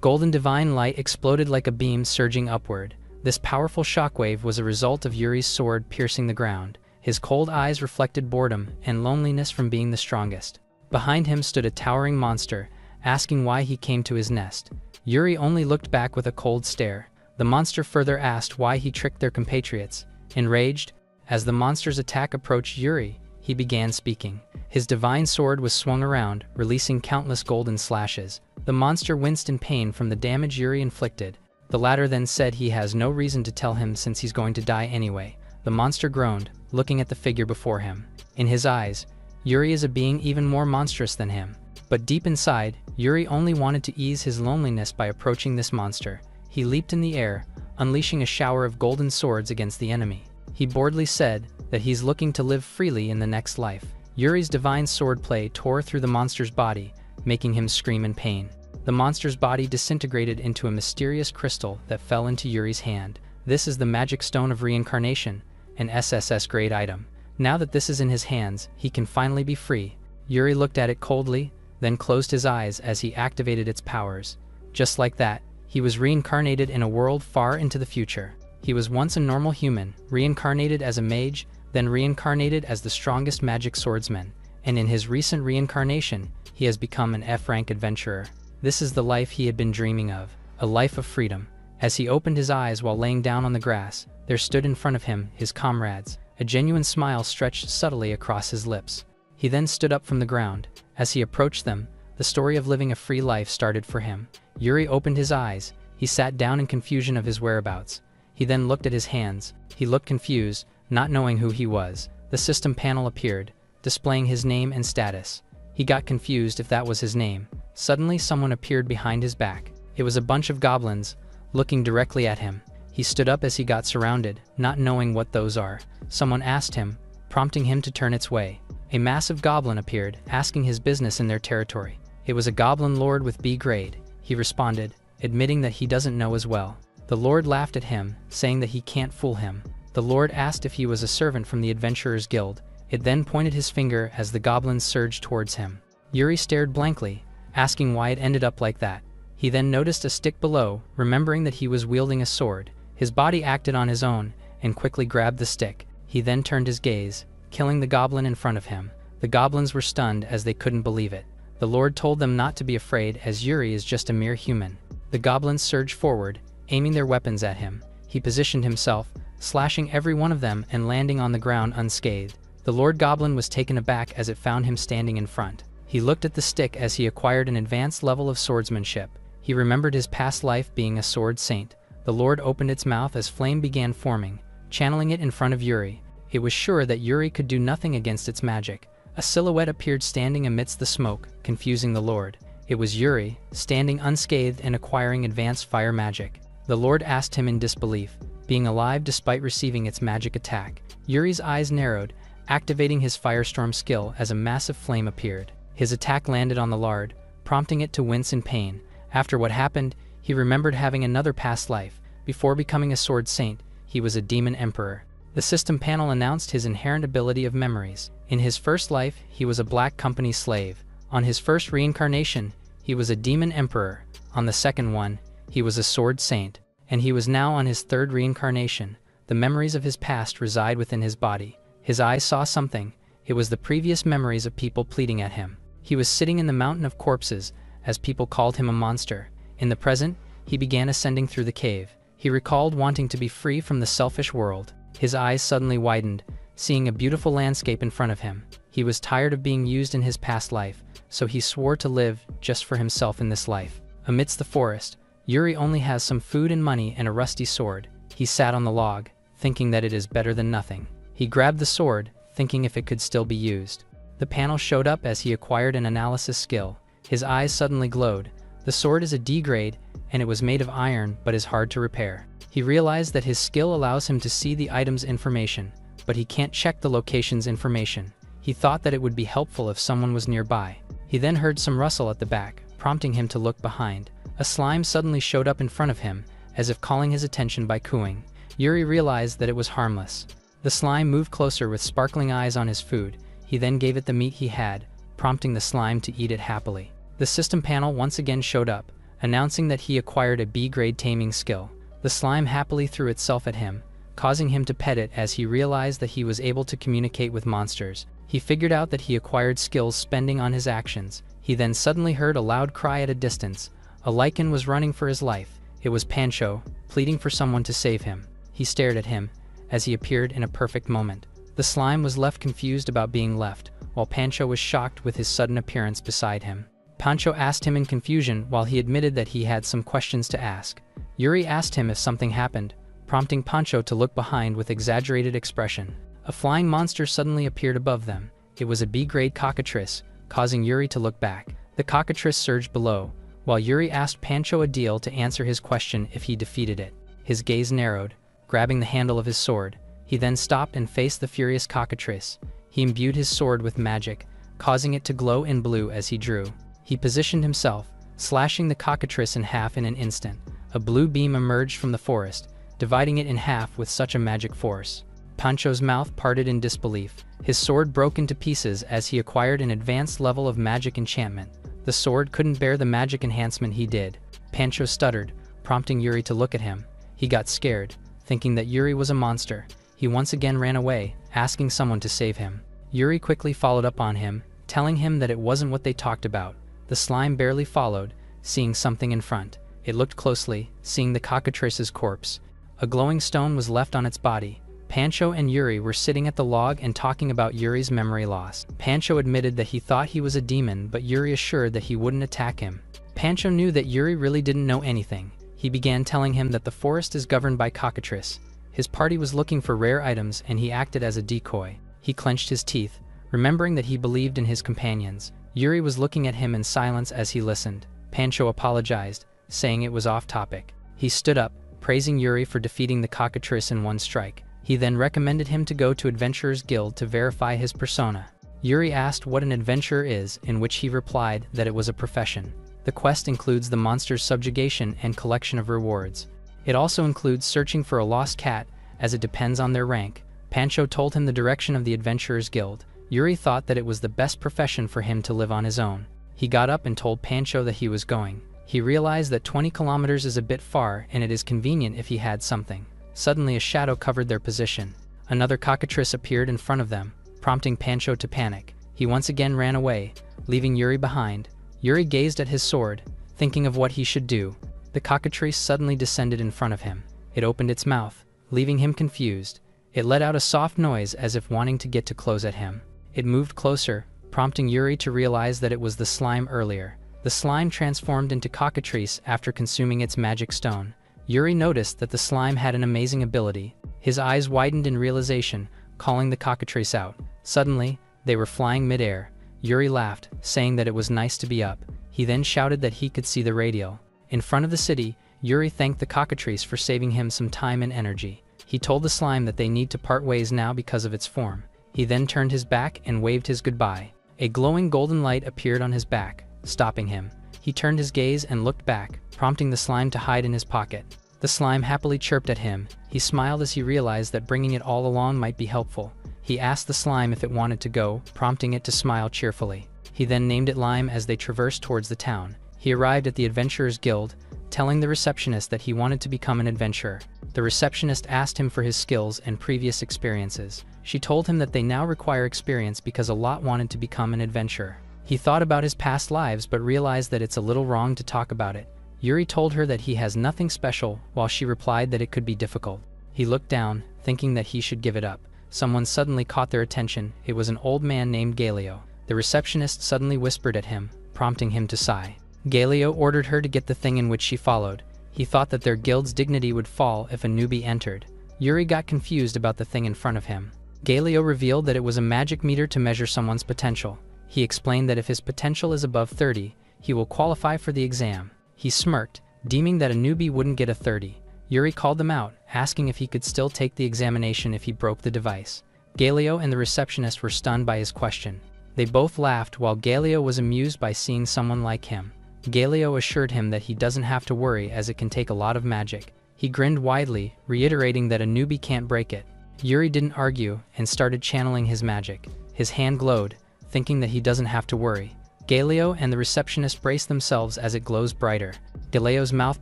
Golden divine light exploded like a beam surging upward. This powerful shockwave was a result of Yuri's sword piercing the ground. His cold eyes reflected boredom and loneliness from being the strongest. Behind him stood a towering monster, asking why he came to his nest. Yuri only looked back with a cold stare. The monster further asked why he tricked their compatriots. Enraged, as the monster's attack approached Yuri, he began speaking. His divine sword was swung around, releasing countless golden slashes. The monster winced in pain from the damage Yuri inflicted. The latter then said he has no reason to tell him since he's going to die anyway. The monster groaned, looking at the figure before him. In his eyes, Yuri is a being even more monstrous than him. But deep inside, Yuri only wanted to ease his loneliness by approaching this monster. He leaped in the air, unleashing a shower of golden swords against the enemy. He boldly said that he's looking to live freely in the next life. Yuri's divine swordplay tore through the monster's body, making him scream in pain. The monster's body disintegrated into a mysterious crystal that fell into Yuri's hand. This is the magic stone of reincarnation, an SSS-grade item. Now that this is in his hands, he can finally be free. Yuri looked at it coldly, then closed his eyes as he activated its powers. Just like that, he was reincarnated in a world far into the future. He was once a normal human, reincarnated as a mage, then reincarnated as the strongest magic swordsman, and in his recent reincarnation, he has become an F-rank adventurer. This is the life he had been dreaming of, a life of freedom. As he opened his eyes while laying down on the grass, there stood in front of him his comrades. A genuine smile stretched subtly across his lips. He then stood up from the ground. As he approached them, the story of living a free life started for him. Yuri opened his eyes. He sat down in confusion of his whereabouts. He then looked at his hands. He looked confused, not knowing who he was. The system panel appeared, displaying his name and status. He got confused if that was his name. Suddenly someone appeared behind his back. It was a bunch of goblins, looking directly at him. He stood up as he got surrounded, not knowing what those are. Someone asked him, prompting him to turn its way. A massive goblin appeared, asking his business in their territory. It was a goblin lord with B grade. He responded, admitting that he doesn't know as well. The lord laughed at him, saying that he can't fool him. The lord asked if he was a servant from the Adventurers Guild. It then pointed his finger as the goblins surged towards him. Yuri stared blankly, asking why it ended up like that. He then noticed a stick below, remembering that he was wielding a sword. His body acted on his own, and quickly grabbed the stick. He then turned his gaze, killing the goblin in front of him. The goblins were stunned as they couldn't believe it. The lord told them not to be afraid as Yuri is just a mere human. The goblins surged forward, aiming their weapons at him. He positioned himself, slashing every one of them and landing on the ground unscathed. The Lord Goblin was taken aback as it found him standing in front. He looked at the stick as he acquired an advanced level of swordsmanship. He remembered his past life being a sword saint. The Lord opened its mouth as flame began forming, channeling it in front of Yuri. It was sure that Yuri could do nothing against its magic. A silhouette appeared standing amidst the smoke, confusing the Lord. It was Yuri, standing unscathed and acquiring advanced fire magic. The Lord asked him in disbelief, being alive despite receiving its magic attack. Yuri's eyes narrowed, activating his firestorm skill as a massive flame appeared. His attack landed on the Lord, prompting it to wince in pain. After what happened, he remembered having another past life. Before becoming a sword saint, he was a demon emperor. The system panel announced his inherent ability of memories. In his first life, he was a black company slave. On his first reincarnation, he was a demon emperor. On the second one, he was a sword saint. And he was now on his third reincarnation. The memories of his past reside within his body. His eyes saw something. It was the previous memories of people pleading at him. He was sitting in the mountain of corpses, as people called him a monster. In the present, he began ascending through the cave. He recalled wanting to be free from the selfish world. His eyes suddenly widened, seeing a beautiful landscape in front of him. He was tired of being used in his past life, so he swore to live just for himself in this life. Amidst the forest, Yuri only has some food and money and a rusty sword. He sat on the log, thinking that it is better than nothing. He grabbed the sword, thinking if it could still be used. The panel showed up as he acquired an analysis skill. His eyes suddenly glowed. The sword is a D grade, and it was made of iron but is hard to repair. He realized that his skill allows him to see the item's information, but he can't check the location's information. He thought that it would be helpful if someone was nearby. He then heard some rustle at the back, prompting him to look behind. A slime suddenly showed up in front of him, as if calling his attention by cooing. Yuri realized that it was harmless. The slime moved closer with sparkling eyes on his food. He then gave it the meat he had, prompting the slime to eat it happily. The system panel once again showed up, announcing that he acquired a B-grade taming skill. The slime happily threw itself at him, causing him to pet it as he realized that he was able to communicate with monsters. He figured out that he acquired skills spending on his actions. He then suddenly heard a loud cry at a distance. A lichen was running for his life. It was Pancho, pleading for someone to save him. He stared at him, as he appeared in a perfect moment. The slime was left confused about being left, while Pancho was shocked with his sudden appearance beside him. Pancho asked him in confusion while he admitted that he had some questions to ask. Yuri asked him if something happened, prompting Pancho to look behind with exaggerated expression. A flying monster suddenly appeared above them. It was a B-grade cockatrice, causing Yuri to look back. The cockatrice surged below, while Yuri asked Pancho a deal to answer his question if he defeated it. His gaze narrowed, grabbing the handle of his sword. He then stopped and faced the furious cockatrice. He imbued his sword with magic, causing it to glow in blue as he drew. He positioned himself, slashing the cockatrice in half in an instant. A blue beam emerged from the forest, dividing it in half with such a magic force. Pancho's mouth parted in disbelief. His sword broke into pieces as he acquired an advanced level of magic enchantment. The sword couldn't bear the magic enhancement he did. Pancho stuttered, prompting Yuri to look at him. He got scared, thinking that Yuri was a monster. He once again ran away, asking someone to save him. Yuri quickly followed up on him, telling him that it wasn't what they talked about. The slime barely followed, seeing something in front. It looked closely, seeing the cockatrice's corpse. A glowing stone was left on its body. Pancho and Yuri were sitting at the log and talking about Yuri's memory loss. Pancho admitted that he thought he was a demon, but Yuri assured that he wouldn't attack him. Pancho knew that Yuri really didn't know anything. He began telling him that the forest is governed by cockatrice. His party was looking for rare items and he acted as a decoy. He clenched his teeth, remembering that he believed in his companions. Yuri was looking at him in silence as he listened. Pancho apologized, saying it was off topic. He stood up, praising Yuri for defeating the cockatrice in one strike. He then recommended him to go to Adventurers Guild to verify his persona. Yuri asked what an adventurer is, in which he replied that it was a profession. The quest includes the monster's subjugation and collection of rewards. It also includes searching for a lost cat, as it depends on their rank. Pancho told him the direction of the Adventurers Guild. Yuri thought that it was the best profession for him to live on his own. He got up and told Pancho that he was going. He realized that 20 kilometers is a bit far and it is convenient if he had something. Suddenly a shadow covered their position. Another cockatrice appeared in front of them, prompting Pancho to panic. He once again ran away, leaving Yuri behind. Yuri gazed at his sword, thinking of what he should do. The cockatrice suddenly descended in front of him. It opened its mouth, leaving him confused. It let out a soft noise as if wanting to get too close at him. It moved closer, prompting Yuri to realize that it was the slime earlier. The slime transformed into cockatrice after consuming its magic stone. Yuri noticed that the slime had an amazing ability. His eyes widened in realization, calling the cockatrice out. Suddenly, they were flying mid-air. Yuri laughed, saying that it was nice to be up. He then shouted that he could see the radial. In front of the city, Yuri thanked the cockatrice for saving him some time and energy. He told the slime that they need to part ways now because of its form. He then turned his back and waved his goodbye. A glowing golden light appeared on his back, stopping him. He turned his gaze and looked back, prompting the slime to hide in his pocket. The slime happily chirped at him. He smiled as he realized that bringing it all along might be helpful. He asked the slime if it wanted to go, prompting it to smile cheerfully. He then named it Lime as they traversed towards the town. He arrived at the Adventurers Guild, telling the receptionist that he wanted to become an adventurer. The receptionist asked him for his skills and previous experiences. She told him that they now require experience because a lot wanted to become an adventurer. He thought about his past lives but realized that it's a little wrong to talk about it. Yuri told her that he has nothing special, while she replied that it could be difficult. He looked down, thinking that he should give it up. Someone suddenly caught their attention. It was an old man named Yahello. The receptionist suddenly whispered at him, prompting him to sigh. Yahello ordered her to get the thing in which she followed. He thought that their guild's dignity would fall if a newbie entered. Yuri got confused about the thing in front of him. Yahello revealed that it was a magic meter to measure someone's potential. He explained that if his potential is above 30, he will qualify for the exam. He smirked, deeming that a newbie wouldn't get a 30. Yuri called them out, asking if he could still take the examination if he broke the device. Yahello and the receptionist were stunned by his question. They both laughed while Yahello was amused by seeing someone like him. Yahello assured him that he doesn't have to worry as it can take a lot of magic. He grinned widely, reiterating that a newbie can't break it. Yuri didn't argue and started channeling his magic. His hand glowed, thinking that he doesn't have to worry. Galio and the receptionist brace themselves as it glows brighter. Galeo's mouth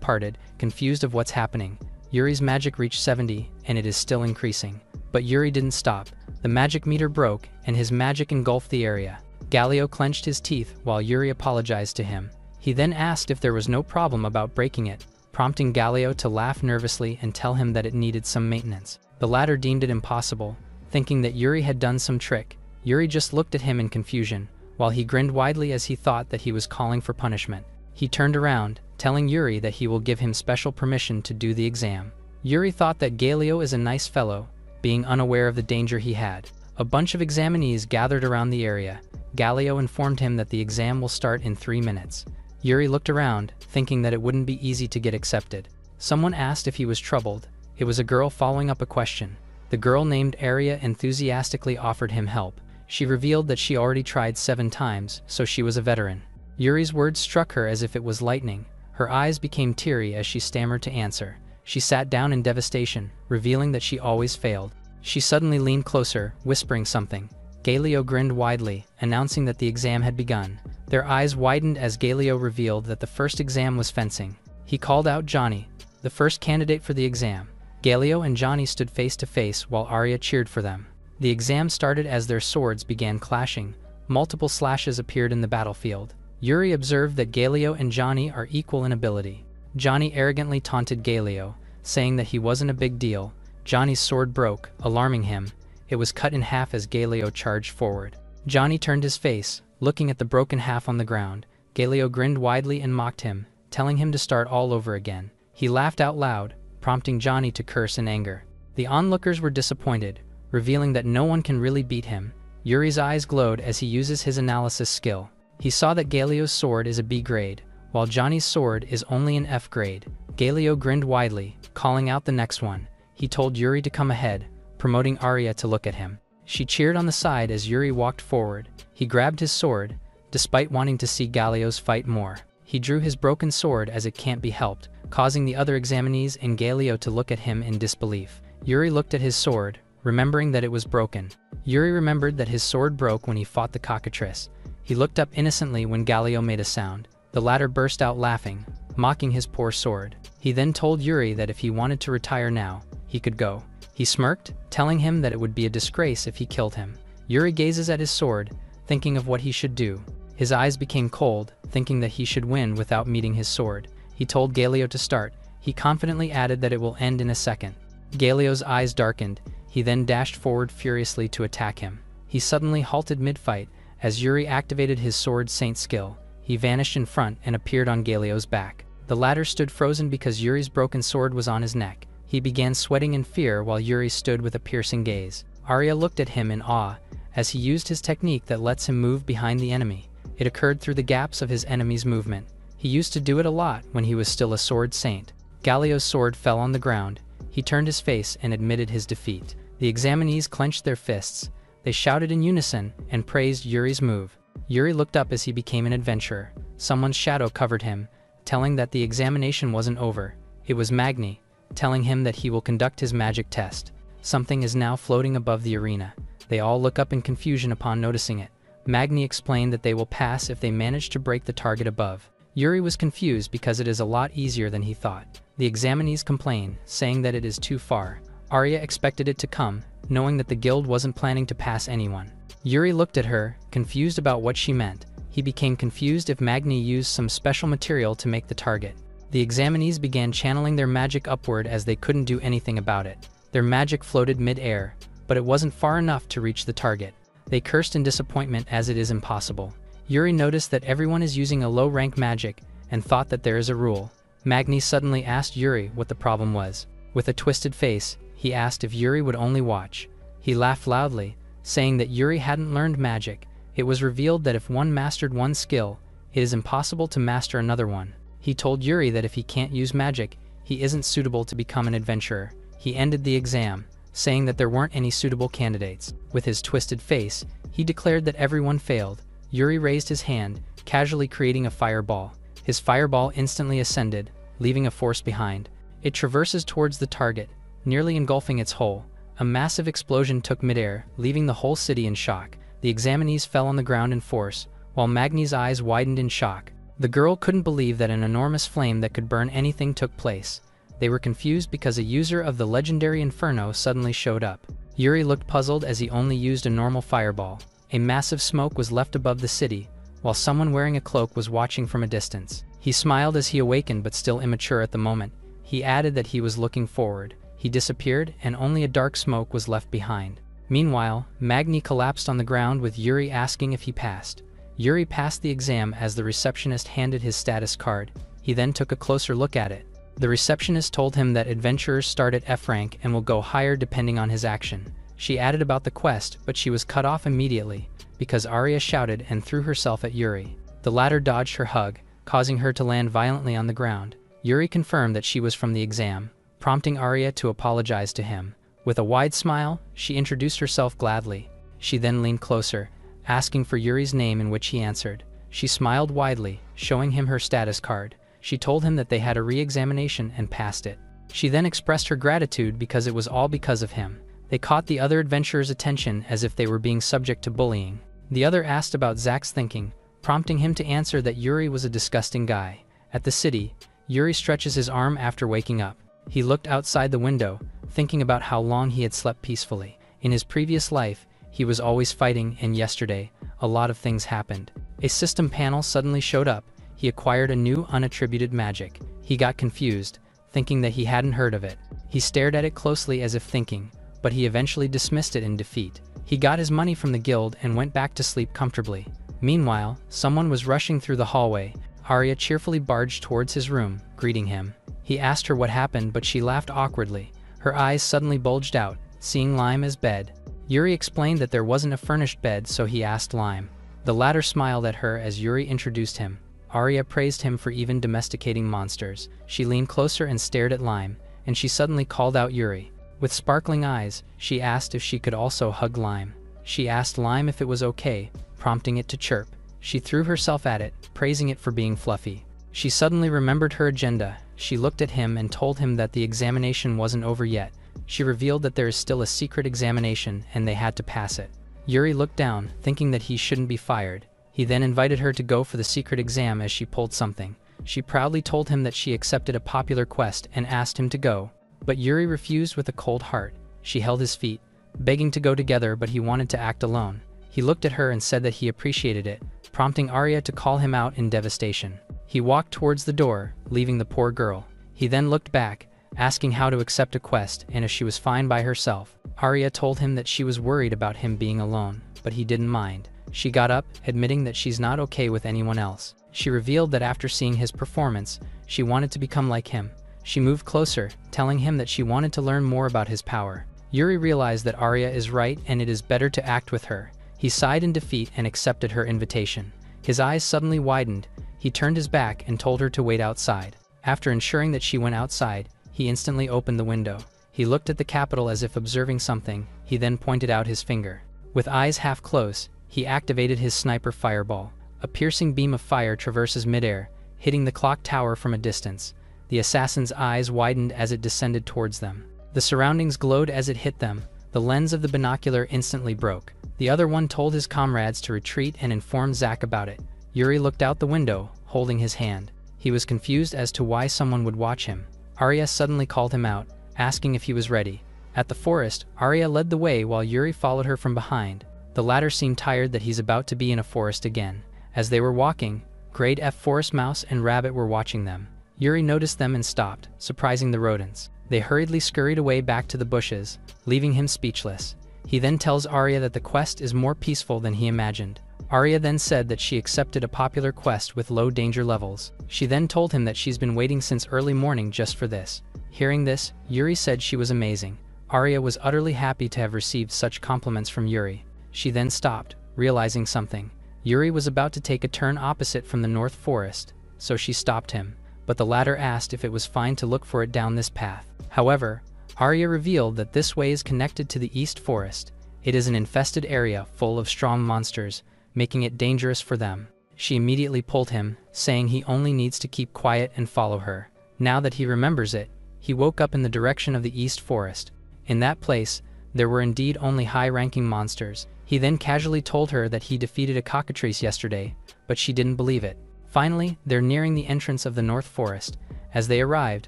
parted, confused of what's happening. Yuri's magic reached 70, and it is still increasing. But Yuri didn't stop. The magic meter broke, and his magic engulfed the area. Galio clenched his teeth while Yuri apologized to him. He then asked if there was no problem about breaking it, prompting Galio to laugh nervously and tell him that it needed some maintenance. The latter deemed it impossible, thinking that Yuri had done some trick. Yuri just looked at him in confusion, while he grinned widely as he thought that he was calling for punishment. He turned around, telling Yuri that he will give him special permission to do the exam. Yuri thought that Galio is a nice fellow, being unaware of the danger he had. A bunch of examinees gathered around the area. Galio informed him that the exam will start in 3 minutes. Yuri looked around, thinking that it wouldn't be easy to get accepted. Someone asked if he was troubled. It was a girl following up a question. The girl named Arya enthusiastically offered him help. She revealed that she already tried 7 times, so she was a veteran. Yuri's words struck her as if it was lightning. Her eyes became teary as she stammered to answer. She sat down in devastation, revealing that she always failed. She suddenly leaned closer, whispering something. Galio grinned widely, announcing that the exam had begun. Their eyes widened as Galio revealed that the first exam was fencing. He called out Johnny, the first candidate for the exam. Galio and Johnny stood face to face while Arya cheered for them. The exam started as their swords began clashing. Multiple slashes appeared in the battlefield. Yuri observed that Galio and Johnny are equal in ability. Johnny arrogantly taunted Galio, saying that he wasn't a big deal. Johnny's sword broke, alarming him. It was cut in half as Galio charged forward. Johnny turned his face, looking at the broken half on the ground. Galio grinned widely and mocked him, telling him to start all over again. He laughed out loud, prompting Johnny to curse in anger. The onlookers were disappointed, revealing that no one can really beat him. Yuri's eyes glowed as he uses his analysis skill. He saw that Galio's sword is a B grade, while Johnny's sword is only an F grade. Galio grinned widely, calling out the next one. He told Yuri to come ahead, promoting Arya to look at him. She cheered on the side as Yuri walked forward. He grabbed his sword, despite wanting to see Galio's fight more. He drew his broken sword as it can't be helped, causing the other examinees and Galio to look at him in disbelief. Yuri looked at his sword, remembering that it was broken. Yuri remembered that his sword broke when he fought the cockatrice. He looked up innocently when Galio made a sound. The latter burst out laughing, mocking his poor sword. He then told Yuri that if he wanted to retire now, he could go. He smirked, telling him that it would be a disgrace if he killed him. Yuri gazes at his sword, thinking of what he should do. His eyes became cold, thinking that he should win without meeting his sword. He told Galio to start. He confidently added that it will end in a second. Galio's eyes darkened. He then dashed forward furiously to attack him. He suddenly halted mid-fight as Yuri activated his sword saint skill. He vanished in front and appeared on Galio's back. The latter stood frozen because Yuri's broken sword was on his neck. He began sweating in fear while Yuri stood with a piercing gaze. Arya looked at him in awe as he used his technique that lets him move behind the enemy. It occurred through the gaps of his enemy's movement. He used to do it a lot when he was still a sword saint. Galio's sword fell on the ground. He turned his face and admitted his defeat. The examinees clenched their fists. They shouted in unison and praised Yuri's move. Yuri looked up as he became an adventurer. Someone's shadow covered him, telling that the examination wasn't over. It was Magni, telling him that he will conduct his magic test. Something is now floating above the arena. They all look up in confusion upon noticing it. Magni explained that they will pass if they manage to break the target above. Yuri was confused because it is a lot easier than he thought. The examinees complain, saying that it is too far. Arya expected it to come, knowing that the guild wasn't planning to pass anyone. Yuri looked at her, confused about what she meant. He became confused if Magni used some special material to make the target. The examinees began channeling their magic upward as they couldn't do anything about it. Their magic floated mid-air, but it wasn't far enough to reach the target. They cursed in disappointment as it is impossible. Yuri noticed that everyone is using a low-rank magic and thought that there is a rule. Magni suddenly asked Yuri what the problem was. With a twisted face, he asked if Yuri would only watch. He laughed loudly, saying that Yuri hadn't learned magic. It was revealed that if one mastered one skill, it is impossible to master another one. He told Yuri that if he can't use magic, he isn't suitable to become an adventurer. He ended the exam, saying that there weren't any suitable candidates. With his twisted face, he declared that everyone failed. Yuri raised his hand, casually creating a fireball. His fireball instantly ascended, leaving a force behind. It traverses towards the target, nearly engulfing its hull. A massive explosion took midair, leaving the whole city in shock. The examinees fell on the ground in force, while Magni's eyes widened in shock. The girl couldn't believe that an enormous flame that could burn anything took place. They were confused because a user of the legendary Inferno suddenly showed up. Yuri looked puzzled as he only used a normal fireball. A massive smoke was left above the city, while someone wearing a cloak was watching from a distance. He smiled as he awakened, but still immature at the moment. He added that he was looking forward. He disappeared, and only a dark smoke was left behind. Meanwhile, Magni collapsed on the ground with Yuri asking if he passed. Yuri passed the exam as the receptionist handed his status card. He then took a closer look at it. The receptionist told him that adventurers start at F rank and will go higher depending on his action. She added about the quest, but she was cut off immediately because Arya shouted and threw herself at Yuri. The latter dodged her hug, causing her to land violently on the ground. Yuri confirmed that she was from the exam, prompting Arya to apologize to him. With a wide smile, she introduced herself gladly. She then leaned closer, asking for Yuri's name, in which he answered. She smiled widely, showing him her status card. She told him that they had a re-examination and passed it. She then expressed her gratitude because it was all because of him. They caught the other adventurers' attention as if they were being subject to bullying. The other asked about Zack's thinking, prompting him to answer that Yuri was a disgusting guy. At the city, Yuri stretches his arm after waking up. He looked outside the window, thinking about how long he had slept peacefully. In his previous life, he was always fighting, and yesterday, a lot of things happened. A system panel suddenly showed up. He acquired a new unattributed magic. He got confused, thinking that he hadn't heard of it. He stared at it closely as if thinking, but he eventually dismissed it in defeat. He got his money from the guild and went back to sleep comfortably. Meanwhile, someone was rushing through the hallway. Arya cheerfully barged towards his room, greeting him. He asked her what happened, but she laughed awkwardly. Her eyes suddenly bulged out, seeing Lime as bed. Yuri explained that there wasn't a furnished bed, so he asked Lime. The latter smiled at her as Yuri introduced him. Arya praised him for even domesticating monsters. She leaned closer and stared at Lime, and she suddenly called out Yuri. With sparkling eyes, she asked if she could also hug Lime. She asked Lime if it was okay, prompting it to chirp. She threw herself at it, praising it for being fluffy. She suddenly remembered her agenda. She looked at him and told him that the examination wasn't over yet. She revealed that there is still a secret examination and they had to pass it. Yuri looked down, thinking that he shouldn't be fired. He then invited her to go for the secret exam as she pulled something. She proudly told him that she accepted a popular quest and asked him to go. But Yuri refused with a cold heart. She held his feet, begging to go together, but he wanted to act alone. He looked at her and said that he appreciated it, prompting Arya to call him out in devastation. He walked towards the door, leaving the poor girl. He then looked back, asking how to accept a quest and if she was fine by herself. Arya told him that she was worried about him being alone, but he didn't mind. She got up, admitting that she's not okay with anyone else. She revealed that after seeing his performance, she wanted to become like him. She moved closer, telling him that she wanted to learn more about his power. Yuri realized that Arya is right and it is better to act with her. He sighed in defeat and accepted her invitation. His eyes suddenly widened. He turned his back and told her to wait outside. After ensuring that she went outside, he instantly opened the window. He looked at the capital as if observing something. He then pointed out his finger. With eyes half closed, he activated his sniper fireball. A piercing beam of fire traverses midair, hitting the clock tower from a distance. The assassin's eyes widened as it descended towards them. The surroundings glowed as it hit them. The lens of the binocular instantly broke. The other one told his comrades to retreat and informed Zack about it. Yuri looked out the window, holding his hand. He was confused as to why someone would watch him. Arya suddenly called him out, asking if he was ready. At the forest, Arya led the way while Yuri followed her from behind. The latter seemed tired that he's about to be in a forest again. As they were walking, Grade F Forest Mouse and Rabbit were watching them. Yuri noticed them and stopped, surprising the rodents. They hurriedly scurried away back to the bushes, leaving him speechless. He then tells Arya that the quest is more peaceful than he imagined. Arya then said that she accepted a popular quest with low danger levels. She then told him that she's been waiting since early morning just for this. Hearing this, Yuri said she was amazing. Arya was utterly happy to have received such compliments from Yuri. She then stopped, realizing something. Yuri was about to take a turn opposite from the North Forest, so she stopped him, but the latter asked if it was fine to look for it down this path. However, Arya revealed that this way is connected to the East Forest. It is an infested area full of strong monsters, making it dangerous for them. She immediately pulled him, saying he only needs to keep quiet and follow her. Now that he remembers it, he woke up in the direction of the East Forest. In that place, there were indeed only high-ranking monsters. He then casually told her that he defeated a cockatrice yesterday, but she didn't believe it. Finally, they're nearing the entrance of the North Forest. As they arrived,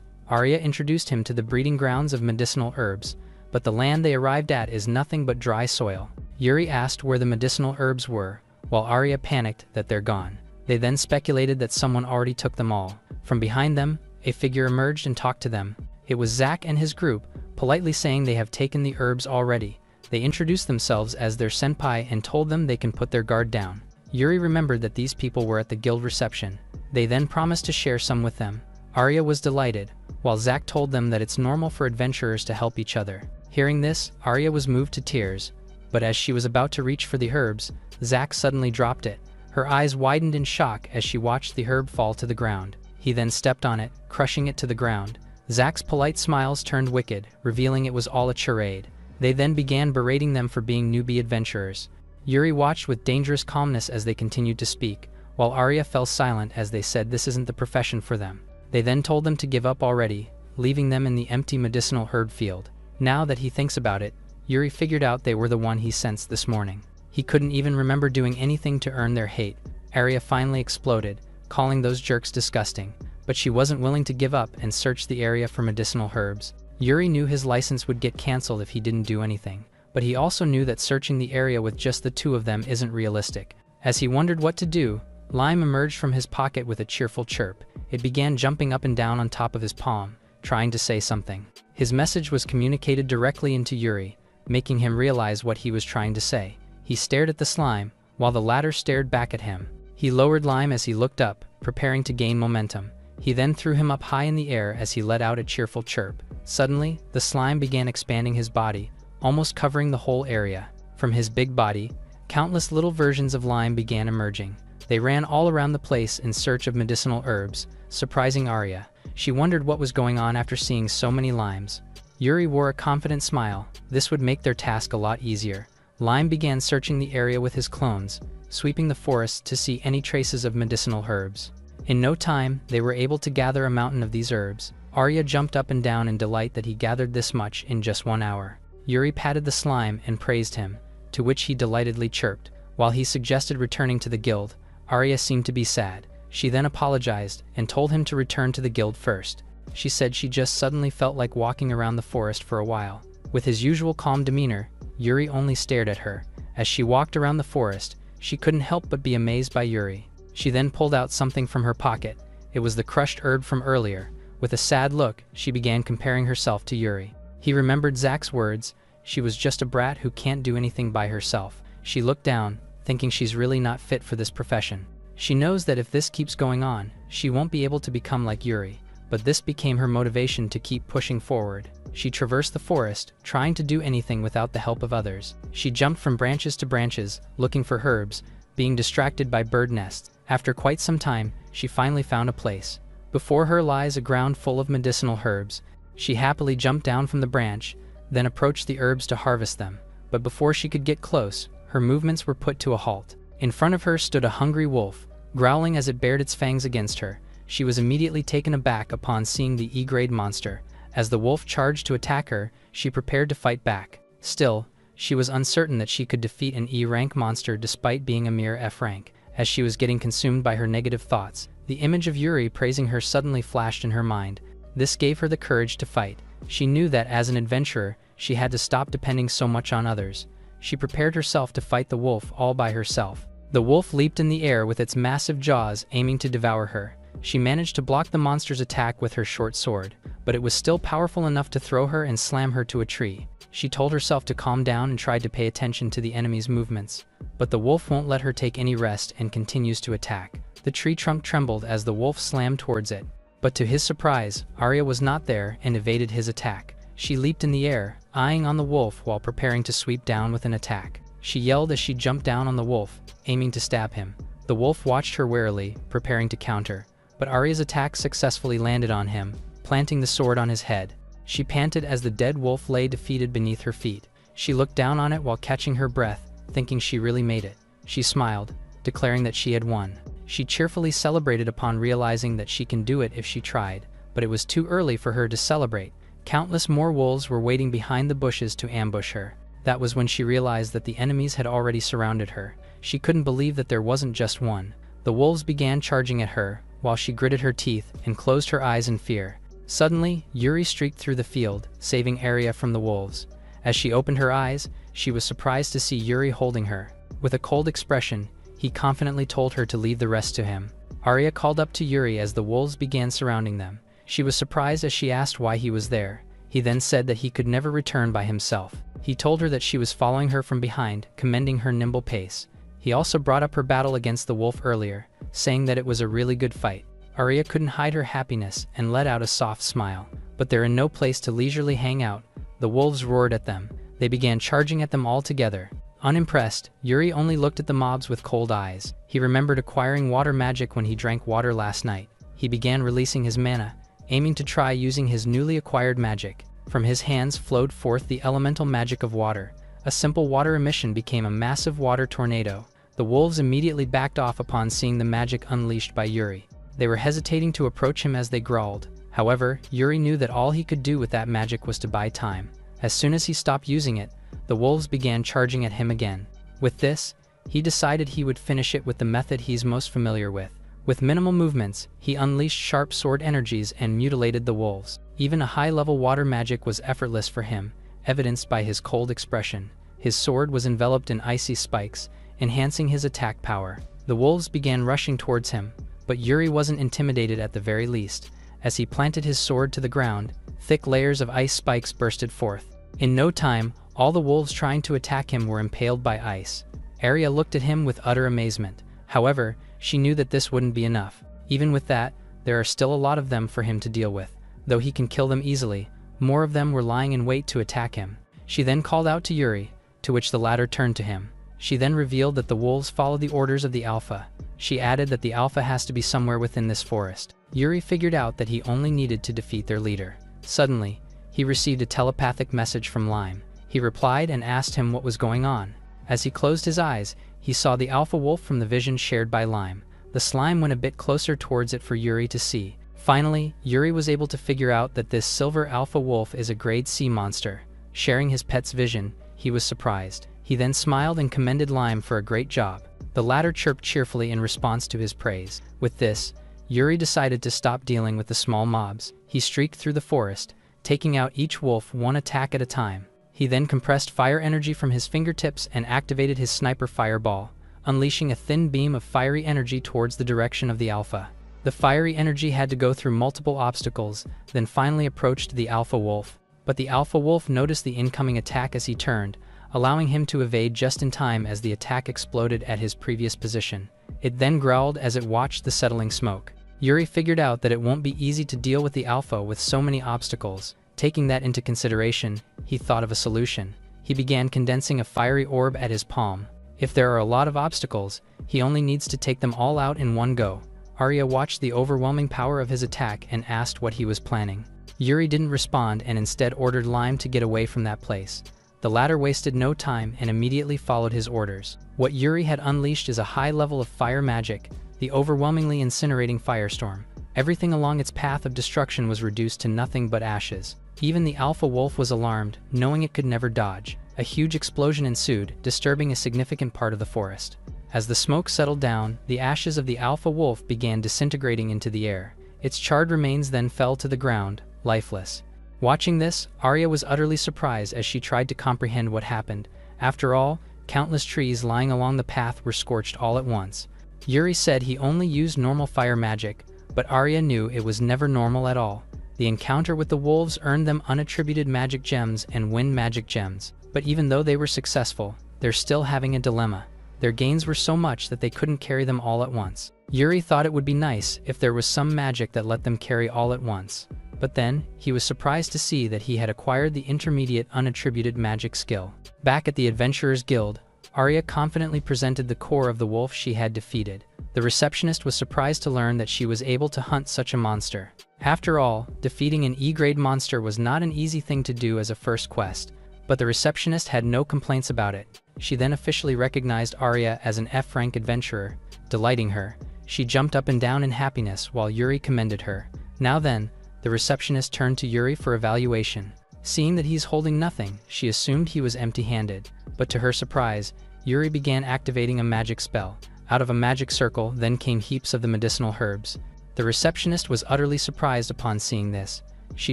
Arya introduced him to the breeding grounds of medicinal herbs, but the land they arrived at is nothing but dry soil. Yuri asked where the medicinal herbs were, while Arya panicked that they're gone. They then speculated that someone already took them all. From behind them, a figure emerged and talked to them. It was Zack and his group, politely saying they have taken the herbs already. They introduced themselves as their senpai and told them they can put their guard down. Yuri remembered that these people were at the guild reception. They then promised to share some with them. Arya was delighted, while Zack told them that it's normal for adventurers to help each other. Hearing this, Arya was moved to tears, but as she was about to reach for the herbs, Zack suddenly dropped it. Her eyes widened in shock as she watched the herb fall to the ground. He then stepped on it, crushing it to the ground. Zack's polite smiles turned wicked, revealing it was all a charade. They then began berating them for being newbie adventurers. Yuri watched with dangerous calmness as they continued to speak, while Arya fell silent as they said this isn't the profession for them. They then told them to give up already, leaving them in the empty medicinal herb field. Now that he thinks about it, Yuri figured out they were the one he sensed this morning. He couldn't even remember doing anything to earn their hate. Arya finally exploded, calling those jerks disgusting, but she wasn't willing to give up and search the area for medicinal herbs. Yuri knew his license would get cancelled if he didn't do anything, but he also knew that searching the area with just the two of them isn't realistic. As he wondered what to do, Lime emerged from his pocket with a cheerful chirp. It began jumping up and down on top of his palm, trying to say something. His message was communicated directly into Yuri, making him realize what he was trying to say. He stared at the slime, while the latter stared back at him. He lowered Lime as he looked up, preparing to gain momentum. He then threw him up high in the air as he let out a cheerful chirp. Suddenly, the slime began expanding his body, almost covering the whole area. From his big body, countless little versions of Lime began emerging. They ran all around the place in search of medicinal herbs, surprising Arya. She wondered what was going on after seeing so many limes. Yuri wore a confident smile. This would make their task a lot easier. Lime began searching the area with his clones, sweeping the forest to see any traces of medicinal herbs. In no time, they were able to gather a mountain of these herbs. Arya jumped up and down in delight that he gathered this much in just 1 hour. Yuri patted the slime and praised him, to which he delightedly chirped. While he suggested returning to the guild, Arya seemed to be sad. She then apologized and told him to return to the guild first. She said she just suddenly felt like walking around the forest for a while. With his usual calm demeanor, Yuri only stared at her. As she walked around the forest, she couldn't help but be amazed by Yuri. She then pulled out something from her pocket. It was the crushed herb from earlier. With a sad look, she began comparing herself to Yuri. He remembered Zack's words, she was just a brat who can't do anything by herself. She looked down, thinking she's really not fit for this profession. She knows that if this keeps going on, she won't be able to become like Yuri, but this became her motivation to keep pushing forward. She traversed the forest, trying to do anything without the help of others. She jumped from branches to branches, looking for herbs, being distracted by bird nests. After quite some time, she finally found a place. Before her lies a ground full of medicinal herbs. She happily jumped down from the branch, then approached the herbs to harvest them. But before she could get close, her movements were put to a halt. In front of her stood a hungry wolf, growling as it bared its fangs against her. She was immediately taken aback upon seeing the E-grade monster. As the wolf charged to attack her, she prepared to fight back. Still, she was uncertain that she could defeat an E-rank monster despite being a mere F-rank. As she was getting consumed by her negative thoughts, the image of Yuri praising her suddenly flashed in her mind. This gave her the courage to fight. She knew that as an adventurer, she had to stop depending so much on others. She prepared herself to fight the wolf all by herself. The wolf leaped in the air with its massive jaws aiming to devour her. She managed to block the monster's attack with her short sword, but it was still powerful enough to throw her and slam her to a tree. She told herself to calm down and tried to pay attention to the enemy's movements, but the wolf won't let her take any rest and continues to attack. The tree trunk trembled as the wolf slammed towards it, but to his surprise, Arya was not there and evaded his attack. She leaped in the air, eyeing on the wolf while preparing to sweep down with an attack. She yelled as she jumped down on the wolf, aiming to stab him. The wolf watched her warily, preparing to counter, but Arya's attack successfully landed on him, planting the sword on his head. She panted as the dead wolf lay defeated beneath her feet. She looked down on it while catching her breath, thinking she really made it. She smiled, declaring that she had won. She cheerfully celebrated upon realizing that she can do it if she tried, but it was too early for her to celebrate. Countless more wolves were waiting behind the bushes to ambush her. That was when she realized that the enemies had already surrounded her. She couldn't believe that there wasn't just one. The wolves began charging at her, while she gritted her teeth and closed her eyes in fear. Suddenly, Yuri streaked through the field, saving Arya from the wolves. As she opened her eyes, she was surprised to see Yuri holding her. With a cold expression, he confidently told her to leave the rest to him. Arya called up to Yuri as the wolves began surrounding them. She was surprised as she asked why he was there. He then said that he could never return by himself. He told her that she was following her from behind, commending her nimble pace. He also brought up her battle against the wolf earlier, saying that it was a really good fight. Arya couldn't hide her happiness and let out a soft smile. But they're in no place to leisurely hang out. The wolves roared at them. They began charging at them all together. Unimpressed, Yuri only looked at the mobs with cold eyes. He remembered acquiring water magic when he drank water last night. He began releasing his mana, aiming to try using his newly acquired magic. From his hands flowed forth the elemental magic of water. A simple water emission became a massive water tornado. The wolves immediately backed off upon seeing the magic unleashed by Yuri. They were hesitating to approach him as they growled. However, Yuri knew that all he could do with that magic was to buy time. As soon as he stopped using it, the wolves began charging at him again. With this, he decided he would finish it with the method he's most familiar with. With minimal movements, he unleashed sharp sword energies and mutilated the wolves. Even a high-level water magic was effortless for him, evidenced by his cold expression. His sword was enveloped in icy spikes, enhancing his attack power. The wolves began rushing towards him, but Yuri wasn't intimidated at the very least. As he planted his sword to the ground, thick layers of ice spikes bursted forth. In no time, all the wolves trying to attack him were impaled by ice. Arya looked at him with utter amazement. However, she knew that this wouldn't be enough. Even with that, there are still a lot of them for him to deal with. Though he can kill them easily, more of them were lying in wait to attack him. She then called out to Yuri, to which the latter turned to him. She then revealed that the wolves follow the orders of the Alpha. She added that the Alpha has to be somewhere within this forest. Yuri figured out that he only needed to defeat their leader. Suddenly, he received a telepathic message from Lime. He replied and asked him what was going on. As he closed his eyes, he saw the Alpha Wolf from the vision shared by Lime. The slime went a bit closer towards it for Yuri to see. Finally, Yuri was able to figure out that this silver Alpha Wolf is a grade C monster. Sharing his pet's vision, he was surprised. He then smiled and commended Lime for a great job. The latter chirped cheerfully in response to his praise. With this, Yuri decided to stop dealing with the small mobs. He streaked through the forest, taking out each wolf one attack at a time. He then compressed fire energy from his fingertips and activated his sniper fireball, unleashing a thin beam of fiery energy towards the direction of the Alpha. The fiery energy had to go through multiple obstacles, then finally approached the Alpha Wolf. But the Alpha Wolf noticed the incoming attack as he turned, allowing him to evade just in time as the attack exploded at his previous position. It then growled as it watched the settling smoke. Yuri figured out that it won't be easy to deal with the Alpha with so many obstacles. Taking that into consideration, he thought of a solution. He began condensing a fiery orb at his palm. If there are a lot of obstacles, he only needs to take them all out in one go. Arya watched the overwhelming power of his attack and asked what he was planning. Yuri didn't respond and instead ordered Lime to get away from that place. The latter wasted no time and immediately followed his orders. What Yuri had unleashed is a high level of fire magic, the overwhelmingly incinerating firestorm. Everything along its path of destruction was reduced to nothing but ashes. Even the Alpha Wolf was alarmed, knowing it could never dodge. A huge explosion ensued, disturbing a significant part of the forest. As the smoke settled down, the ashes of the Alpha Wolf began disintegrating into the air. Its charred remains then fell to the ground, lifeless. Watching this, Arya was utterly surprised as she tried to comprehend what happened. After all, countless trees lying along the path were scorched all at once. Yuri said he only used normal fire magic, but Arya knew it was never normal at all. The encounter with the wolves earned them unattributed magic gems and wind magic gems. But even though they were successful, they're still having a dilemma. Their gains were so much that they couldn't carry them all at once. Yuri thought it would be nice if there was some magic that let them carry all at once. But then, he was surprised to see that he had acquired the intermediate unattributed magic skill. Back at the Adventurers Guild, Arya confidently presented the core of the wolf she had defeated. The receptionist was surprised to learn that she was able to hunt such a monster. After all, defeating an E-grade monster was not an easy thing to do as a first quest, but the receptionist had no complaints about it. She then officially recognized Arya as an F-rank adventurer, delighting her. She jumped up and down in happiness while Yuri commended her. Now then, the receptionist turned to Yuri for evaluation. Seeing that he's holding nothing, she assumed he was empty-handed, but to her surprise, Yuri began activating a magic spell. Out of a magic circle then came heaps of the medicinal herbs. The receptionist was utterly surprised upon seeing this. She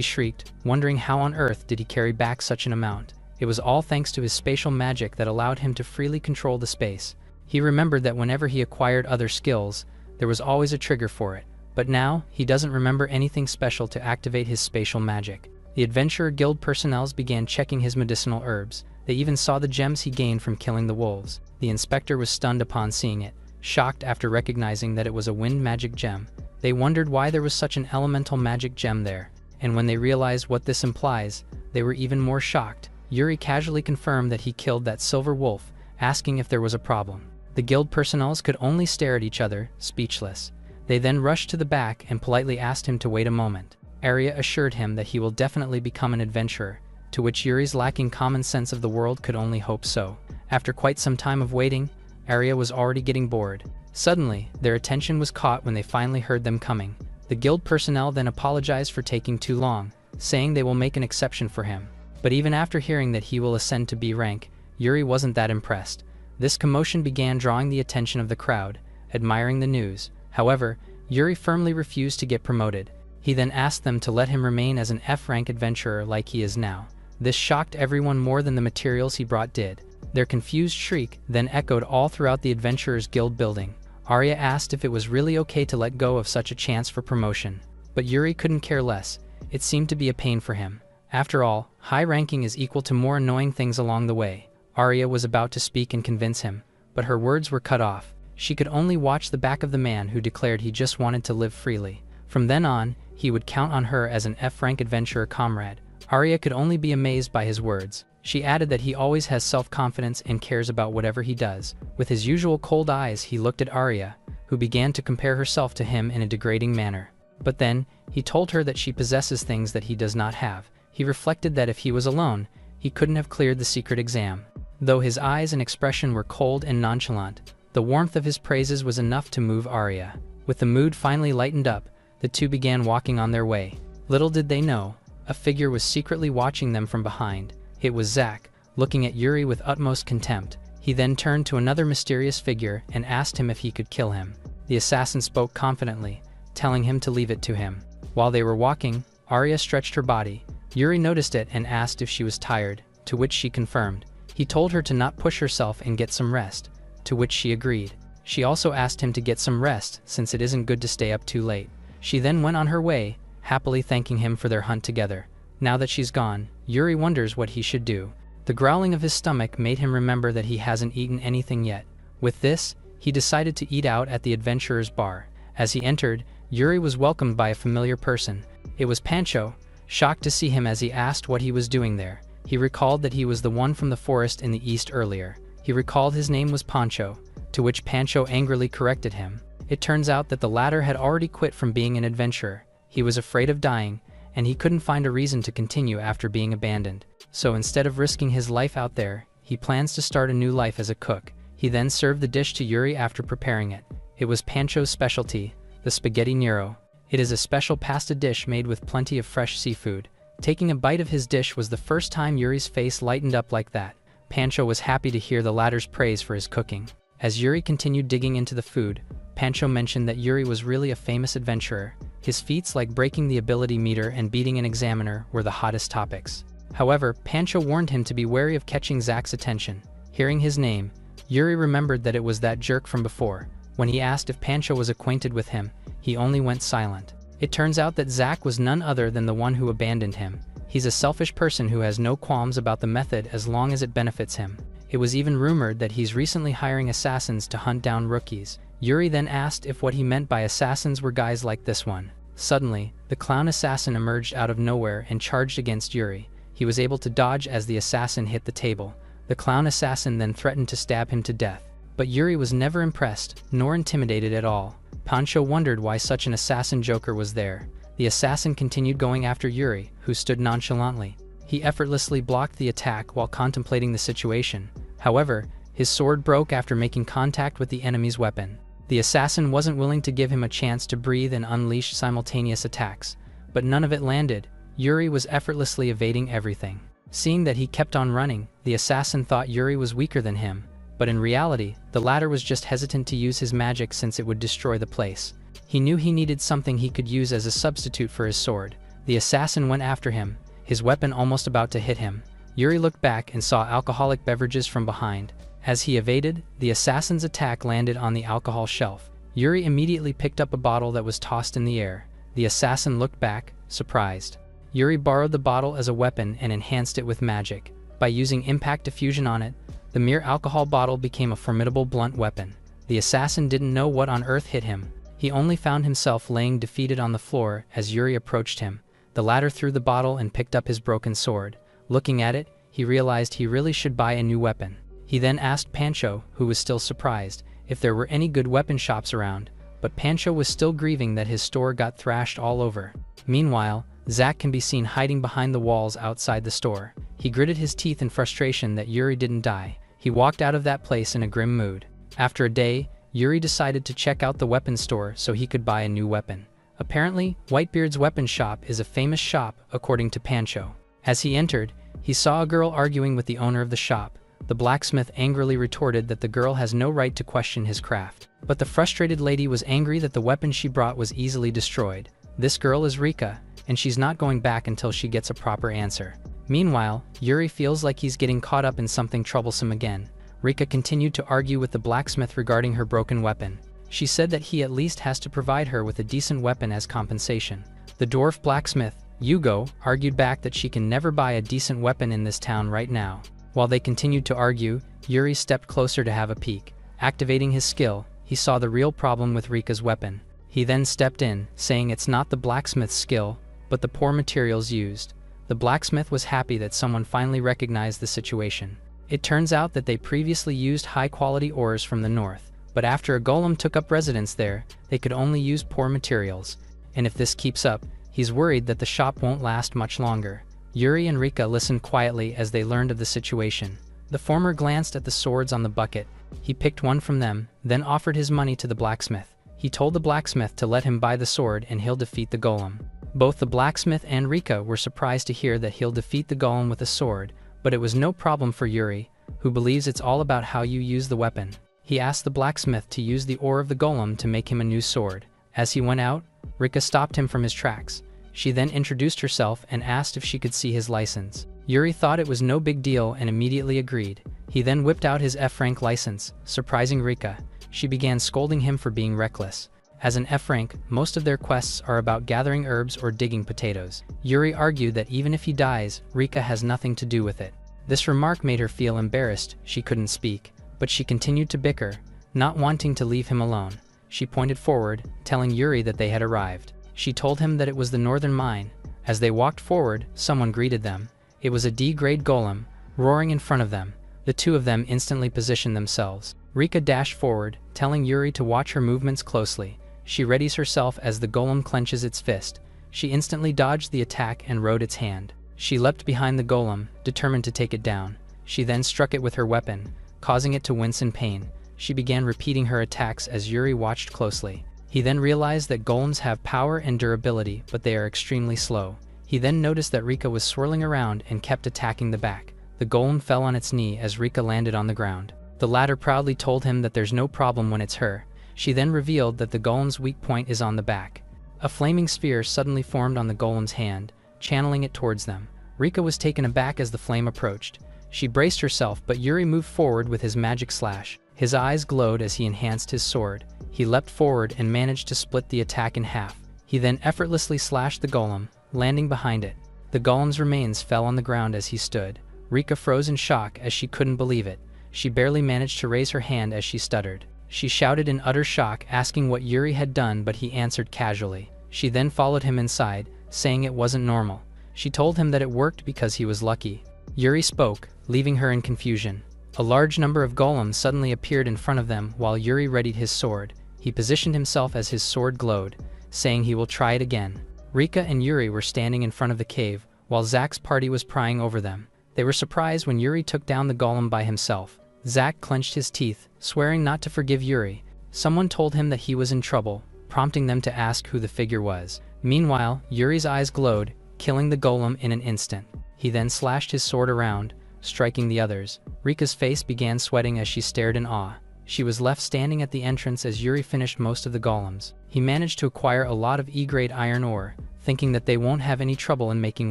shrieked, wondering how on earth did he carry back such an amount. It was all thanks to his spatial magic that allowed him to freely control the space. He remembered that whenever he acquired other skills, there was always a trigger for it. But now, he doesn't remember anything special to activate his spatial magic. The Adventurer Guild personnel began checking his medicinal herbs. They even saw the gems he gained from killing the wolves. The inspector was stunned upon seeing it, shocked after recognizing that it was a wind magic gem. They wondered why there was such an elemental magic gem there, and when they realized what this implies, they were even more shocked. Yuri casually confirmed that he killed that silver wolf, asking if there was a problem. The guild personnel could only stare at each other, speechless. They then rushed to the back and politely asked him to wait a moment. Arya assured him that he will definitely become an adventurer, to which Yuri's lacking common sense of the world could only hope so. After quite some time of waiting, Arya was already getting bored. Suddenly, their attention was caught when they finally heard them coming. The guild personnel then apologized for taking too long, saying they will make an exception for him. But even after hearing that he will ascend to B rank, Yuri wasn't that impressed. This commotion began drawing the attention of the crowd, admiring the news. However, Yuri firmly refused to get promoted. He then asked them to let him remain as an F-rank adventurer like he is now. This shocked everyone more than the materials he brought did. Their confused shriek then echoed all throughout the Adventurers Guild building. Arya asked if it was really okay to let go of such a chance for promotion. But Yuri couldn't care less. It seemed to be a pain for him. After all, high ranking is equal to more annoying things along the way. Arya was about to speak and convince him, but her words were cut off. She could only watch the back of the man who declared he just wanted to live freely. From then on, he would count on her as an F-rank adventurer comrade. Arya could only be amazed by his words. She added that he always has self-confidence and cares about whatever he does. With his usual cold eyes, he looked at Arya, who began to compare herself to him in a degrading manner. But then, he told her that she possesses things that he does not have. He reflected that if he was alone, he couldn't have cleared the secret exam. Though his eyes and expression were cold and nonchalant, the warmth of his praises was enough to move Arya. With the mood finally lightened up, the two began walking on their way. Little did they know, a figure was secretly watching them from behind. It was Zack, looking at Yuri with utmost contempt. He then turned to another mysterious figure and asked him if he could kill him. The assassin spoke confidently, telling him to leave it to him. While they were walking, Arya stretched her body. Yuri noticed it and asked if she was tired, to which she confirmed. He told her to not push herself and get some rest, to which she agreed. She also asked him to get some rest since it isn't good to stay up too late. She then went on her way, happily thanking him for their hunt together. Now that she's gone, Yuri wonders what he should do. The growling of his stomach made him remember that he hasn't eaten anything yet. With this, he decided to eat out at the adventurer's bar. As he entered, Yuri was welcomed by a familiar person. It was Pancho, shocked to see him as he asked what he was doing there. He recalled that he was the one from the forest in the east earlier. He recalled his name was Pancho, to which Pancho angrily corrected him. It turns out that the latter had already quit from being an adventurer. He was afraid of dying, and he couldn't find a reason to continue after being abandoned. So instead of risking his life out there, he plans to start a new life as a cook. He then served the dish to Yuri after preparing it. It was Pancho's specialty, the spaghetti nero. It is a special pasta dish made with plenty of fresh seafood. Taking a bite of his dish was the first time Yuri's face lightened up like that. Pancho was happy to hear the latter's praise for his cooking. As Yuri continued digging into the food, Pancho mentioned that Yuri was really a famous adventurer. His feats like breaking the ability meter and beating an examiner were the hottest topics. However, Pancho warned him to be wary of catching Zack's attention. Hearing his name, Yuri remembered that it was that jerk from before. When he asked if Pancho was acquainted with him, he only went silent. It turns out that Zack was none other than the one who abandoned him. He's a selfish person who has no qualms about the method as long as it benefits him. It was even rumored that he's recently hiring assassins to hunt down rookies. Yuri then asked if what he meant by assassins were guys like this one. Suddenly, the clown assassin emerged out of nowhere and charged against Yuri. He was able to dodge as the assassin hit the table. The clown assassin then threatened to stab him to death. But Yuri was never impressed, nor intimidated at all. Pancho wondered why such an assassin joker was there. The assassin continued going after Yuri, who stood nonchalantly. He effortlessly blocked the attack while contemplating the situation. However, his sword broke after making contact with the enemy's weapon. The assassin wasn't willing to give him a chance to breathe and unleashed simultaneous attacks, but none of it landed. Yuri was effortlessly evading everything. Seeing that he kept on running, the assassin thought Yuri was weaker than him, but in reality, the latter was just hesitant to use his magic since it would destroy the place. He knew he needed something he could use as a substitute for his sword. The assassin went after him, his weapon almost about to hit him. Yuri looked back and saw alcoholic beverages from behind. As he evaded, the assassin's attack landed on the alcohol shelf. Yuri immediately picked up a bottle that was tossed in the air. The assassin looked back, surprised. Yuri borrowed the bottle as a weapon and enhanced it with magic. By using impact diffusion on it, the mere alcohol bottle became a formidable blunt weapon. The assassin didn't know what on earth hit him. He only found himself laying defeated on the floor as Yuri approached him. The latter threw the bottle and picked up his broken sword. Looking at it, he realized he really should buy a new weapon. He then asked Pancho, who was still surprised, if there were any good weapon shops around, but Pancho was still grieving that his store got thrashed all over. Meanwhile, Zack can be seen hiding behind the walls outside the store. He gritted his teeth in frustration that Yuri didn't die. He walked out of that place in a grim mood. After a day, Yuri decided to check out the weapon store so he could buy a new weapon. Apparently, Whitebeard's weapon shop is a famous shop, according to Pancho. As he entered, he saw a girl arguing with the owner of the shop. The blacksmith angrily retorted that the girl has no right to question his craft. But the frustrated lady was angry that the weapon she brought was easily destroyed. This girl is Rika, and she's not going back until she gets a proper answer. Meanwhile, Yuri feels like he's getting caught up in something troublesome again. Rika continued to argue with the blacksmith regarding her broken weapon. She said that he at least has to provide her with a decent weapon as compensation. The dwarf blacksmith, Yugo, argued back that she can never buy a decent weapon in this town right now. While they continued to argue, Yuri stepped closer to have a peek. Activating his skill, he saw the real problem with Rika's weapon. He then stepped in, saying it's not the blacksmith's skill, but the poor materials used. The blacksmith was happy that someone finally recognized the situation. It turns out that they previously used high-quality ores from the north, but after a golem took up residence there, they could only use poor materials. And if this keeps up, he's worried that the shop won't last much longer. Yuri and Rika listened quietly as they learned of the situation. The former glanced at the swords on the bucket. He picked one from them, then offered his money to the blacksmith. He told the blacksmith to let him buy the sword and he'll defeat the golem. Both the blacksmith and Rika were surprised to hear that he'll defeat the golem with a sword, but it was no problem for Yuri, who believes it's all about how you use the weapon. He asked the blacksmith to use the ore of the golem to make him a new sword. As he went out, Rika stopped him from his tracks. She then introduced herself and asked if she could see his license. Yuri thought it was no big deal and immediately agreed. He then whipped out his F-rank license, surprising Rika. She began scolding him for being reckless. As an F-rank, most of their quests are about gathering herbs or digging potatoes. Yuri argued that even if he dies, Rika has nothing to do with it. This remark made her feel embarrassed. She couldn't speak, but she continued to bicker, not wanting to leave him alone. She pointed forward, telling Yuri that they had arrived. She told him that it was the northern mine. As they walked forward, someone greeted them. It was a D-grade golem, roaring in front of them. The two of them instantly positioned themselves. Rika dashed forward, telling Yuri to watch her movements closely. She readies herself as the golem clenches its fist. She instantly dodged the attack and rode its hand. She leapt behind the golem, determined to take it down. She then struck it with her weapon, causing it to wince in pain. She began repeating her attacks as Yuri watched closely. He then realized that golems have power and durability, but they are extremely slow. He then noticed that Rika was swirling around and kept attacking the back. The golem fell on its knee as Rika landed on the ground. The latter proudly told him that there's no problem when it's her. She then revealed that the golem's weak point is on the back. A flaming sphere suddenly formed on the golem's hand, channeling it towards them. Rika was taken aback as the flame approached. She braced herself, but Yuri moved forward with his magic slash. His eyes glowed as he enhanced his sword. He leapt forward and managed to split the attack in half. He then effortlessly slashed the golem, landing behind it. The golem's remains fell on the ground as he stood. Rika froze in shock as she couldn't believe it. She barely managed to raise her hand as she stuttered. She shouted in utter shock, asking what Yuri had done, but he answered casually. She then followed him inside, saying it wasn't normal. She told him that it worked because he was lucky. Yuri spoke, leaving her in confusion. A large number of golems suddenly appeared in front of them while Yuri readied his sword. He positioned himself as his sword glowed, saying he will try it again. Rika and Yuri were standing in front of the cave, while Zack's party was prying over them. They were surprised when Yuri took down the golem by himself. Zack clenched his teeth, swearing not to forgive Yuri. Someone told him that he was in trouble, prompting them to ask who the figure was. Meanwhile, Yuri's eyes glowed. killing the golem in an instant. He then slashed his sword around, striking the others. Rika's face began sweating as she stared in awe. She was left standing at the entrance as Yuri finished most of the golems. He managed to acquire a lot of E-grade iron ore, thinking that they won't have any trouble in making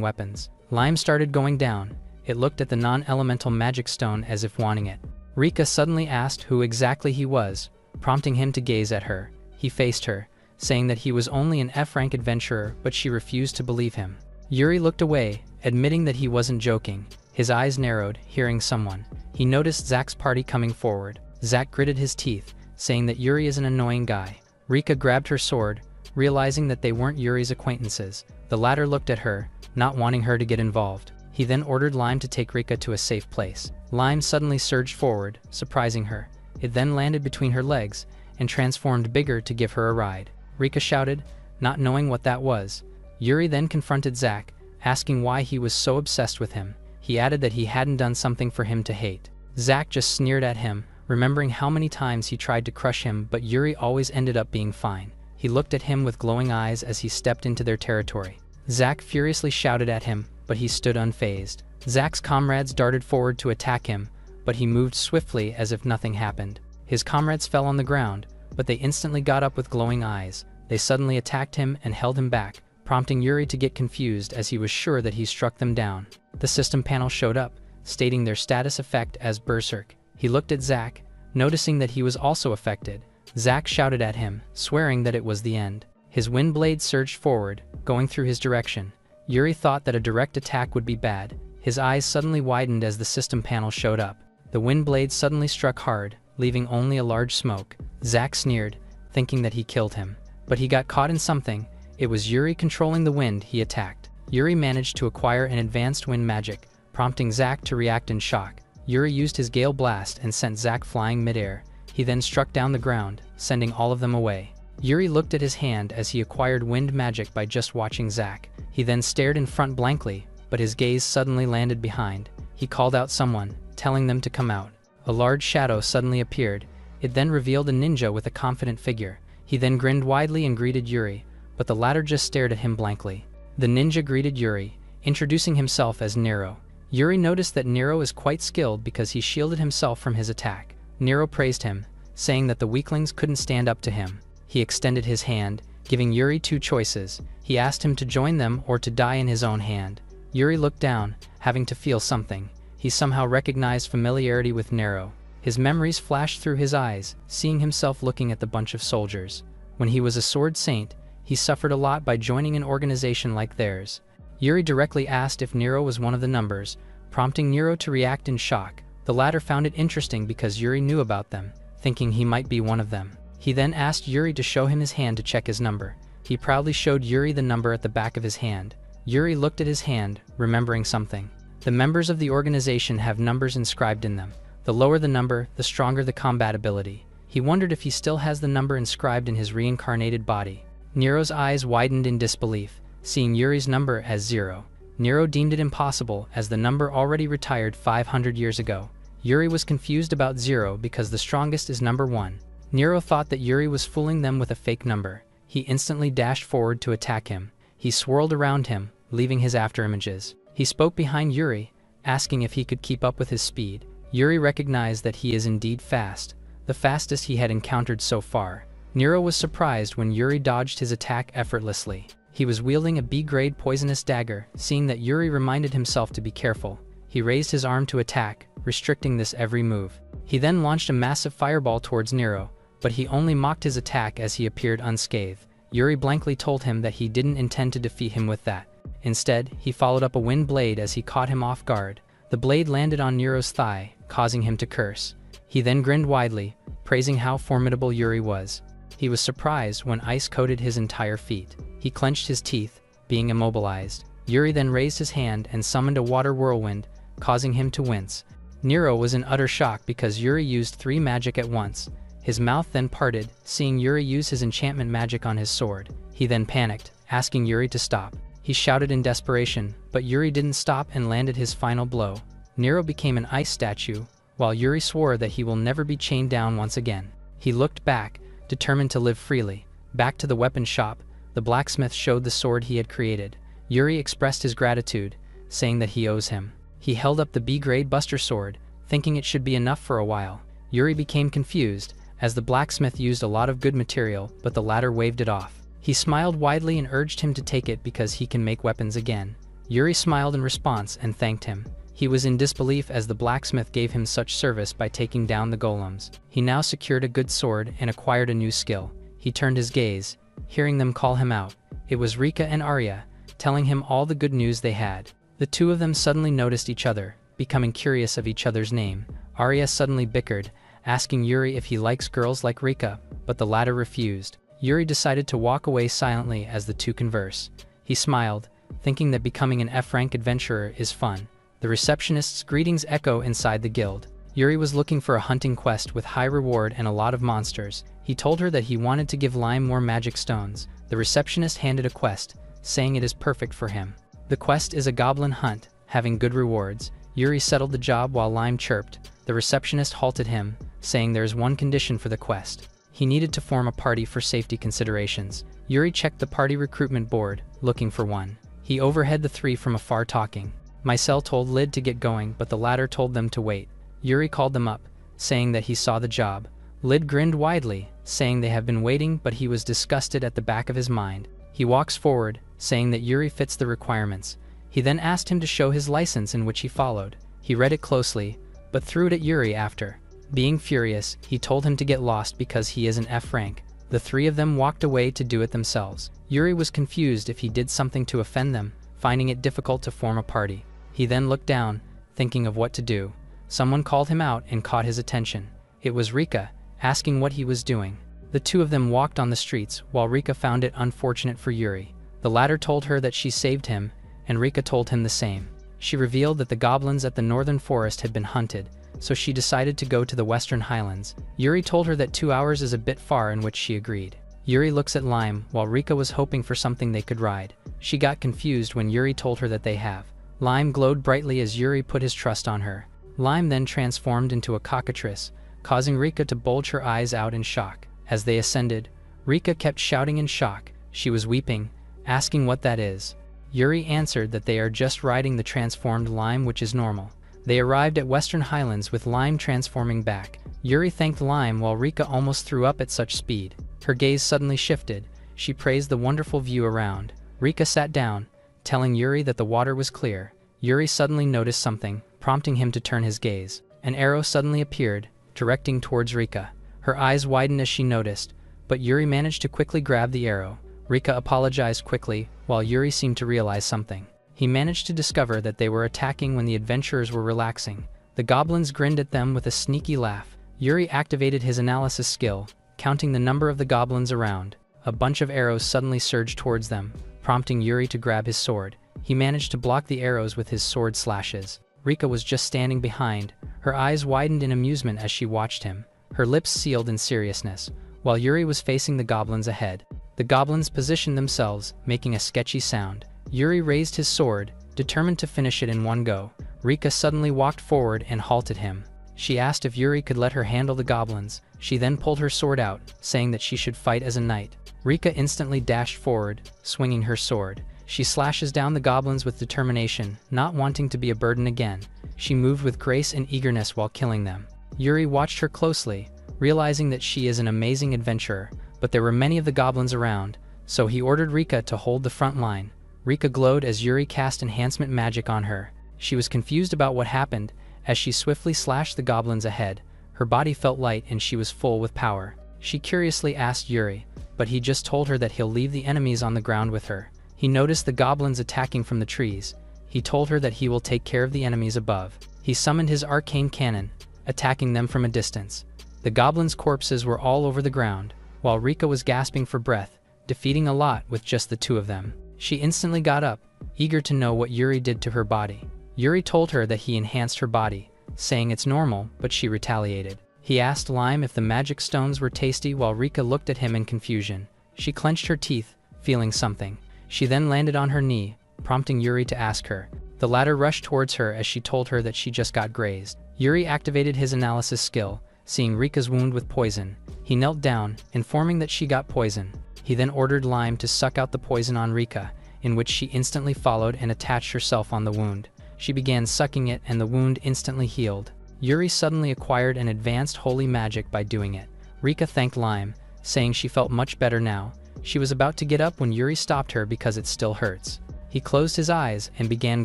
weapons. Lime started going down. It looked at the non-elemental magic stone as if wanting it. Rika suddenly asked who exactly he was, prompting him to gaze at her. He faced her, saying that he was only an F-rank adventurer, but she refused to believe him. Yuri looked away, admitting that he wasn't joking. His eyes narrowed, hearing someone. He noticed Zack's party coming forward. Zack gritted his teeth, saying that Yuri is an annoying guy. Rika grabbed her sword, realizing that they weren't Yuri's acquaintances. The latter looked at her, not wanting her to get involved. He then ordered Lime to take Rika to a safe place. Lime suddenly surged forward, surprising her. It then landed between her legs, and transformed bigger to give her a ride. Rika shouted, not knowing what that was. Yuri then confronted Zack, asking why he was so obsessed with him. He added that he hadn't done something for him to hate. Zack just sneered at him, remembering how many times he tried to crush him, but Yuri always ended up being fine. He looked at him with glowing eyes as he stepped into their territory. Zack furiously shouted at him, but he stood unfazed. Zack's comrades darted forward to attack him, but he moved swiftly as if nothing happened. His comrades fell on the ground, but they instantly got up with glowing eyes. They suddenly attacked him and held him back, prompting Yuri to get confused as he was sure that he struck them down. The system panel showed up, stating their status effect as Berserk. He looked at Zack, noticing that he was also affected. Zack shouted at him, swearing that it was the end. His wind blade surged forward, going through his direction. Yuri thought that a direct attack would be bad. His eyes suddenly widened as the system panel showed up. The wind blade suddenly struck hard, leaving only a large smoke. Zack sneered, thinking that he killed him. But he got caught in something. It was Yuri controlling the wind he attacked. Yuri managed to acquire an advanced wind magic, prompting Zack to react in shock. Yuri used his Gale Blast and sent Zack flying midair. He then struck down the ground, sending all of them away. Yuri looked at his hand as he acquired wind magic by just watching Zack. He then stared in front blankly, but his gaze suddenly landed behind. He called out someone, telling them to come out. A large shadow suddenly appeared. It then revealed a ninja with a confident figure. He then grinned widely and greeted Yuri, but the latter just stared at him blankly. The ninja greeted Yuri, introducing himself as Nero. Yuri noticed that Nero is quite skilled because he shielded himself from his attack. Nero praised him, saying that the weaklings couldn't stand up to him. He extended his hand, giving Yuri two choices. He asked him to join them or to die in his own hand. Yuri looked down, having to feel something. He somehow recognized familiarity with Nero. His memories flashed through his eyes, seeing himself looking at the bunch of soldiers. When he was a sword saint, he suffered a lot by joining an organization like theirs. Yuri directly asked if Nero was one of the numbers, prompting Nero to react in shock. The latter found it interesting because Yuri knew about them, thinking he might be one of them. He then asked Yuri to show him his hand to check his number. He proudly showed Yuri the number at the back of his hand. Yuri looked at his hand, remembering something. The members of the organization have numbers inscribed in them. The lower the number, the stronger the combat ability. He wondered if he still has the number inscribed in his reincarnated body. Nero's eyes widened in disbelief, seeing Yuri's number as 0. Nero deemed it impossible as the number already retired 500 years ago. Yuri was confused about 0 because the strongest is number 1. Nero thought that Yuri was fooling them with a fake number. He instantly dashed forward to attack him. He swirled around him, leaving his afterimages. He spoke behind Yuri, asking if he could keep up with his speed. Yuri recognized that he is indeed fast, the fastest he had encountered so far. Nero was surprised when Yuri dodged his attack effortlessly. He was wielding a B-grade poisonous dagger. Seeing that Yuri reminded himself to be careful, he raised his arm to attack, restricting this every move. He then launched a massive fireball towards Nero, but he only mocked his attack as he appeared unscathed. Yuri blankly told him that he didn't intend to defeat him with that. Instead, he followed up a wind blade as he caught him off guard. The blade landed on Nero's thigh, causing him to curse. He then grinned widely, praising how formidable Yuri was. He was surprised when ice coated his entire feet. He clenched his teeth, being immobilized. Yuri then raised his hand and summoned a water whirlwind, causing him to wince. Nero was in utter shock because Yuri used 3 magic at once. His mouth then parted, seeing Yuri use his enchantment magic on his sword. He then panicked, asking Yuri to stop. He shouted in desperation, but Yuri didn't stop and landed his final blow. Nero became an ice statue, while Yuri swore that he will never be chained down once again. He looked back, determined to live freely. Back to the weapon shop, the blacksmith showed the sword he had created. Yuri expressed his gratitude, saying that he owes him. He held up the B-grade Buster sword, thinking it should be enough for a while. Yuri became confused, as the blacksmith used a lot of good material, but the latter waved it off. He smiled widely and urged him to take it because he can make weapons again. Yuri smiled in response and thanked him. He was in disbelief as the blacksmith gave him such service by taking down the golems. He now secured a good sword and acquired a new skill. He turned his gaze, hearing them call him out. It was Rika and Arya, telling him all the good news they had. The two of them suddenly noticed each other, becoming curious of each other's name. Arya suddenly bickered, asking Yuri if he likes girls like Rika, but the latter refused. Yuri decided to walk away silently as the two converse. He smiled, thinking that becoming an F-rank adventurer is fun. The receptionist's greetings echo inside the guild. Yuri was looking for a hunting quest with high reward and a lot of monsters. He told her that he wanted to give Lime more magic stones. The receptionist handed a quest, saying it is perfect for him. The quest is a goblin hunt, having good rewards. Yuri settled the job while Lime chirped. The receptionist halted him, saying there is one condition for the quest. He needed to form a party for safety considerations. Yuri checked the party recruitment board, looking for one. He overheard the three from afar talking. Mycel told Lid to get going, but the latter told them to wait. Yuri called them up, saying that he saw the job. Lid grinned widely, saying they have been waiting, but he was disgusted at the back of his mind. He walks forward, saying that Yuri fits the requirements. He then asked him to show his license, in which he followed. He read it closely, but threw it at Yuri after. Being furious, he told him to get lost because he is an F rank. The three of them walked away to do it themselves. Yuri was confused if he did something to offend them, finding it difficult to form a party. He then looked down, thinking of what to do. Someone called him out and caught his attention. It was Rika, asking what he was doing. The two of them walked on the streets, while Rika found it unfortunate for Yuri. The latter told her that she saved him, and Rika told him the same. She revealed that the goblins at the northern forest had been hunted, so she decided to go to the western highlands. Yuri told her that 2 hours is a bit far, in which she agreed. Yuri looks at Lime, while Rika was hoping for something they could ride. She got confused when Yuri told her that they have. Lime glowed brightly as Yuri put his trust on her. Lime then transformed into a cockatrice, causing Rika to bulge her eyes out in shock. As they ascended, Rika kept shouting in shock. She was weeping, asking what that is. Yuri answered that they are just riding the transformed Lime, which is normal. They arrived at Western Highlands with Lime transforming back. Yuri thanked Lime while Rika almost threw up at such speed. Her gaze suddenly shifted. She praised the wonderful view around. Rika sat down, telling Yuri that the water was clear. Yuri suddenly noticed something, prompting him to turn his gaze. An arrow suddenly appeared, directing towards Rika. Her eyes widened as she noticed, but Yuri managed to quickly grab the arrow. Rika apologized quickly, while Yuri seemed to realize something. He managed to discover that they were attacking when the adventurers were relaxing. The goblins grinned at them with a sneaky laugh. Yuri activated his analysis skill, counting the number of the goblins around. A bunch of arrows suddenly surged towards them, prompting Yuri to grab his sword. He managed to block the arrows with his sword slashes. Rika was just standing behind. Her eyes widened in amusement as she watched him, her lips sealed in seriousness, while Yuri was facing the goblins ahead. The goblins positioned themselves, making a sketchy sound. Yuri raised his sword, determined to finish it in one go. Rika suddenly walked forward and halted him. She asked if Yuri could let her handle the goblins. She then pulled her sword out, saying that she should fight as a knight. Rika instantly dashed forward, swinging her sword. She slashes down the goblins with determination, not wanting to be a burden again. She moved with grace and eagerness while killing them. Yuri watched her closely, realizing that she is an amazing adventurer, but there were many of the goblins around, so he ordered Rika to hold the front line. Rika glowed as Yuri cast enhancement magic on her. She was confused about what happened, as she swiftly slashed the goblins ahead. Her body felt light and she was full with power. She curiously asked Yuri, but he just told her that he'll leave the enemies on the ground with her. He noticed the goblins attacking from the trees. He told her that he will take care of the enemies above. He summoned his arcane cannon, attacking them from a distance. The goblins' corpses were all over the ground, while Rika was gasping for breath, defeating a lot with just the two of them. She instantly got up, eager to know what Yuri did to her body. Yuri told her that he enhanced her body, saying it's normal, but she retaliated. He asked Lime if the magic stones were tasty while Rika looked at him in confusion. She clenched her teeth, feeling something. She then landed on her knee, prompting Yuri to ask her. The latter rushed towards her as she told her that she just got grazed. Yuri activated his analysis skill, seeing Rika's wound with poison. He knelt down, informing that she got poison. He then ordered Lime to suck out the poison on Rika, in which she instantly followed and attached herself on the wound. She began sucking it and the wound instantly healed. Yuri suddenly acquired an advanced holy magic by doing it. Rika thanked Lime, saying she felt much better now. She was about to get up when Yuri stopped her because it still hurts. He closed his eyes and began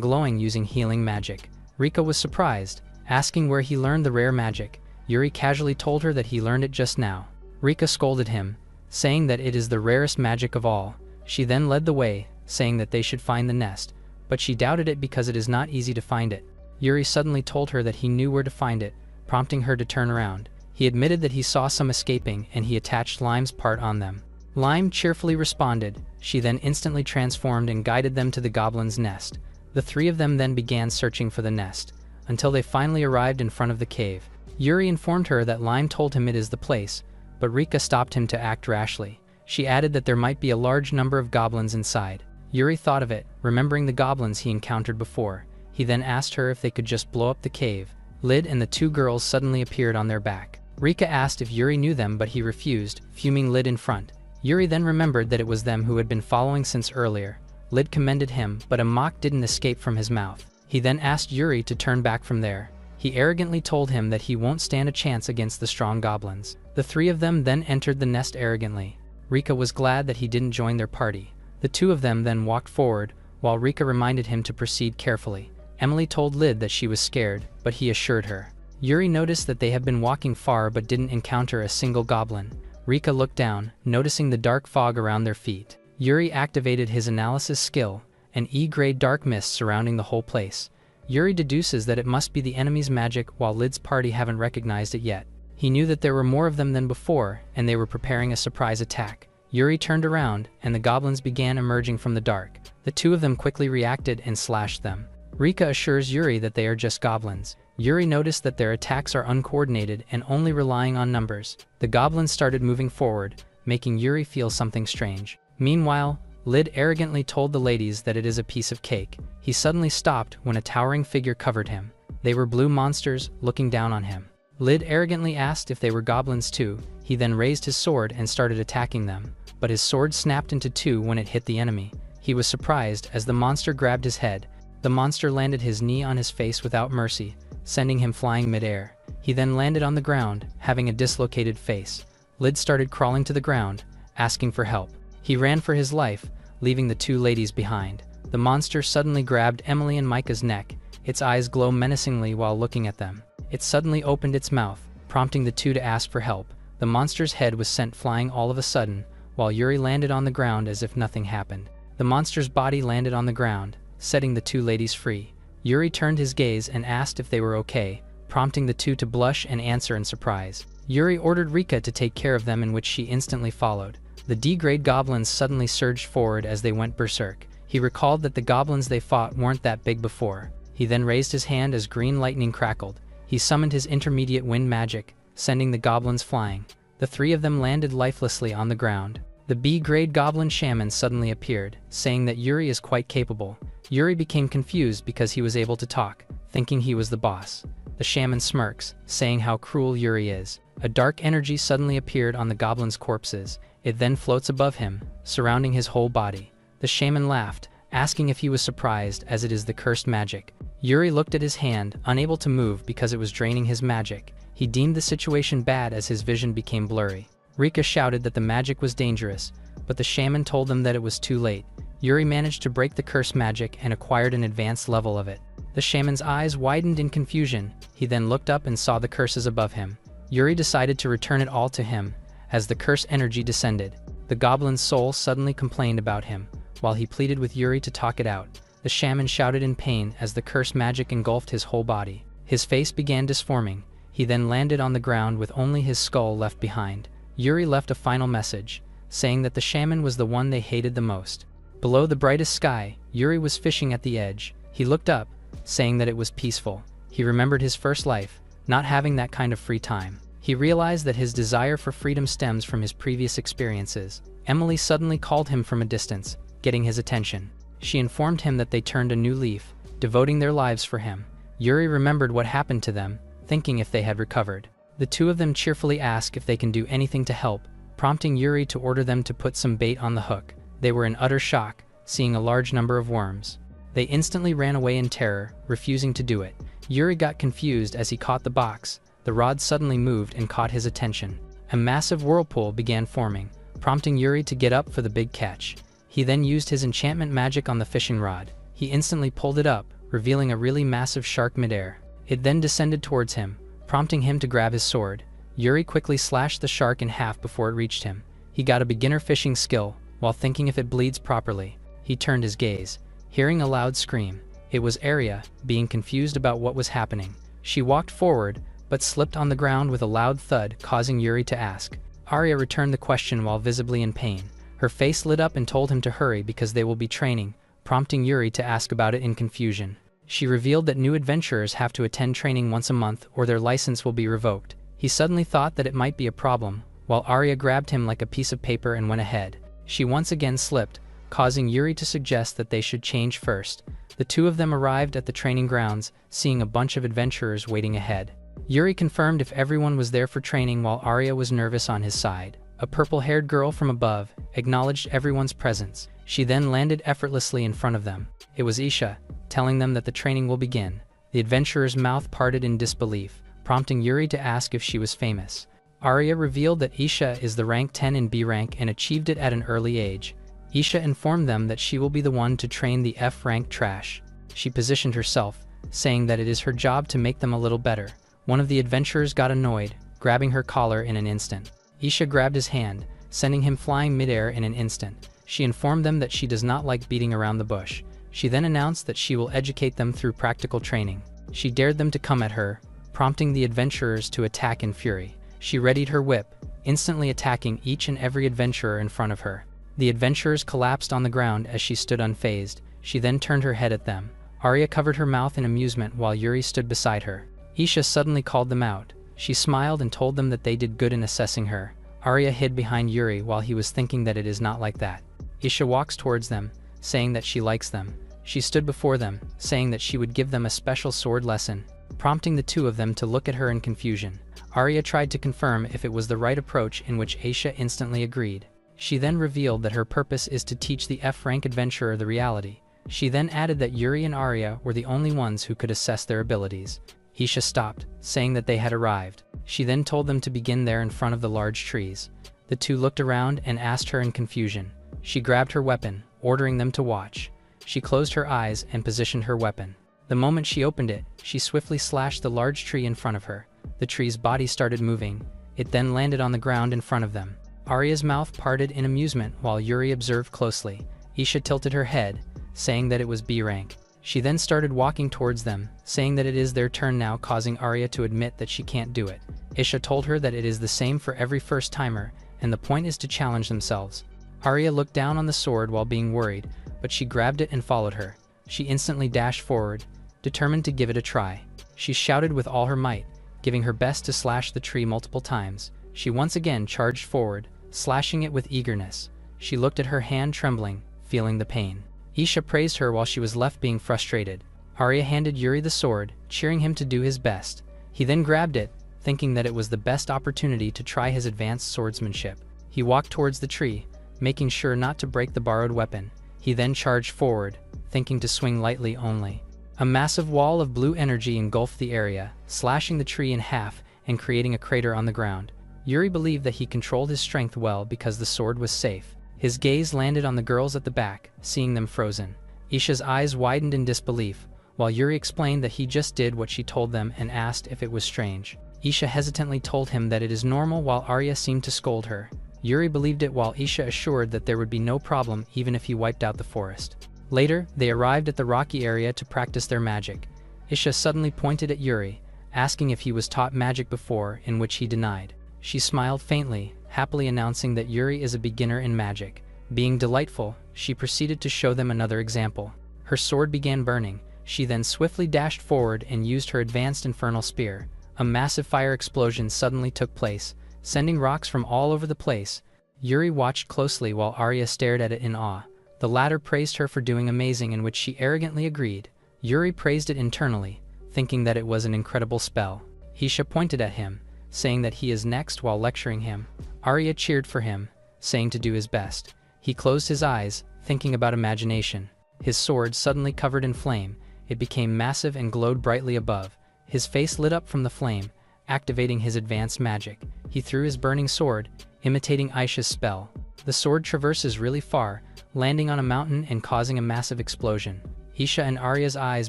glowing using healing magic. Rika was surprised, asking where he learned the rare magic. Yuri casually told her that he learned it just now. Rika scolded him, saying that it is the rarest magic of all. She then led the way, saying that they should find the nest, but she doubted it because it is not easy to find it. Yuri suddenly told her that he knew where to find it, prompting her to turn around. He admitted that he saw some escaping and he attached Lime's part on them. Lime cheerfully responded. She then instantly transformed and guided them to the goblin's nest. The three of them then began searching for the nest, until they finally arrived in front of the cave. Yuri informed her that Lime told him it is the place, but Rika stopped him to act rashly. She added that there might be a large number of goblins inside. Yuri thought of it, remembering the goblins he encountered before. He then asked her if they could just blow up the cave. Lid and the two girls suddenly appeared on their back. Rika asked if Yuri knew them, but he refused, fuming Lid in front. Yuri then remembered that it was them who had been following since earlier. Lid commended him, but a mock didn't escape from his mouth. He then asked Yuri to turn back from there. He arrogantly told him that he won't stand a chance against the strong goblins. The three of them then entered the nest arrogantly. Rika was glad that he didn't join their party. The two of them then walked forward, while Rika reminded him to proceed carefully. Emily told Lid that she was scared, but he assured her. Yuri noticed that they had been walking far but didn't encounter a single goblin. Rika looked down, noticing the dark fog around their feet. Yuri activated his analysis skill, an E-grade dark mist surrounding the whole place. Yuri deduces that it must be the enemy's magic, while Lid's party haven't recognized it yet. He knew that there were more of them than before, and they were preparing a surprise attack. Yuri turned around, and the goblins began emerging from the dark. The two of them quickly reacted and slashed them. Rika assures Yuri that they are just goblins. Yuri noticed that their attacks are uncoordinated and only relying on numbers. The goblins started moving forward, making Yuri feel something strange. Meanwhile, Lid arrogantly told the ladies that it is a piece of cake. He suddenly stopped when a towering figure covered him. They were blue monsters, looking down on him. Lid arrogantly asked if they were goblins too. He then raised his sword and started attacking them, but his sword snapped into two when it hit the enemy. He was surprised as the monster grabbed his head. The monster landed his knee on his face without mercy, sending him flying mid-air. He then landed on the ground, having a dislocated face. Lid started crawling to the ground, asking for help. He ran for his life, leaving the two ladies behind. The monster suddenly grabbed Emily and Micah's neck. Its eyes glow menacingly while looking at them. It suddenly opened its mouth, prompting the two to ask for help. The monster's head was sent flying all of a sudden, while Yuri landed on the ground as if nothing happened. The monster's body landed on the ground, setting the two ladies free. Yuri turned his gaze and asked if they were okay, prompting the two to blush and answer in surprise. Yuri ordered Rika to take care of them, in which she instantly followed. The D-grade goblins suddenly surged forward as they went berserk. He recalled that the goblins they fought weren't that big before. He then raised his hand as green lightning crackled. He summoned his intermediate wind magic, sending the goblins flying. The three of them landed lifelessly on the ground. The B-grade goblin shaman suddenly appeared, saying that Yuri is quite capable. Yuri became confused because he was able to talk, thinking he was the boss. The shaman smirks, saying how cruel Yuri is. A dark energy suddenly appeared on the goblins' corpses. It then floats above him, surrounding his whole body. The shaman laughed, asking if he was surprised, as it is the cursed magic. Yuri looked at his hand, unable to move because it was draining his magic. He deemed the situation bad as his vision became blurry. Rika shouted that the magic was dangerous, but the shaman told them that it was too late. Yuri managed to break the cursed magic and acquired an advanced level of it. The shaman's eyes widened in confusion. He then looked up and saw the curses above him. Yuri decided to return it all to him, as the cursed energy descended. The goblin's soul suddenly complained about him, while he pleaded with Yuri to talk it out. The shaman shouted in pain as the cursed magic engulfed his whole body. His face began disforming. He then landed on the ground with only his skull left behind. Yuri left a final message, saying that the shaman was the one they hated the most. Below the brightest sky, Yuri was fishing at the edge. He looked up, saying that it was peaceful. He remembered his first life, not having that kind of free time. He realized that his desire for freedom stems from his previous experiences. Emily suddenly called him from a distance, getting his attention. She informed him that they turned a new leaf, devoting their lives for him. Yuri remembered what happened to them, thinking if they had recovered. The two of them cheerfully ask if they can do anything to help, prompting Yuri to order them to put some bait on the hook. They were in utter shock, seeing a large number of worms. They instantly ran away in terror, refusing to do it. Yuri got confused as he caught the box. The rod suddenly moved and caught his attention. A massive whirlpool began forming, prompting Yuri to get up for the big catch. He then used his enchantment magic on the fishing rod. He instantly pulled it up, revealing a really massive shark midair. It then descended towards him, prompting him to grab his sword. Yuri quickly slashed the shark in half before it reached him. He got a beginner fishing skill, while thinking if it bleeds properly. He turned his gaze, hearing a loud scream. It was Arya, being confused about what was happening. She walked forward, but slipped on the ground with a loud thud, causing Yuri to ask. Arya returned the question while visibly in pain. Her face lit up and told him to hurry because they will be training, prompting Yuri to ask about it in confusion. She revealed that new adventurers have to attend training once a month or their license will be revoked. He suddenly thought that it might be a problem, while Arya grabbed him like a piece of paper and went ahead. She once again slipped, causing Yuri to suggest that they should change first. The two of them arrived at the training grounds, seeing a bunch of adventurers waiting ahead. Yuri confirmed if everyone was there for training while Arya was nervous on his side. A purple-haired girl from above acknowledged everyone's presence. She then landed effortlessly in front of them. It was Isha, telling them that the training will begin. The adventurer's mouth parted in disbelief, prompting Yuri to ask if she was famous. Arya revealed that Isha is the rank 10 in B rank and achieved it at an early age. Isha informed them that she will be the one to train the F rank trash. She positioned herself, saying that it is her job to make them a little better. One of the adventurers got annoyed, grabbing her collar in an instant. Isha grabbed his hand, sending him flying midair in an instant. She informed them that she does not like beating around the bush. She then announced that she will educate them through practical training. She dared them to come at her, prompting the adventurers to attack in fury. She readied her whip, instantly attacking each and every adventurer in front of her. The adventurers collapsed on the ground as she stood unfazed. She then turned her head at them. Arya covered her mouth in amusement while Yuri stood beside her. Isha suddenly called them out. She smiled and told them that they did good in assessing her. Arya hid behind Yuri while he was thinking that it is not like that. Isha walks towards them, saying that she likes them. She stood before them, saying that she would give them a special sword lesson, prompting the two of them to look at her in confusion. Arya tried to confirm if it was the right approach, in which Isha instantly agreed. She then revealed that her purpose is to teach the F-rank adventurer the reality. She then added that Yuri and Arya were the only ones who could assess their abilities. Isha stopped, saying that they had arrived. She then told them to begin there in front of the large trees. The two looked around and asked her in confusion. She grabbed her weapon, ordering them to watch. She closed her eyes and positioned her weapon. The moment she opened it, she swiftly slashed the large tree in front of her. The tree's body started moving. It then landed on the ground in front of them. Arya's mouth parted in amusement while Yuri observed closely. Isha tilted her head, saying that it was B rank. She then started walking towards them, saying that it is their turn now, causing Arya to admit that she can't do it. Isha told her that it is the same for every first-timer, and the point is to challenge themselves. Arya looked down on the sword while being worried, but she grabbed it and followed her. She instantly dashed forward, determined to give it a try. She shouted with all her might, giving her best to slash the tree multiple times. She once again charged forward, slashing it with eagerness. She looked at her hand trembling, feeling the pain. Isha praised her while she was left being frustrated. Arya handed Yuri the sword, cheering him to do his best. He then grabbed it, thinking that it was the best opportunity to try his advanced swordsmanship. He walked towards the tree, making sure not to break the borrowed weapon. He then charged forward, thinking to swing lightly only. A massive wall of blue energy engulfed the area, slashing the tree in half and creating a crater on the ground. Yuri believed that he controlled his strength well because the sword was safe. His gaze landed on the girls at the back, seeing them frozen. Isha's eyes widened in disbelief, while Yuri explained that he just did what she told them and asked if it was strange. Isha hesitantly told him that it is normal while Arya seemed to scold her. Yuri believed it while Isha assured that there would be no problem even if he wiped out the forest. Later, they arrived at the rocky area to practice their magic. Isha suddenly pointed at Yuri, asking if he was taught magic before, in which he denied. She smiled faintly, happily announcing that Yuri is a beginner in magic. Being delightful, she proceeded to show them another example. Her sword began burning. She then swiftly dashed forward and used her advanced infernal spear. A massive fire explosion suddenly took place, sending rocks from all over the place. Yuri watched closely while Arya stared at it in awe. The latter praised her for doing amazing, in which she arrogantly agreed. Yuri praised it internally, thinking that it was an incredible spell. Isha pointed at him, saying that he is next while lecturing him. Arya cheered for him, saying to do his best. He closed his eyes, thinking about imagination. His sword suddenly covered in flame. It became massive and glowed brightly above. His face lit up from the flame, activating his advanced magic. He threw his burning sword, imitating Aisha's spell. The sword traverses really far, landing on a mountain and causing a massive explosion. Isha and Arya's eyes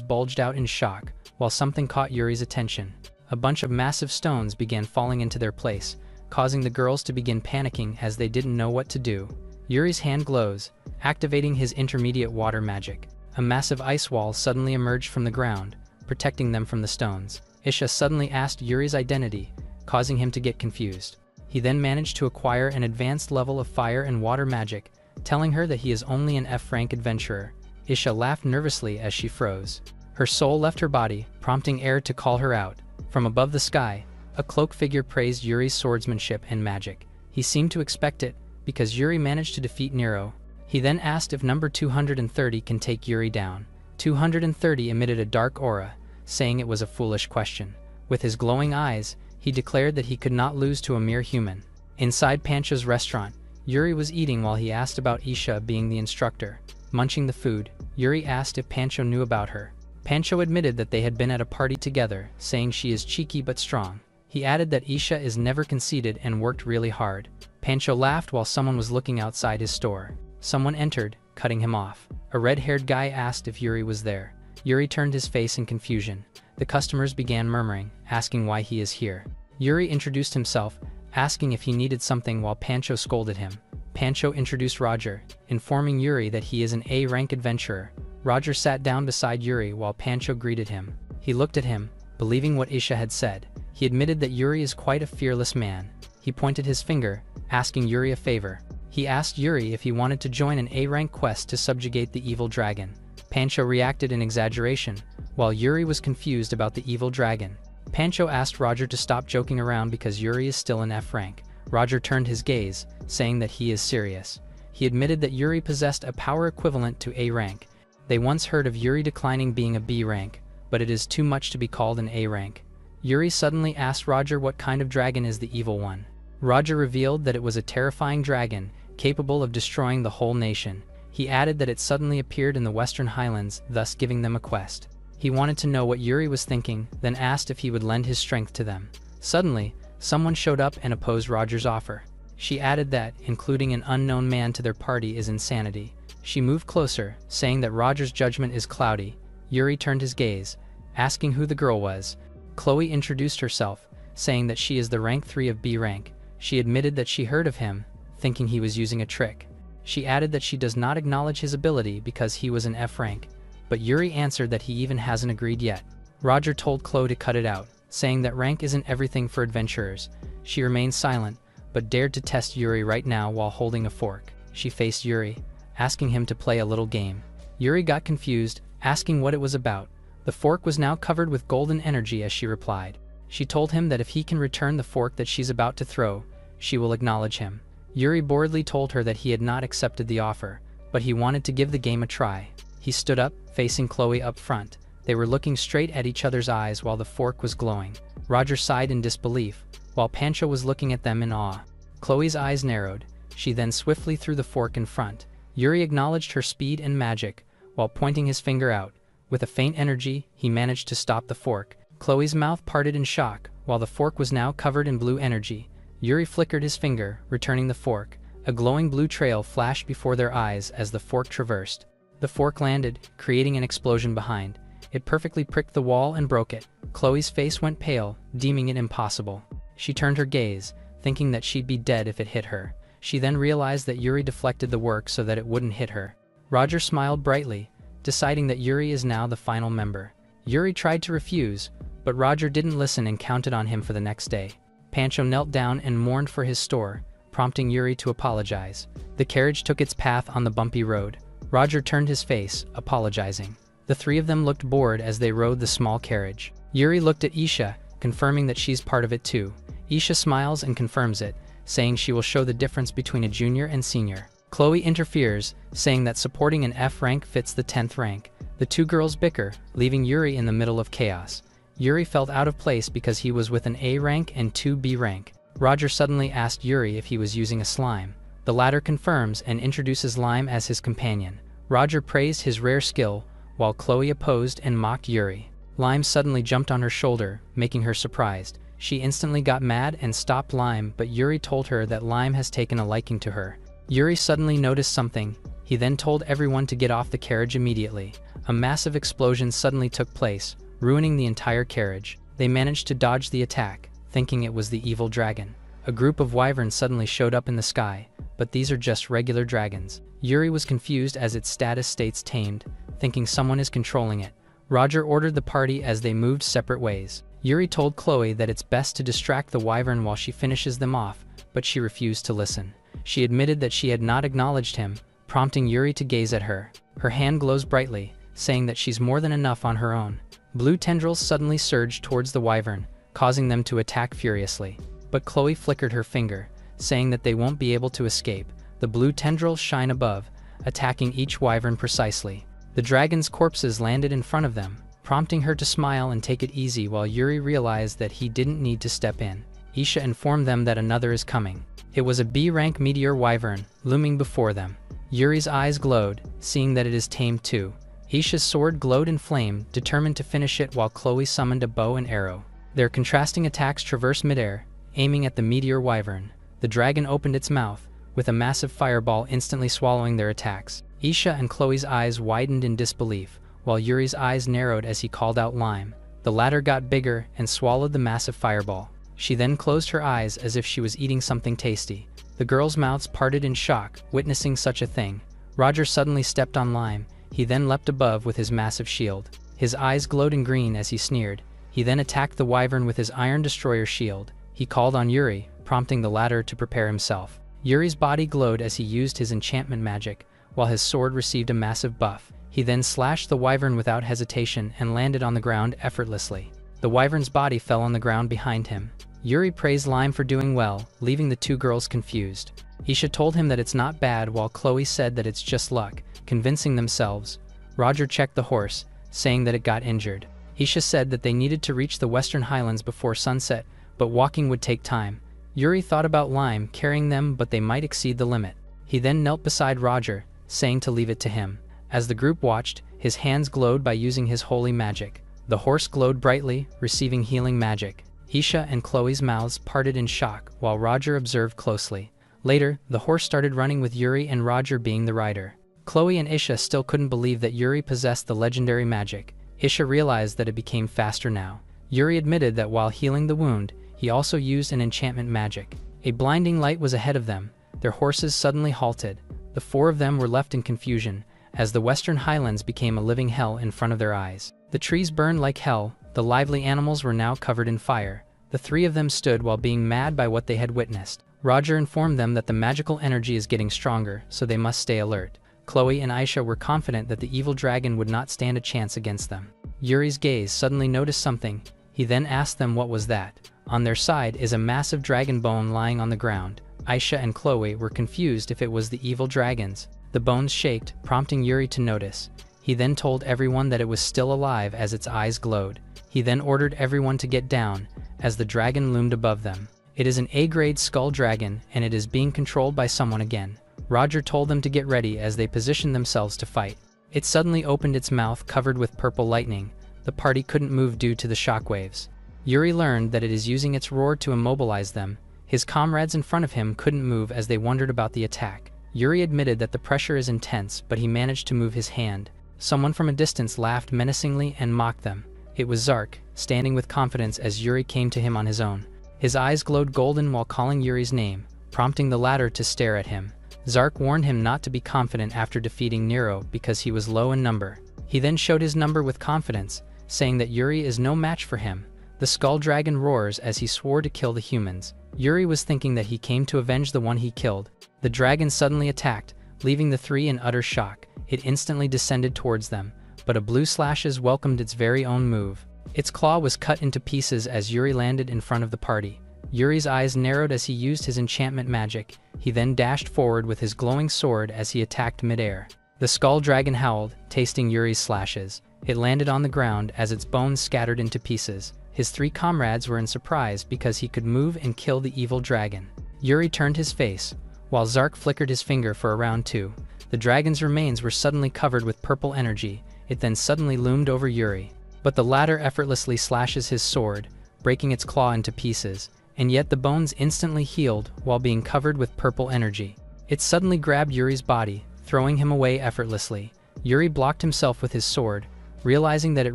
bulged out in shock, while something caught Yuri's attention. A bunch of massive stones began falling into their place, causing the girls to begin panicking as they didn't know what to do. Yuri's hand glows, activating his intermediate water magic. A massive ice wall suddenly emerged from the ground, protecting them from the stones. Isha suddenly asked Yuri's identity, causing him to get confused. He then managed to acquire an advanced level of fire and water magic, telling her that he is only an F-rank adventurer. Isha laughed nervously as she froze. Her soul left her body, prompting air to call her out. From above the sky, a cloaked figure praised Yuri's swordsmanship and magic. He seemed to expect it, because Yuri managed to defeat Nero. He then asked if number 230 can take Yuri down. 230 emitted a dark aura, saying it was a foolish question. With his glowing eyes, he declared that he could not lose to a mere human. Inside Pancho's restaurant, Yuri was eating while he asked about Isha being the instructor. Munching the food, Yuri asked if Pancho knew about her. Pancho admitted that they had been at a party together, saying she is cheeky but strong. He added that Isha is never conceited and worked really hard. Pancho laughed while someone was looking outside his store. Someone entered, cutting him off. A red-haired guy asked if Yuri was there. Yuri turned his face in confusion. The customers began murmuring, asking why he is here. Yuri introduced himself, asking if he needed something while Pancho scolded him. Pancho introduced Roger, informing Yuri that he is an A-rank adventurer. Roger sat down beside Yuri while Pancho greeted him. He looked at him, believing what Isha had said. He admitted that Yuri is quite a fearless man. He pointed his finger, asking Yuri a favor. He asked Yuri if he wanted to join an A-rank quest to subjugate the evil dragon. Pancho reacted in exaggeration, while Yuri was confused about the evil dragon. Pancho asked Roger to stop joking around because Yuri is still an F rank. Roger turned his gaze, saying that he is serious. He admitted that Yuri possessed a power equivalent to A rank. They once heard of Yuri declining being a B rank, but it is too much to be called an A rank. Yuri suddenly asked Roger what kind of dragon is the evil one. Roger revealed that it was a terrifying dragon, capable of destroying the whole nation. He added that it suddenly appeared in the Western Highlands, thus giving them a quest. He wanted to know what Yuri was thinking, then asked if he would lend his strength to them. Suddenly, someone showed up and opposed Roger's offer. She added that, including an unknown man to their party is insanity. She moved closer, saying that Roger's judgment is cloudy. Yuri turned his gaze, asking who the girl was. Chloe introduced herself, saying that she is the rank 3 of B rank. She admitted that she heard of him, thinking he was using a trick. She added that she does not acknowledge his ability because he was an F rank, but Yuri answered that he even hasn't agreed yet. Roger told Chloe to cut it out, saying that rank isn't everything for adventurers. She remained silent, but dared to test Yuri right now while holding a fork. She faced Yuri, asking him to play a little game. Yuri got confused, asking what it was about. The fork was now covered with golden energy as she replied. She told him that if he can return the fork that she's about to throw, she will acknowledge him. Yuri boredly told her that he had not accepted the offer, but he wanted to give the game a try. He stood up, facing Chloe up front. They were looking straight at each other's eyes while the fork was glowing. Roger sighed in disbelief, while Pancho was looking at them in awe. Chloe's eyes narrowed. She then swiftly threw the fork in front. Yuri acknowledged her speed and magic, while pointing his finger out. With a faint energy, he managed to stop the fork. Chloe's mouth parted in shock, while the fork was now covered in blue energy. Yuri flickered his finger, returning the fork. A glowing blue trail flashed before their eyes as the fork traversed. The fork landed, creating an explosion behind. It perfectly pricked the wall and broke it. Chloe's face went pale, deeming it impossible. She turned her gaze, thinking that she'd be dead if it hit her. She then realized that Yuri deflected the work so that it wouldn't hit her. Roger smiled brightly, deciding that Yuri is now the final member. Yuri tried to refuse, but Roger didn't listen and counted on him for the next day. Pancho knelt down and mourned for his store, prompting Yuri to apologize. The carriage took its path on the bumpy road. Roger turned his face, apologizing. The three of them looked bored as they rode the small carriage. Yuri looked at Isha, confirming that she's part of it too. Isha smiles and confirms it, saying she will show the difference between a junior and senior. Chloe interferes, saying that supporting an F rank fits the 10th rank. The two girls bicker, leaving Yuri in the middle of chaos. Yuri felt out of place because he was with an A rank and 2 B rank. Roger suddenly asked Yuri if he was using a slime, The latter confirms and introduces Lime as his companion. Roger praised his rare skill, while Chloe opposed and mocked Yuri. Lime suddenly jumped on her shoulder, making her surprised. She instantly got mad and stopped Lime, but Yuri told her that Lime has taken a liking to her. Yuri suddenly noticed something. He then told everyone to get off the carriage immediately. A massive explosion suddenly took place, ruining the entire carriage. They managed to dodge the attack, thinking it was the evil dragon. A group of wyverns suddenly showed up in the sky, but these are just regular dragons. Yuri was confused as its status states tamed, thinking someone is controlling it. Roger ordered the party as they moved separate ways. Yuri told Chloe that it's best to distract the wyvern while she finishes them off, but she refused to listen. She admitted that she had not acknowledged him, prompting Yuri to gaze at her. Her hand glows brightly, saying that she's more than enough on her own. Blue tendrils suddenly surged towards the wyvern, causing them to attack furiously. But Chloe flickered her finger, saying that they won't be able to escape. The blue tendrils shine above, attacking each wyvern precisely. The dragon's corpses landed in front of them, prompting her to smile and take it easy while Yuri realized that he didn't need to step in. Isha informed them that another is coming. It was a B-rank meteor wyvern, looming before them. Yuri's eyes glowed, seeing that it is tamed too. Isha's sword glowed in flame, determined to finish it while Chloe summoned a bow and arrow. Their contrasting attacks traversed midair, aiming at the meteor wyvern. The dragon opened its mouth, with a massive fireball instantly swallowing their attacks. Isha and Chloe's eyes widened in disbelief, while Yuri's eyes narrowed as he called out Lime. The latter got bigger and swallowed the massive fireball. She then closed her eyes as if she was eating something tasty. The girls' mouths parted in shock, witnessing such a thing. Roger suddenly stepped on Lime. He then leapt above with his massive shield. His eyes glowed in green as he sneered. He then attacked the wyvern with his iron destroyer shield. He called on Yuri, prompting the latter to prepare himself. Yuri's body glowed as he used his enchantment magic, while his sword received a massive buff. He then slashed the wyvern without hesitation and landed on the ground effortlessly. The wyvern's body fell on the ground behind him. Yuri praised Lime for doing well, leaving the two girls confused. Isha told him that it's not bad while Chloe said that it's just luck, convincing themselves. Roger checked the horse, saying that it got injured. Isha said that they needed to reach the Western Highlands before sunset, but walking would take time. Yuri thought about Lime carrying them, but they might exceed the limit. He then knelt beside Roger, saying to leave it to him. As the group watched, his hands glowed by using his holy magic. The horse glowed brightly, receiving healing magic. Isha and Chloe's mouths parted in shock, while Roger observed closely. Later, the horse started running with Yuri and Roger being the rider. Chloe and Isha still couldn't believe that Yuri possessed the legendary magic. Isha realized that it became faster now. Yuri admitted that while healing the wound, he also used an enchantment magic. A blinding light was ahead of them. Their horses suddenly halted. The four of them were left in confusion, as the Western Highlands became a living hell in front of their eyes. The trees burned like hell. The lively animals were now covered in fire. The three of them stood while being mad by what they had witnessed. Roger informed them that the magical energy is getting stronger, so they must stay alert. Chloe and Isha were confident that the evil dragon would not stand a chance against them. Yuri's gaze suddenly noticed something. He then asked them what was that. On their side is a massive dragon bone lying on the ground. Isha and Chloe were confused if it was the evil dragons. The bones shaked, prompting Yuri to notice. He then told everyone that it was still alive as its eyes glowed. He then ordered everyone to get down, as the dragon loomed above them. It is an A-grade skull dragon, and it is being controlled by someone again. Roger told them to get ready as they positioned themselves to fight. It suddenly opened its mouth covered with purple lightning. The party couldn't move due to the shockwaves. Yuri learned that it is using its roar to immobilize them. His comrades in front of him couldn't move as they wondered about the attack. Yuri admitted that the pressure is intense, but he managed to move his hand. Someone from a distance laughed menacingly and mocked them. It was Zark, standing with confidence as Yuri came to him on his own. His eyes glowed golden while calling Yuri's name, prompting the latter to stare at him. Zark warned him not to be confident after defeating Nero because he was low in number. He then showed his number with confidence, saying that Yuri is no match for him. The skull dragon roars as he swore to kill the humans. Yuri was thinking that he came to avenge the one he killed. The dragon suddenly attacked, leaving the three in utter shock. It instantly descended towards them, but a blue slashes welcomed its very own move. Its claw was cut into pieces as Yuri landed in front of the party. Yuri's eyes narrowed as he used his enchantment magic. He then dashed forward with his glowing sword as he attacked midair. The skull dragon howled, tasting Yuri's slashes. It landed on the ground as its bones scattered into pieces. His three comrades were in surprise because he could move and kill the evil dragon. Yuri turned his face, While Zark flickered his finger for a round 2, the dragon's remains were suddenly covered with purple energy. It then suddenly loomed over Yuri. But the latter effortlessly slashes his sword, breaking its claw into pieces, and yet the bones instantly healed while being covered with purple energy. It suddenly grabbed Yuri's body, throwing him away effortlessly. Yuri blocked himself with his sword, realizing that it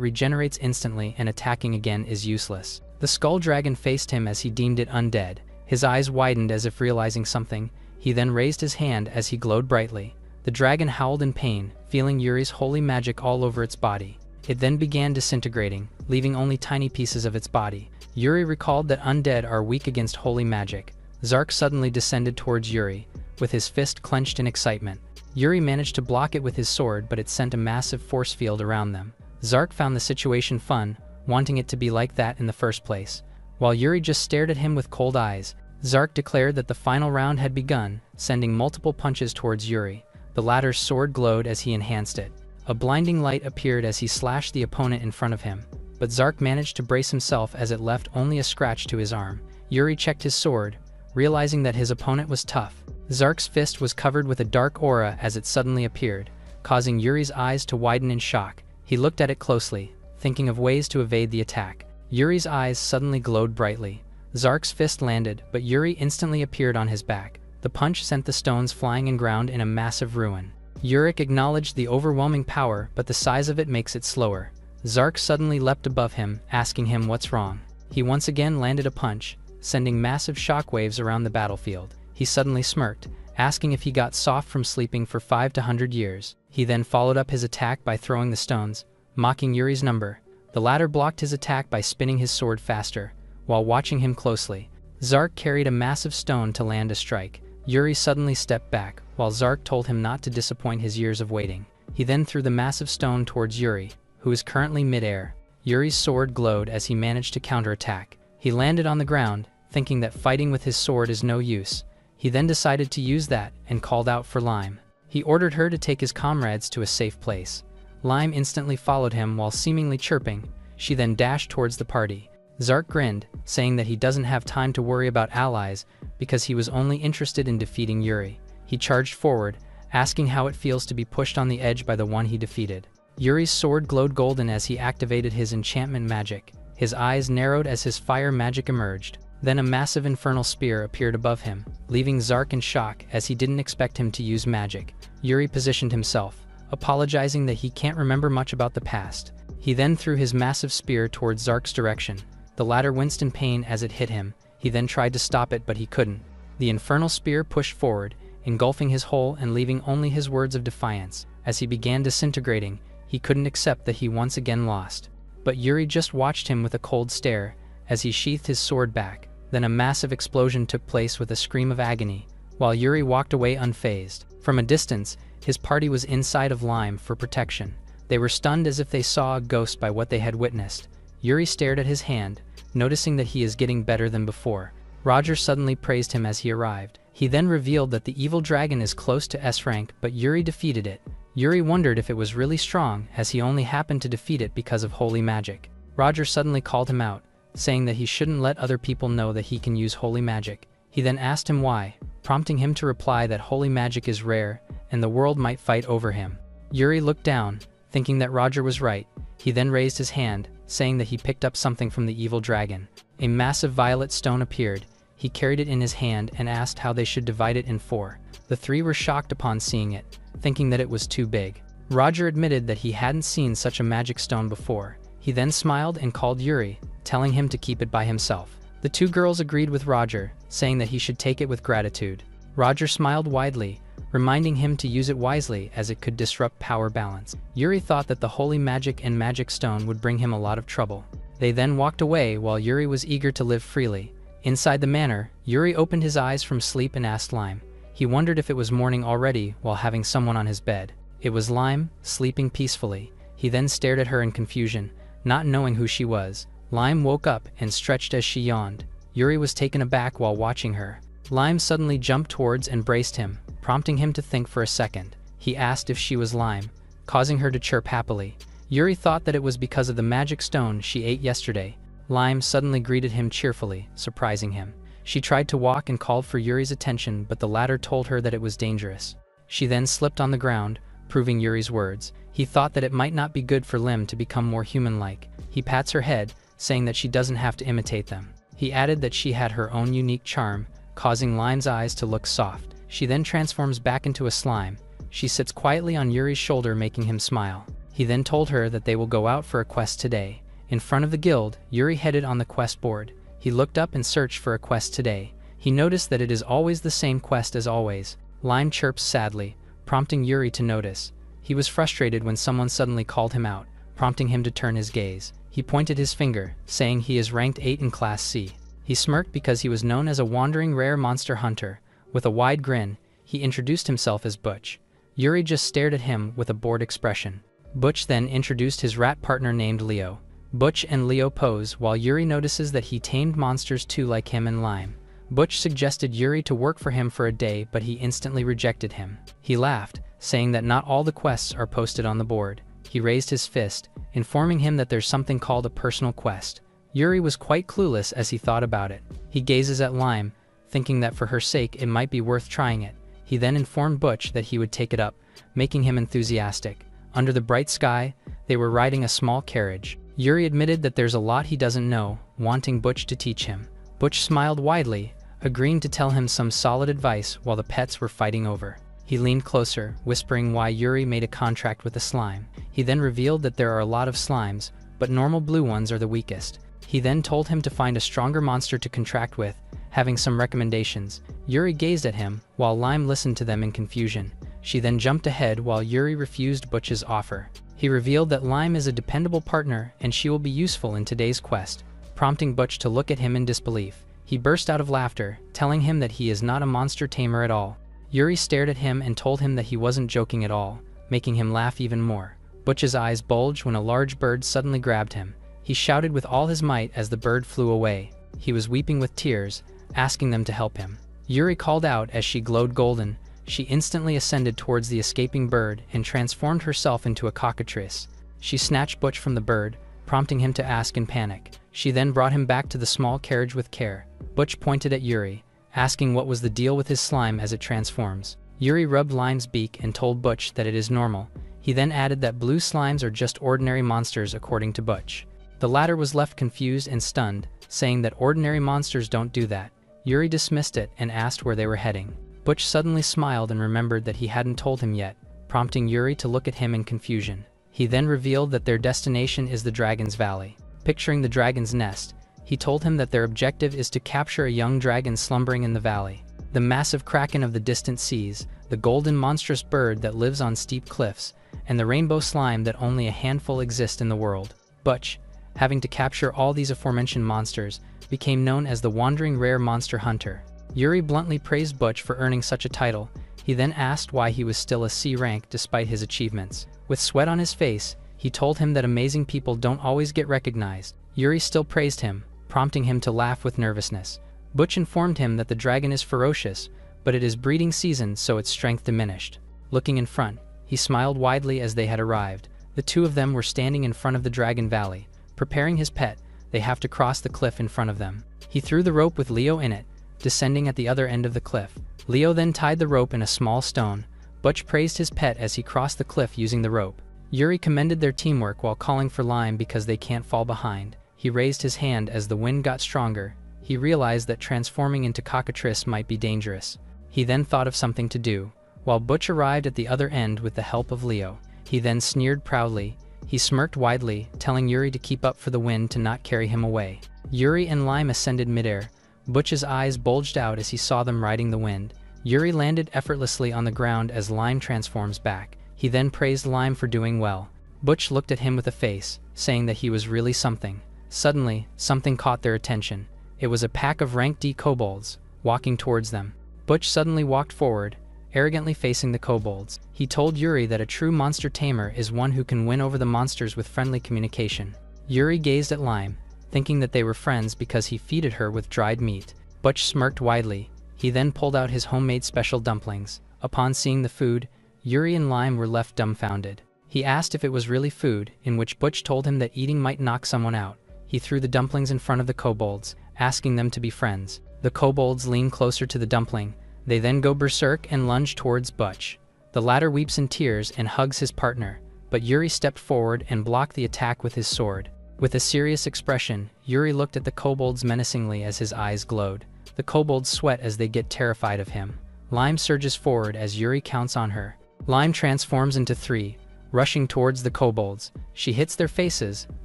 regenerates instantly and attacking again is useless. The skull dragon faced him as he deemed it undead. His eyes widened as if realizing something. He then raised his hand as he glowed brightly. The dragon howled in pain, feeling Yuri's holy magic all over its body. It then began disintegrating, leaving only tiny pieces of its body. Yuri recalled that undead are weak against holy magic. Zark suddenly descended towards Yuri, with his fist clenched in excitement. Yuri managed to block it with his sword, but it sent a massive force field around them. Zark found the situation fun, wanting it to be like that in the first place. While Yuri just stared at him with cold eyes, Zark declared that the final round had begun, sending multiple punches towards Yuri. The latter's sword glowed as he enhanced it. A blinding light appeared as he slashed the opponent in front of him, but Zark managed to brace himself as it left only a scratch to his arm. Yuri checked his sword, realizing that his opponent was tough. Zark's fist was covered with a dark aura as it suddenly appeared, causing Yuri's eyes to widen in shock. He looked at it closely, thinking of ways to evade the attack. Yuri's eyes suddenly glowed brightly. Zark's fist landed, but Yuri instantly appeared on his back. The punch sent the stones flying and ground in a massive ruin. Yurik acknowledged the overwhelming power, but the size of it makes it slower. Zark suddenly leapt above him, asking him what's wrong. He once again landed a punch, sending massive shockwaves around the battlefield. He suddenly smirked, asking if he got soft from sleeping for 5 to 100 years. He then followed up his attack by throwing the stones, mocking Yuri's number. The latter blocked his attack by spinning his sword faster. While watching him closely, Zark carried a massive stone to land a strike. Yuri suddenly stepped back, while Zark told him not to disappoint his years of waiting. He then threw the massive stone towards Yuri, who is currently mid-air. Yuri's sword glowed as he managed to counterattack. He landed on the ground, thinking that fighting with his sword is no use. He then decided to use that and called out for Lime. He ordered her to take his comrades to a safe place. Lime instantly followed him while seemingly chirping. She then dashed towards the party. Zark grinned, saying that he doesn't have time to worry about allies because he was only interested in defeating Yuri. He charged forward, asking how it feels to be pushed on the edge by the one he defeated. Yuri's sword glowed golden as he activated his enchantment magic. His eyes narrowed as his fire magic emerged. Then a massive infernal spear appeared above him, leaving Zark in shock as he didn't expect him to use magic. Yuri positioned himself, apologizing that he can't remember much about the past. He then threw his massive spear towards Zark's direction. The latter winced in pain as it hit him. He then tried to stop it, but he couldn't. The infernal spear pushed forward, engulfing his whole and leaving only his words of defiance. As he began disintegrating, he couldn't accept that he once again lost. But Yuri just watched him with a cold stare as he sheathed his sword back. Then a massive explosion took place with a scream of agony, while Yuri walked away unfazed. From a distance, his party was inside of Lime for protection. They were stunned as if they saw a ghost by what they had witnessed. Yuri stared at his hand, noticing that he is getting better than before. Roger suddenly praised him as he arrived. He then revealed that the evil dragon is close to S rank, but Yuri defeated it. Yuri wondered if it was really strong, as he only happened to defeat it because of holy magic. Roger suddenly called him out, saying that he shouldn't let other people know that he can use holy magic. He then asked him why, prompting him to reply that holy magic is rare, and the world might fight over him. Yuri looked down, thinking that Roger was right. He then raised his hand, saying that he picked up something from the evil dragon. A massive violet stone appeared. He carried it in his hand and asked how they should divide it in 4. The 3 were shocked upon seeing it, thinking that it was too big. Roger admitted that he hadn't seen such a magic stone before. He then smiled and called Yuri, telling him to keep it by himself. The 2 girls agreed with Roger, saying that he should take it with gratitude. Roger smiled widely, reminding him to use it wisely as it could disrupt power balance. Yuri thought that the holy magic and magic stone would bring him a lot of trouble. They then walked away while Yuri was eager to live freely. Inside the manor, Yuri opened his eyes from sleep and asked Lime. He wondered if it was morning already while having someone on his bed. It was Lime, sleeping peacefully. He then stared at her in confusion, not knowing who she was. Lime woke up and stretched as she yawned. Yuri was taken aback while watching her. Lime suddenly jumped towards and braced him, prompting him to think for a second. He asked if she was Lime, causing her to chirp happily. Yuri thought that it was because of the magic stone she ate yesterday. Lime suddenly greeted him cheerfully, surprising him. She tried to walk and called for Yuri's attention, but the latter told her that it was dangerous. She then slipped on the ground, proving Yuri's words. He thought that it might not be good for Lim to become more human-like. He pats her head, saying that she doesn't have to imitate them. He added that she had her own unique charm, causing Lim's eyes to look soft. She then transforms back into a slime. She sits quietly on Yuri's shoulder, making him smile. He then told her that they will go out for a quest today. In front of the guild, Yuri headed on the quest board. He looked up and searched for a quest today. He noticed that it is always the same quest as always. Lime chirps sadly, prompting Yuri to notice. He was frustrated when someone suddenly called him out, prompting him to turn his gaze. He pointed his finger, saying he is ranked 8 in Class C. He smirked because he was known as a wandering rare monster hunter. With a wide grin, he introduced himself as Butch. Yuri just stared at him with a bored expression. Butch then introduced his rat partner named Leo. Butch and Leo pose while Yuri notices that he tamed monsters too, like him and Lime. Butch suggested Yuri to work for him for a day, but he instantly rejected him. He laughed, saying that not all the quests are posted on the board. He raised his fist, informing him that there's something called a personal quest. Yuri was quite clueless as he thought about it. He gazes at Lime, thinking that for her sake it might be worth trying it. He then informed Butch that he would take it up, making him enthusiastic. Under the bright sky, they were riding a small carriage. Yuri admitted that there's a lot he doesn't know, wanting Butch to teach him. Butch smiled widely, agreeing to tell him some solid advice while the pets were fighting over. He leaned closer, whispering why Yuri made a contract with a slime. He then revealed that there are a lot of slimes, but normal blue ones are the weakest. He then told him to find a stronger monster to contract with, having some recommendations. Yuri gazed at him, while Lime listened to them in confusion. She then jumped ahead while Yuri refused Butch's offer. He revealed that Lime is a dependable partner and she will be useful in today's quest, prompting Butch to look at him in disbelief. He burst out of laughter, telling him that he is not a monster tamer at all. Yuri stared at him and told him that he wasn't joking at all, making him laugh even more. Butch's eyes bulged when a large bird suddenly grabbed him. He shouted with all his might as the bird flew away. He was weeping with tears, asking them to help him. Yuri called out as she glowed golden. She instantly ascended towards the escaping bird and transformed herself into a cockatrice. She snatched Butch from the bird, prompting him to ask in panic. She then brought him back to the small carriage with care. Butch pointed at Yuri, asking what was the deal with his slime as it transforms. Yuri rubbed Lime's beak and told Butch that it is normal. He then added that blue slimes are just ordinary monsters according to Butch. The latter was left confused and stunned, saying that ordinary monsters don't do that. Yuri dismissed it and asked where they were heading. Butch suddenly smiled and remembered that he hadn't told him yet, prompting Yuri to look at him in confusion. He then revealed that their destination is the Dragon's Valley. Picturing the dragon's nest, he told him that their objective is to capture a young dragon slumbering in the valley. The massive kraken of the distant seas, the golden monstrous bird that lives on steep cliffs, and the rainbow slime that only a handful exist in the world. Butch, having to capture all these aforementioned monsters, became known as the Wandering Rare Monster Hunter. Yuri bluntly praised Butch for earning such a title. He then asked why he was still a C rank despite his achievements. With sweat on his face, he told him that amazing people don't always get recognized. Yuri still praised him, prompting him to laugh with nervousness. Butch informed him that the dragon is ferocious, but it is breeding season, so its strength diminished. Looking in front, he smiled widely as they had arrived. The two of them were standing in front of the Dragon Valley. Preparing his pet, they have to cross the cliff in front of them. He threw the rope with Leo in it, descending at the other end of the cliff. Leo then tied the rope in a small stone. Butch praised his pet as he crossed the cliff using the rope. Yuri commended their teamwork while calling for Lime because they can't fall behind. He raised his hand as the wind got stronger. He realized that transforming into cockatrice might be dangerous. He then thought of something to do. While Butch arrived at the other end with the help of Leo, he then sneered proudly. He smirked widely, telling Yuri to keep up for the wind to not carry him away. Yuri and Lime ascended midair. Butch's eyes bulged out as he saw them riding the wind. Yuri landed effortlessly on the ground as Lime transforms back. He then praised Lime for doing well. Butch looked at him with a face, saying that he was really something. Suddenly, something caught their attention. It was a pack of rank D kobolds, walking towards them. Butch suddenly walked forward, arrogantly facing the kobolds. He told Yuri that a true monster tamer is one who can win over the monsters with friendly communication. Yuri gazed at Lime, thinking that they were friends because he feeded her with dried meat. Butch smirked widely. He then pulled out his homemade special dumplings. Upon seeing the food, Yuri and Lime were left dumbfounded. He asked if it was really food, in which Butch told him that eating might knock someone out. He threw the dumplings in front of the kobolds, asking them to be friends. The kobolds lean closer to the dumpling. They then go berserk and lunge towards Butch. The latter weeps in tears and hugs his partner, but Yuri stepped forward and blocked the attack with his sword. With a serious expression, Yuri looked at the kobolds menacingly as his eyes glowed. The kobolds sweat as they get terrified of him. Lime surges forward as Yuri counts on her. Lime transforms into 3, rushing towards the kobolds. She hits their faces,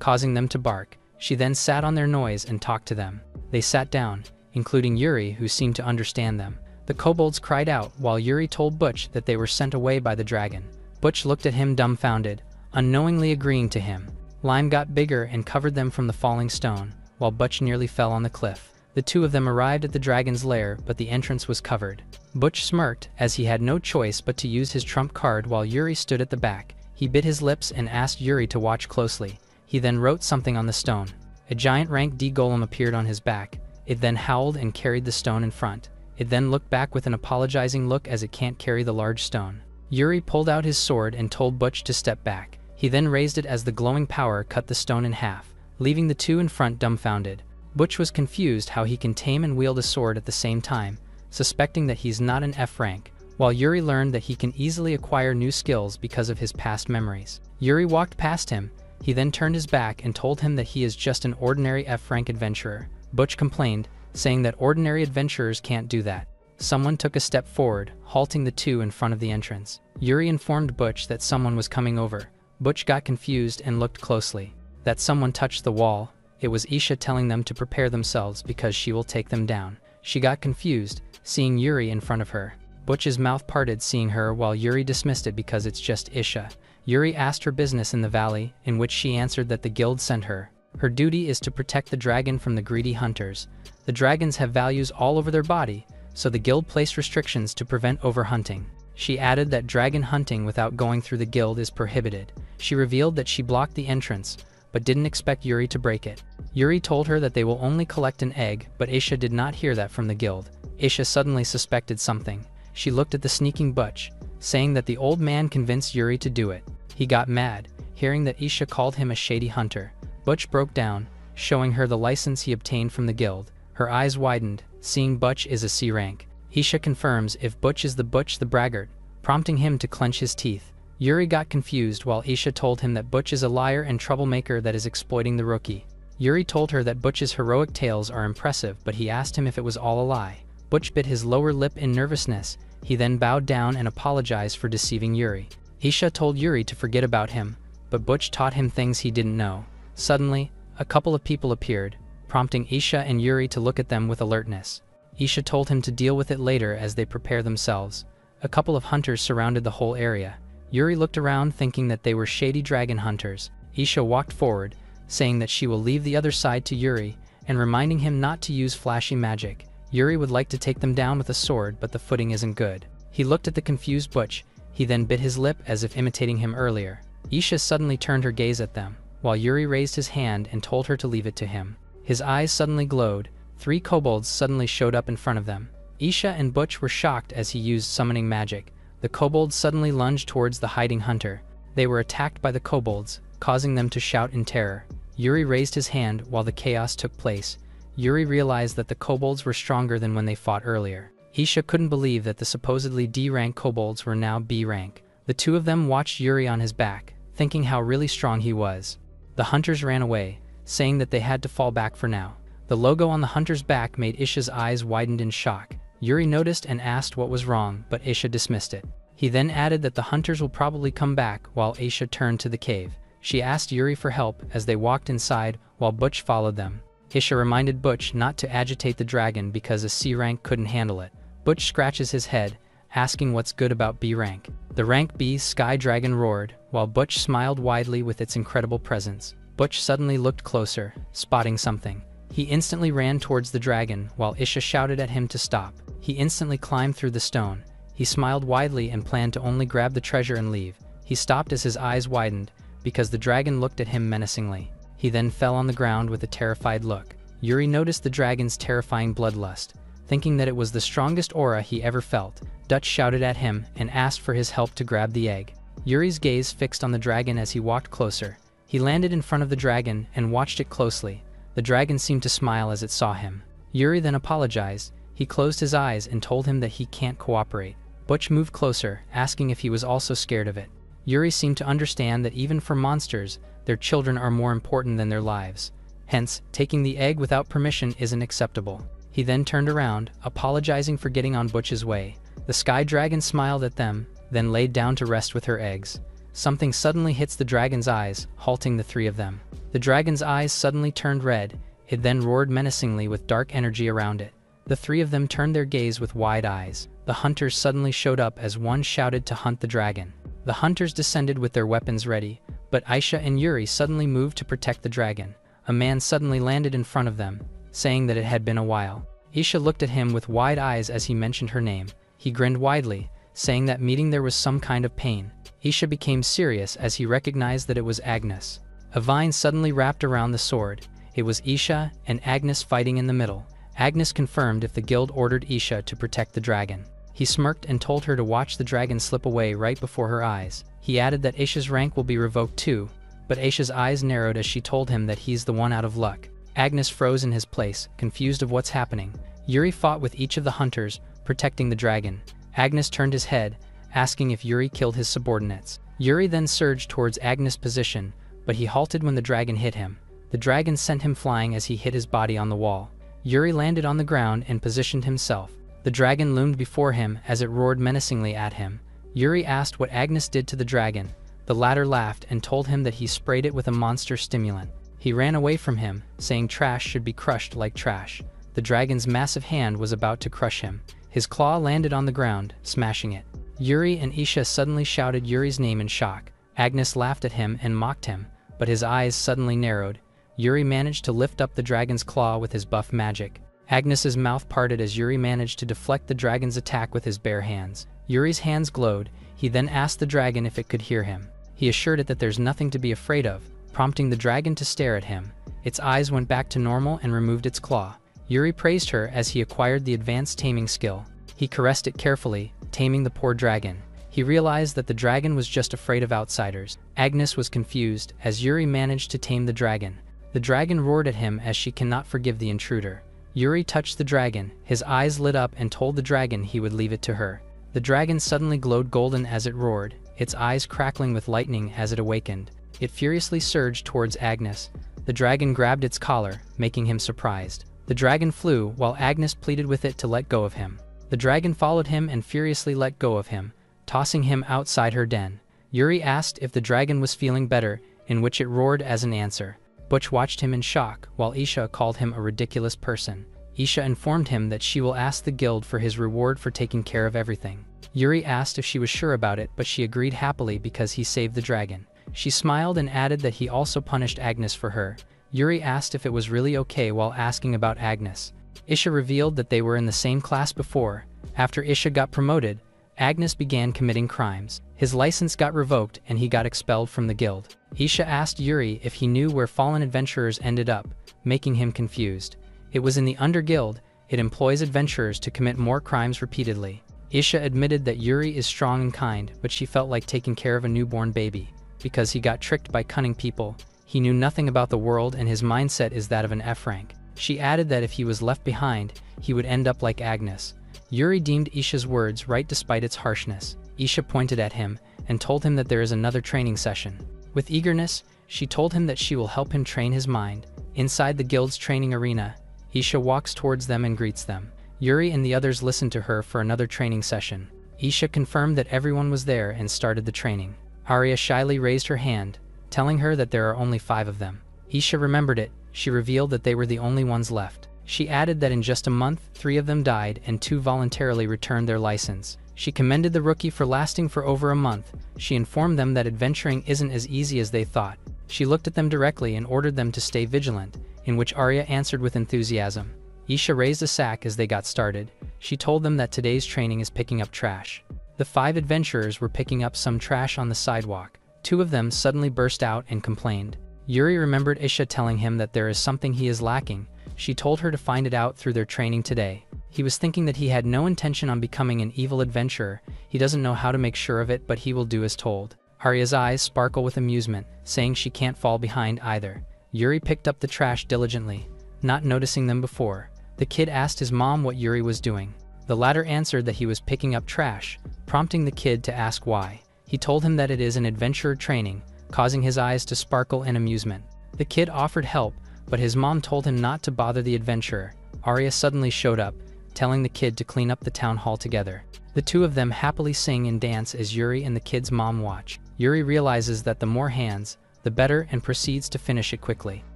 causing them to bark. She then sat on their noise and talked to them. They sat down, including Yuri, who seemed to understand them. The kobolds cried out while Yuri told Butch that they were sent away by the dragon. Butch looked at him dumbfounded, unknowingly agreeing to him. Lime got bigger and covered them from the falling stone, while Butch nearly fell on the cliff. The two of them arrived at the dragon's lair, but the entrance was covered. Butch smirked, as he had no choice but to use his trump card while Yuri stood at the back. He bit his lips and asked Yuri to watch closely. He then wrote something on the stone. A giant rank D golem appeared on his back. It then howled and carried the stone in front. It then looked back with an apologizing look as it can't carry the large stone. Yuri pulled out his sword and told Butch to step back. He then raised it as the glowing power cut the stone in half, leaving the two in front dumbfounded. Butch was confused how he can tame and wield a sword at the same time, suspecting that he's not an F rank, while Yuri learned that he can easily acquire new skills because of his past memories. Yuri walked past him. He then turned his back and told him that he is just an ordinary F rank adventurer. Butch complained, saying that ordinary adventurers can't do that. Someone took a step forward, halting the two in front of the entrance. Yuri informed Butch that someone was coming over. Butch got confused and looked closely. That someone touched the wall. It was Isha telling them to prepare themselves because she will take them down. She got confused, seeing Yuri in front of her. Butch's mouth parted seeing her while Yuri dismissed it because it's just Isha. Yuri asked her business in the valley, in which she answered that the guild sent her. Her duty is to protect the dragon from the greedy hunters. The dragons have values all over their body, so the guild placed restrictions to prevent overhunting. She added that dragon hunting without going through the guild is prohibited. She revealed that she blocked the entrance, but didn't expect Yuri to break it. Yuri told her that they will only collect an egg, but Isha did not hear that from the guild. Isha suddenly suspected something. She looked at the sneaking Butch, saying that the old man convinced Yuri to do it. He got mad, hearing that Isha called him a shady hunter. Butch broke down, showing her the license he obtained from the guild. Her eyes widened, seeing Butch is a C rank. Isha confirms if Butch is the Butch the braggart, prompting him to clench his teeth. Yuri got confused while Isha told him that Butch is a liar and troublemaker that is exploiting the rookie. Yuri told her that Butch's heroic tales are impressive, but he asked him if it was all a lie. Butch bit his lower lip in nervousness. He then bowed down and apologized for deceiving Yuri. Isha told Yuri to forget about him, but Butch taught him things he didn't know. Suddenly, a couple of people appeared, prompting Isha and Yuri to look at them with alertness. Isha told him to deal with it later as they prepare themselves. A couple of hunters surrounded the whole area. Yuri looked around thinking that they were shady dragon hunters. Isha walked forward, saying that she will leave the other side to Yuri, and reminding him not to use flashy magic. Yuri would like to take them down with a sword, but the footing isn't good. He looked at the confused Butch. He then bit his lip as if imitating him earlier. Isha suddenly turned her gaze at them, while Yuri raised his hand and told her to leave it to him. His eyes suddenly glowed. 3 kobolds suddenly showed up in front of them. Isha and Butch were shocked as he used summoning magic. The kobolds suddenly lunged towards the hiding hunter. They were attacked by the kobolds, causing them to shout in terror. Yuri raised his hand while the chaos took place. Yuri realized that the kobolds were stronger than when they fought earlier. Isha couldn't believe that the supposedly D-rank kobolds were now B-rank. The two of them watched Yuri on his back, thinking how really strong he was. The hunters ran away, saying that they had to fall back for now. The logo on the hunter's back made Isha's eyes widened in shock. Yuri noticed and asked what was wrong, but Isha dismissed it. He then added that the hunters will probably come back while Isha turned to the cave. She asked Yuri for help as they walked inside while Butch followed them. Isha reminded Butch not to agitate the dragon because a C rank couldn't handle it. Butch scratches his head, asking what's good about B rank. The rank B sky dragon roared, while Butch smiled widely with its incredible presence. Butch suddenly looked closer, spotting something. He instantly ran towards the dragon while Isha shouted at him to stop. He instantly climbed through the stone. He smiled widely and planned to only grab the treasure and leave. He stopped as his eyes widened, because the dragon looked at him menacingly. He then fell on the ground with a terrified look. Yuri noticed the dragon's terrifying bloodlust. Thinking that it was the strongest aura he ever felt, Dutch shouted at him and asked for his help to grab the egg. Yuri's gaze fixed on the dragon as he walked closer. He landed in front of the dragon and watched it closely. The dragon seemed to smile as it saw him. Yuri then apologized. He closed his eyes and told him that he can't cooperate. Butch moved closer, asking if he was also scared of it. Yuri seemed to understand that even for monsters, their children are more important than their lives. Hence, taking the egg without permission isn't acceptable. He then turned around, apologizing for getting on Butch's way. The sky dragon smiled at them, then laid down to rest with her eggs. Something suddenly hits the dragon's eyes, halting the three of them. The dragon's eyes suddenly turned red. It then roared menacingly with dark energy around it. The three of them turned their gaze with wide eyes. The hunters suddenly showed up as one shouted to hunt the dragon. The hunters descended with their weapons ready, but Aisha and Yuri suddenly moved to protect the dragon. A man suddenly landed in front of them, saying that it had been a while. Aisha looked at him with wide eyes as he mentioned her name. He grinned widely, saying that meeting there was some kind of pain. Aisha became serious as he recognized that it was Agnes. A vine suddenly wrapped around the sword. It was Aisha and Agnes fighting in the middle. Agnes confirmed if the guild ordered Aisha to protect the dragon. He smirked and told her to watch the dragon slip away right before her eyes. He added that Aisha's rank will be revoked too, but Aisha's eyes narrowed as she told him that he's the one out of luck. Agnes froze in his place, confused of what's happening. Yuri fought with each of the hunters, protecting the dragon. Agnes turned his head, asking if Yuri killed his subordinates. Yuri then surged towards Agnes' position, but he halted when the dragon hit him. The dragon sent him flying as he hit his body on the wall. Yuri landed on the ground and positioned himself. The dragon loomed before him as it roared menacingly at him. Yuri asked what Agnes did to the dragon. The latter laughed and told him that he sprayed it with a monster stimulant. He ran away from him, saying trash should be crushed like trash. The dragon's massive hand was about to crush him. His claw landed on the ground, smashing it. Yuri and Aisha suddenly shouted Yuri's name in shock. Agnes laughed at him and mocked him, but his eyes suddenly narrowed. Yuri managed to lift up the dragon's claw with his buff magic. Agnes's mouth parted as Yuri managed to deflect the dragon's attack with his bare hands. Yuri's hands glowed. He then asked the dragon if it could hear him. He assured it that there's nothing to be afraid of, prompting the dragon to stare at him. Its eyes went back to normal and removed its claw. Yuri praised her as he acquired the advanced taming skill. He caressed it carefully, taming the poor dragon. He realized that the dragon was just afraid of outsiders. Agnes was confused as Yuri managed to tame the dragon. The dragon roared at him as she cannot forgive the intruder. Yuri touched the dragon. His eyes lit up and told the dragon he would leave it to her. The dragon suddenly glowed golden as it roared, its eyes crackling with lightning as it awakened. It furiously surged towards Agnes. The dragon grabbed its collar, making him surprised. The dragon flew while Agnes pleaded with it to let go of him. The dragon followed him and furiously let go of him, tossing him outside her den. Yuri asked if the dragon was feeling better, in which it roared as an answer. Butch watched him in shock, while Aisha called him a ridiculous person. Aisha informed him that she will ask the guild for his reward for taking care of everything. Yuri asked if she was sure about it, but she agreed happily because he saved the dragon. She smiled and added that he also punished Agnes for her. Yuri asked if it was really okay while asking about Agnes. Aisha revealed that they were in the same class before. After Aisha got promoted, Agnes began committing crimes. His license got revoked and he got expelled from the guild. Aisha asked Yuri if he knew where fallen adventurers ended up, making him confused. It was in the Under Guild. It employs adventurers to commit more crimes repeatedly. Aisha admitted that Yuri is strong and kind, but she felt like taking care of a newborn baby. Because he got tricked by cunning people, he knew nothing about the world and his mindset is that of an F rank. She added that if he was left behind, he would end up like Agnes. Yuri deemed Aisha's words right despite its harshness. Aisha pointed at him and told him that there is another training session. With eagerness, she told him that she will help him train his mind. Inside the guild's training arena, Aisha walks towards them and greets them. Yuri and the others listened to her for another training session. Aisha confirmed that everyone was there and started the training. Arya shyly raised her hand, telling her that there are only 5 of them. Aisha remembered it. She revealed that they were the only ones left. She added that in just a month, 3 of them died and 2 voluntarily returned their license. She commended the rookie for lasting for over a month. She informed them that adventuring isn't as easy as they thought. She looked at them directly and ordered them to stay vigilant, in which Arya answered with enthusiasm. Aisha raised a sack as they got started. She told them that today's training is picking up trash. The 5 adventurers were picking up some trash on the sidewalk. 2 of them suddenly burst out and complained. Yuri remembered Aisha telling him that there is something he is lacking. She told her to find it out through their training today. He was thinking that he had no intention on becoming an evil adventurer. He doesn't know how to make sure of it, but he will do as told. Arya's eyes sparkle with amusement, saying she can't fall behind either. Yuri picked up the trash diligently, not noticing them before. The kid asked his mom what Yuri was doing. The latter answered that he was picking up trash, prompting the kid to ask why. He told him that it is an adventurer training, causing his eyes to sparkle in amusement. The kid offered help, but his mom told him not to bother the adventurer. Arya suddenly showed up, telling the kid to clean up the town hall together. The two of them happily sing and dance as Yuri and the kid's mom watch. Yuri realizes that the more hands, the better, and proceeds to finish it quickly.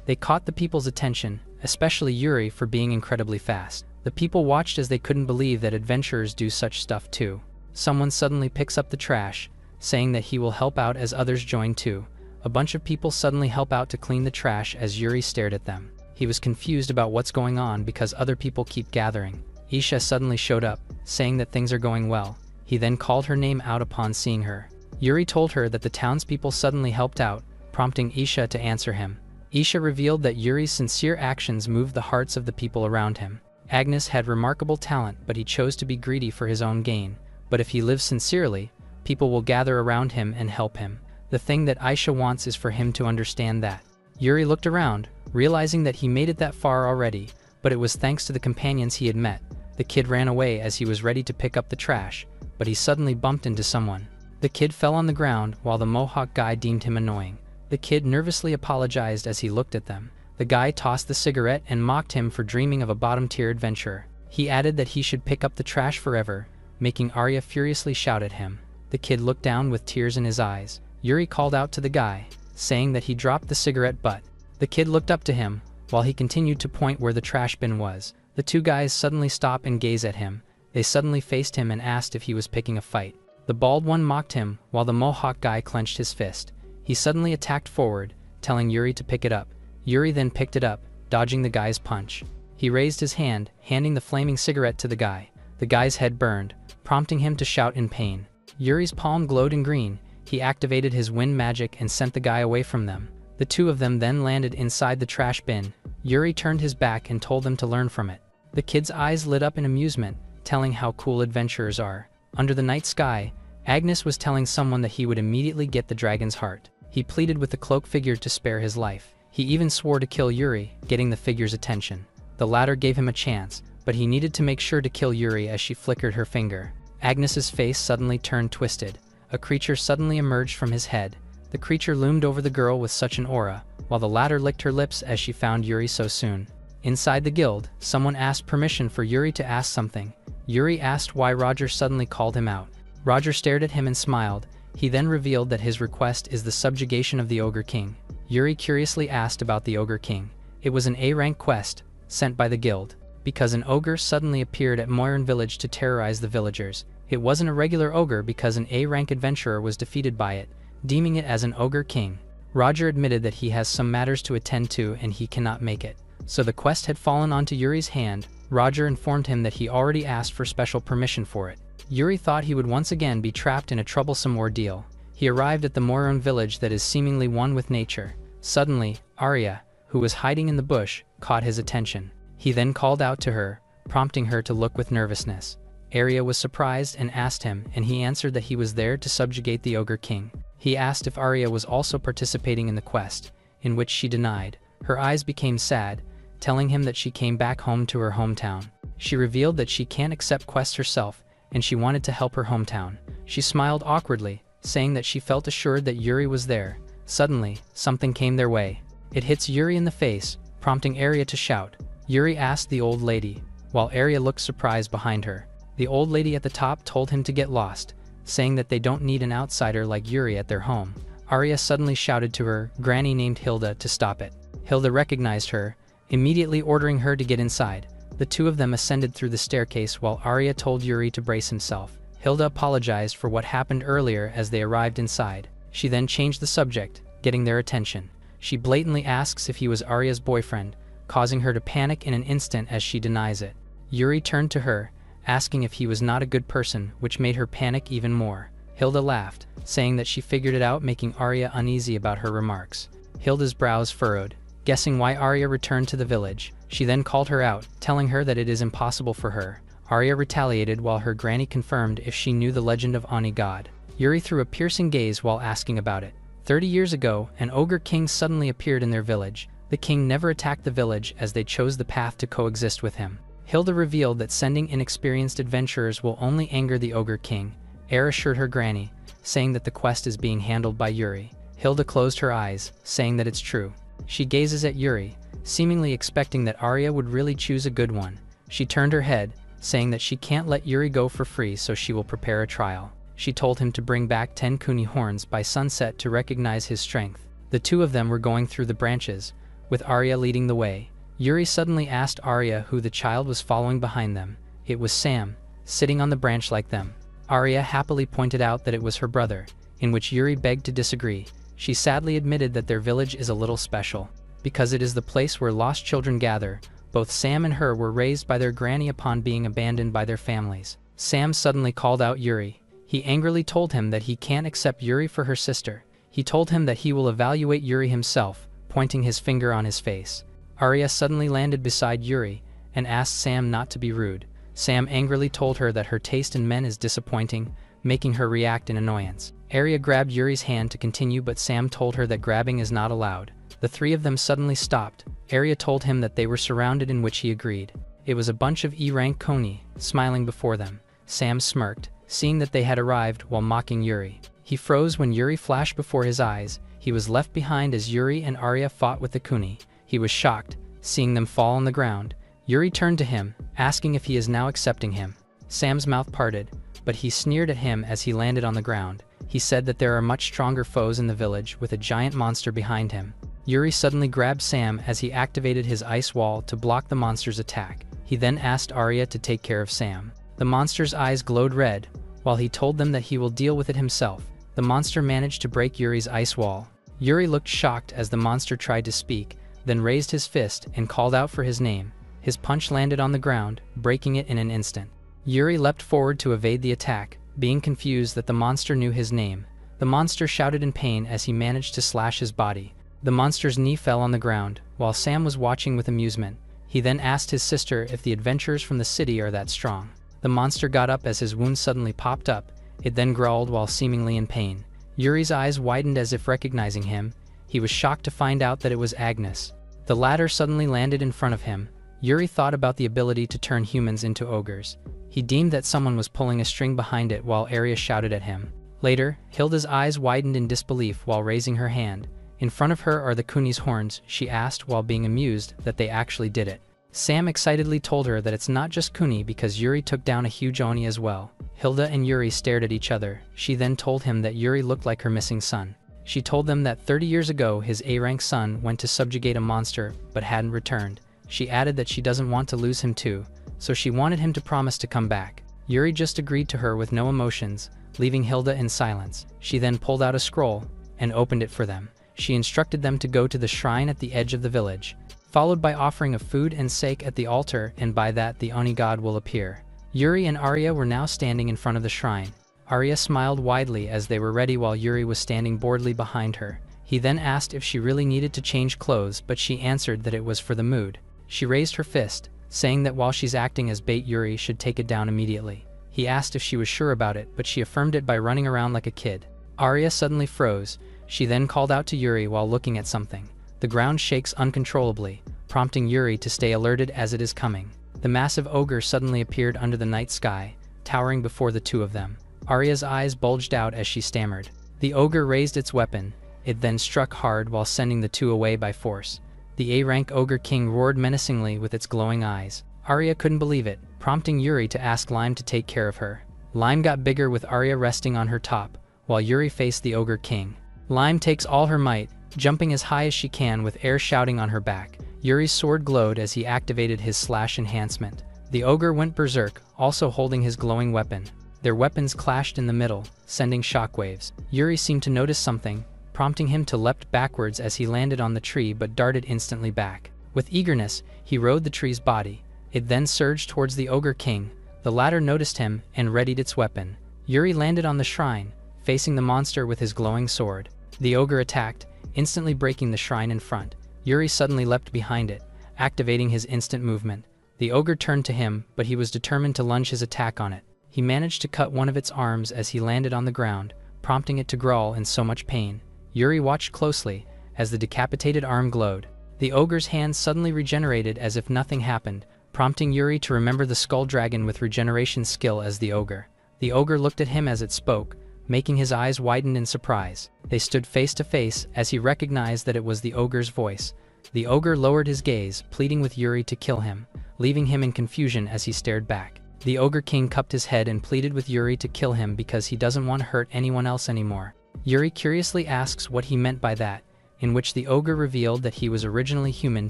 They caught the people's attention, especially Yuri for being incredibly fast. The people watched as they couldn't believe that adventurers do such stuff too. Someone suddenly picks up the trash, saying that he will help out as others join too. A bunch of people suddenly help out to clean the trash as Yuri stared at them. He was confused about what's going on because other people keep gathering. Isha suddenly showed up, saying that things are going well. He then called her name out upon seeing her. Yuri told her that the townspeople suddenly helped out, prompting Isha to answer him. Isha revealed that Yuri's sincere actions moved the hearts of the people around him. Agnes had remarkable talent, but he chose to be greedy for his own gain. But if he lives sincerely, people will gather around him and help him. The thing that Isha wants is for him to understand that. Yuri looked around, realizing that he made it that far already, but it was thanks to the companions he had met. The kid ran away as he was ready to pick up the trash, but he suddenly bumped into someone. The kid fell on the ground while the Mohawk guy deemed him annoying. The kid nervously apologized as he looked at them. The guy tossed the cigarette and mocked him for dreaming of a bottom-tier adventurer. He added that he should pick up the trash forever, making Arya furiously shout at him. The kid looked down with tears in his eyes. Yuri called out to the guy, saying that he dropped the cigarette butt. The kid looked up to him, while he continued to point where the trash bin was. The two guys suddenly stop and gaze at him. They suddenly faced him and asked if he was picking a fight. The bald one mocked him, while the Mohawk guy clenched his fist. He suddenly attacked forward, telling Yuri to pick it up. Yuri then picked it up, dodging the guy's punch. He raised his hand, handing the flaming cigarette to the guy. The guy's head burned, prompting him to shout in pain. Yuri's palm glowed in green. He activated his wind magic and sent the guy away from them. The two of them then landed inside the trash bin. Yuri turned his back and told them to learn from it. The kid's eyes lit up in amusement, telling how cool adventurers are. Under the night sky, Agnes was telling someone that he would immediately get the dragon's heart. He pleaded with the cloak figure to spare his life. He even swore to kill Yuri, getting the figure's attention. The latter gave him a chance, but he needed to make sure to kill Yuri as she flickered her finger. Agnes's face suddenly turned twisted. A creature suddenly emerged from his head. The creature loomed over the girl with such an aura, while the latter licked her lips as she found Yuri so soon. Inside the guild, someone asked permission for Yuri to ask something. Yuri asked why Roger suddenly called him out. Roger stared at him and smiled. He then revealed that his request is the subjugation of the Ogre King. Yuri curiously asked about the Ogre King. It was an A-rank quest, sent by the guild, because an ogre suddenly appeared at Moiran village to terrorize the villagers. It wasn't a regular ogre because an A-rank adventurer was defeated by it, deeming it as an Ogre King. Roger admitted that he has some matters to attend to and he cannot make it. So the quest had fallen onto Yuri's hand. Roger informed him that he already asked for special permission for it. Yuri thought he would once again be trapped in a troublesome ordeal. He arrived at the Moiran village that is seemingly one with nature. Suddenly, Arya, who was hiding in the bush, caught his attention. He then called out to her, prompting her to look with nervousness. Arya was surprised and asked him, and he answered that he was there to subjugate the Ogre King. He asked if Arya was also participating in the quest, in which she denied. Her eyes became sad, telling him that she came back home to her hometown. She revealed that she can't accept quests herself, and she wanted to help her hometown. She smiled awkwardly, saying that she felt assured that Yuri was there. Suddenly, something came their way. It hits Yuri in the face, prompting Arya to shout. Yuri asked the old lady, while Arya looked surprised behind her. The old lady at the top told him to get lost, saying that they don't need an outsider like Yuri at their home. Arya suddenly shouted to her granny named Hilda to stop it. Hilda recognized her, immediately ordering her to get inside. The two of them ascended through the staircase while Arya told Yuri to brace himself. Hilda apologized for what happened earlier as they arrived inside. She then changed the subject, getting their attention. She blatantly asks if he was Arya's boyfriend, causing her to panic in an instant as she denies it. Yuri turned to her, asking if he was not a good person, which made her panic even more. Hilda laughed, saying that she figured it out, making Arya uneasy about her remarks. Hilda's brows furrowed, guessing why Arya returned to the village. She then called her out, telling her that it is impossible for her. Arya retaliated while her granny confirmed if she knew the legend of Ani God. Yuri threw a piercing gaze while asking about it. 30 years ago, an Ogre King suddenly appeared in their village. The king never attacked the village as they chose the path to coexist with him. Hilda revealed that sending inexperienced adventurers will only anger the ogre king. Air assured her granny, saying that the quest is being handled by Yuri. Hilda closed her eyes, saying that it's true. She gazes at Yuri, seemingly expecting that Arya would really choose a good one. She turned her head, saying that she can't let Yuri go for free, so she will prepare a trial. She told him to bring back 10 kuni horns by sunset to recognize his strength. The two of them were going through the branches, with Arya leading the way. Yuri suddenly asked Arya who the child was following behind them. It was Sam, sitting on the branch like them. Arya happily pointed out that it was her brother, in which Yuri begged to disagree. She sadly admitted that their village is a little special, because it is the place where lost children gather. Both Sam and her were raised by their granny upon being abandoned by their families. Sam suddenly called out Yuri. He angrily told him that he can't accept Yuri for her sister. He told him that he will evaluate Yuri himself, pointing his finger on his face. Arya suddenly landed beside Yuri and asked Sam not to be rude. Sam angrily told her that her taste in men is disappointing, making her react in annoyance. Arya grabbed Yuri's hand to continue, but Sam told her that grabbing is not allowed. The three of them suddenly stopped. Arya told him that they were surrounded, in which he agreed. It was a bunch of E-rank Koni, smiling before them. Sam smirked, seeing that they had arrived, while mocking Yuri. He froze when Yuri flashed before his eyes. He was left behind as Yuri and Arya fought with the Kuni. He was shocked, seeing them fall on the ground. Yuri turned to him, asking if he is now accepting him. Sam's mouth parted, but he sneered at him as he landed on the ground. He said that there are much stronger foes in the village, with a giant monster behind him. Yuri suddenly grabbed Sam as he activated his ice wall to block the monster's attack. He then asked Arya to take care of Sam. The monster's eyes glowed red, while he told them that he will deal with it himself. The monster managed to break Yuri's ice wall. Yuri looked shocked as the monster tried to speak, then raised his fist and called out for his name. His punch landed on the ground, breaking it in an instant. Yuri leapt forward to evade the attack, being confused that the monster knew his name. The monster shouted in pain as he managed to slash his body. The monster's knee fell on the ground, while Sam was watching with amusement. He then asked his sister if the adventurers from the city are that strong. The monster got up as his wound suddenly popped up. It then growled while seemingly in pain. Yuri's eyes widened as if recognizing him. He was shocked to find out that it was Agnes. The latter suddenly landed in front of him. Yuri thought about the ability to turn humans into ogres. He deemed that someone was pulling a string behind it while Arya shouted at him. Later, Hilda's eyes widened in disbelief while raising her hand. In front of her are the Kuni's horns, she asked while being amused that they actually did it. Sam excitedly told her that it's not just Kuni because Yuri took down a huge Oni as well. Hilda and Yuri stared at each other. She then told him that Yuri looked like her missing son. She told them that 30 years ago his A-rank son went to subjugate a monster but hadn't returned. She added that she doesn't want to lose him too, so she wanted him to promise to come back. Yuri just agreed to her with no emotions, leaving Hilda in silence. She then pulled out a scroll and opened it for them. She instructed them to go to the shrine at the edge of the village, followed by offering of food and sake at the altar, and by that the Oni god will appear. Yuri and Arya were now standing in front of the shrine. Arya smiled widely as they were ready while Yuri was standing boredly behind her. He then asked if she really needed to change clothes, but she answered that it was for the mood. She raised her fist, saying that while she's acting as bait, Yuri should take it down immediately. He asked if she was sure about it, but she affirmed it by running around like a kid. Arya suddenly froze. She then called out to Yuri while looking at something. The ground shakes uncontrollably, prompting Yuri to stay alerted as it is coming. The massive ogre suddenly appeared under the night sky, towering before the two of them. Arya's eyes bulged out as she stammered. The ogre raised its weapon. It then struck hard while sending the two away by force. The A-rank ogre king roared menacingly with its glowing eyes. Arya couldn't believe it, prompting Yuri to ask Lime to take care of her. Lime got bigger with Arya resting on her top, while Yuri faced the ogre king. Lime takes all her might, jumping as high as she can with air shouting on her back. Yuri's sword glowed as he activated his slash enhancement. The ogre went berserk, also holding his glowing weapon. Their weapons clashed in the middle, sending shockwaves. Yuri seemed to notice something, prompting him to leapt backwards as he landed on the tree but darted instantly back. With eagerness, he rode the tree's body. It then surged towards the ogre king. The latter noticed him and readied its weapon. Yuri landed on the shrine, facing the monster with his glowing sword. The ogre attacked, instantly breaking the shrine in front. Yuri suddenly leapt behind it, activating his instant movement. The ogre turned to him, but he was determined to lunge his attack on it. He managed to cut one of its arms as he landed on the ground, prompting it to growl in so much pain. Yuri watched closely as the decapitated arm glowed. The ogre's hand suddenly regenerated as if nothing happened, prompting Yuri to remember the skull dragon with regeneration skill as the ogre. The ogre looked at him as it spoke, making his eyes widen in surprise. They stood face to face as he recognized that it was the ogre's voice. The ogre lowered his gaze, pleading with Yuri to kill him, leaving him in confusion as he stared back. The ogre king cupped his head and pleaded with Yuri to kill him because he doesn't want to hurt anyone else anymore. Yuri curiously asks what he meant by that, in which the ogre revealed that he was originally human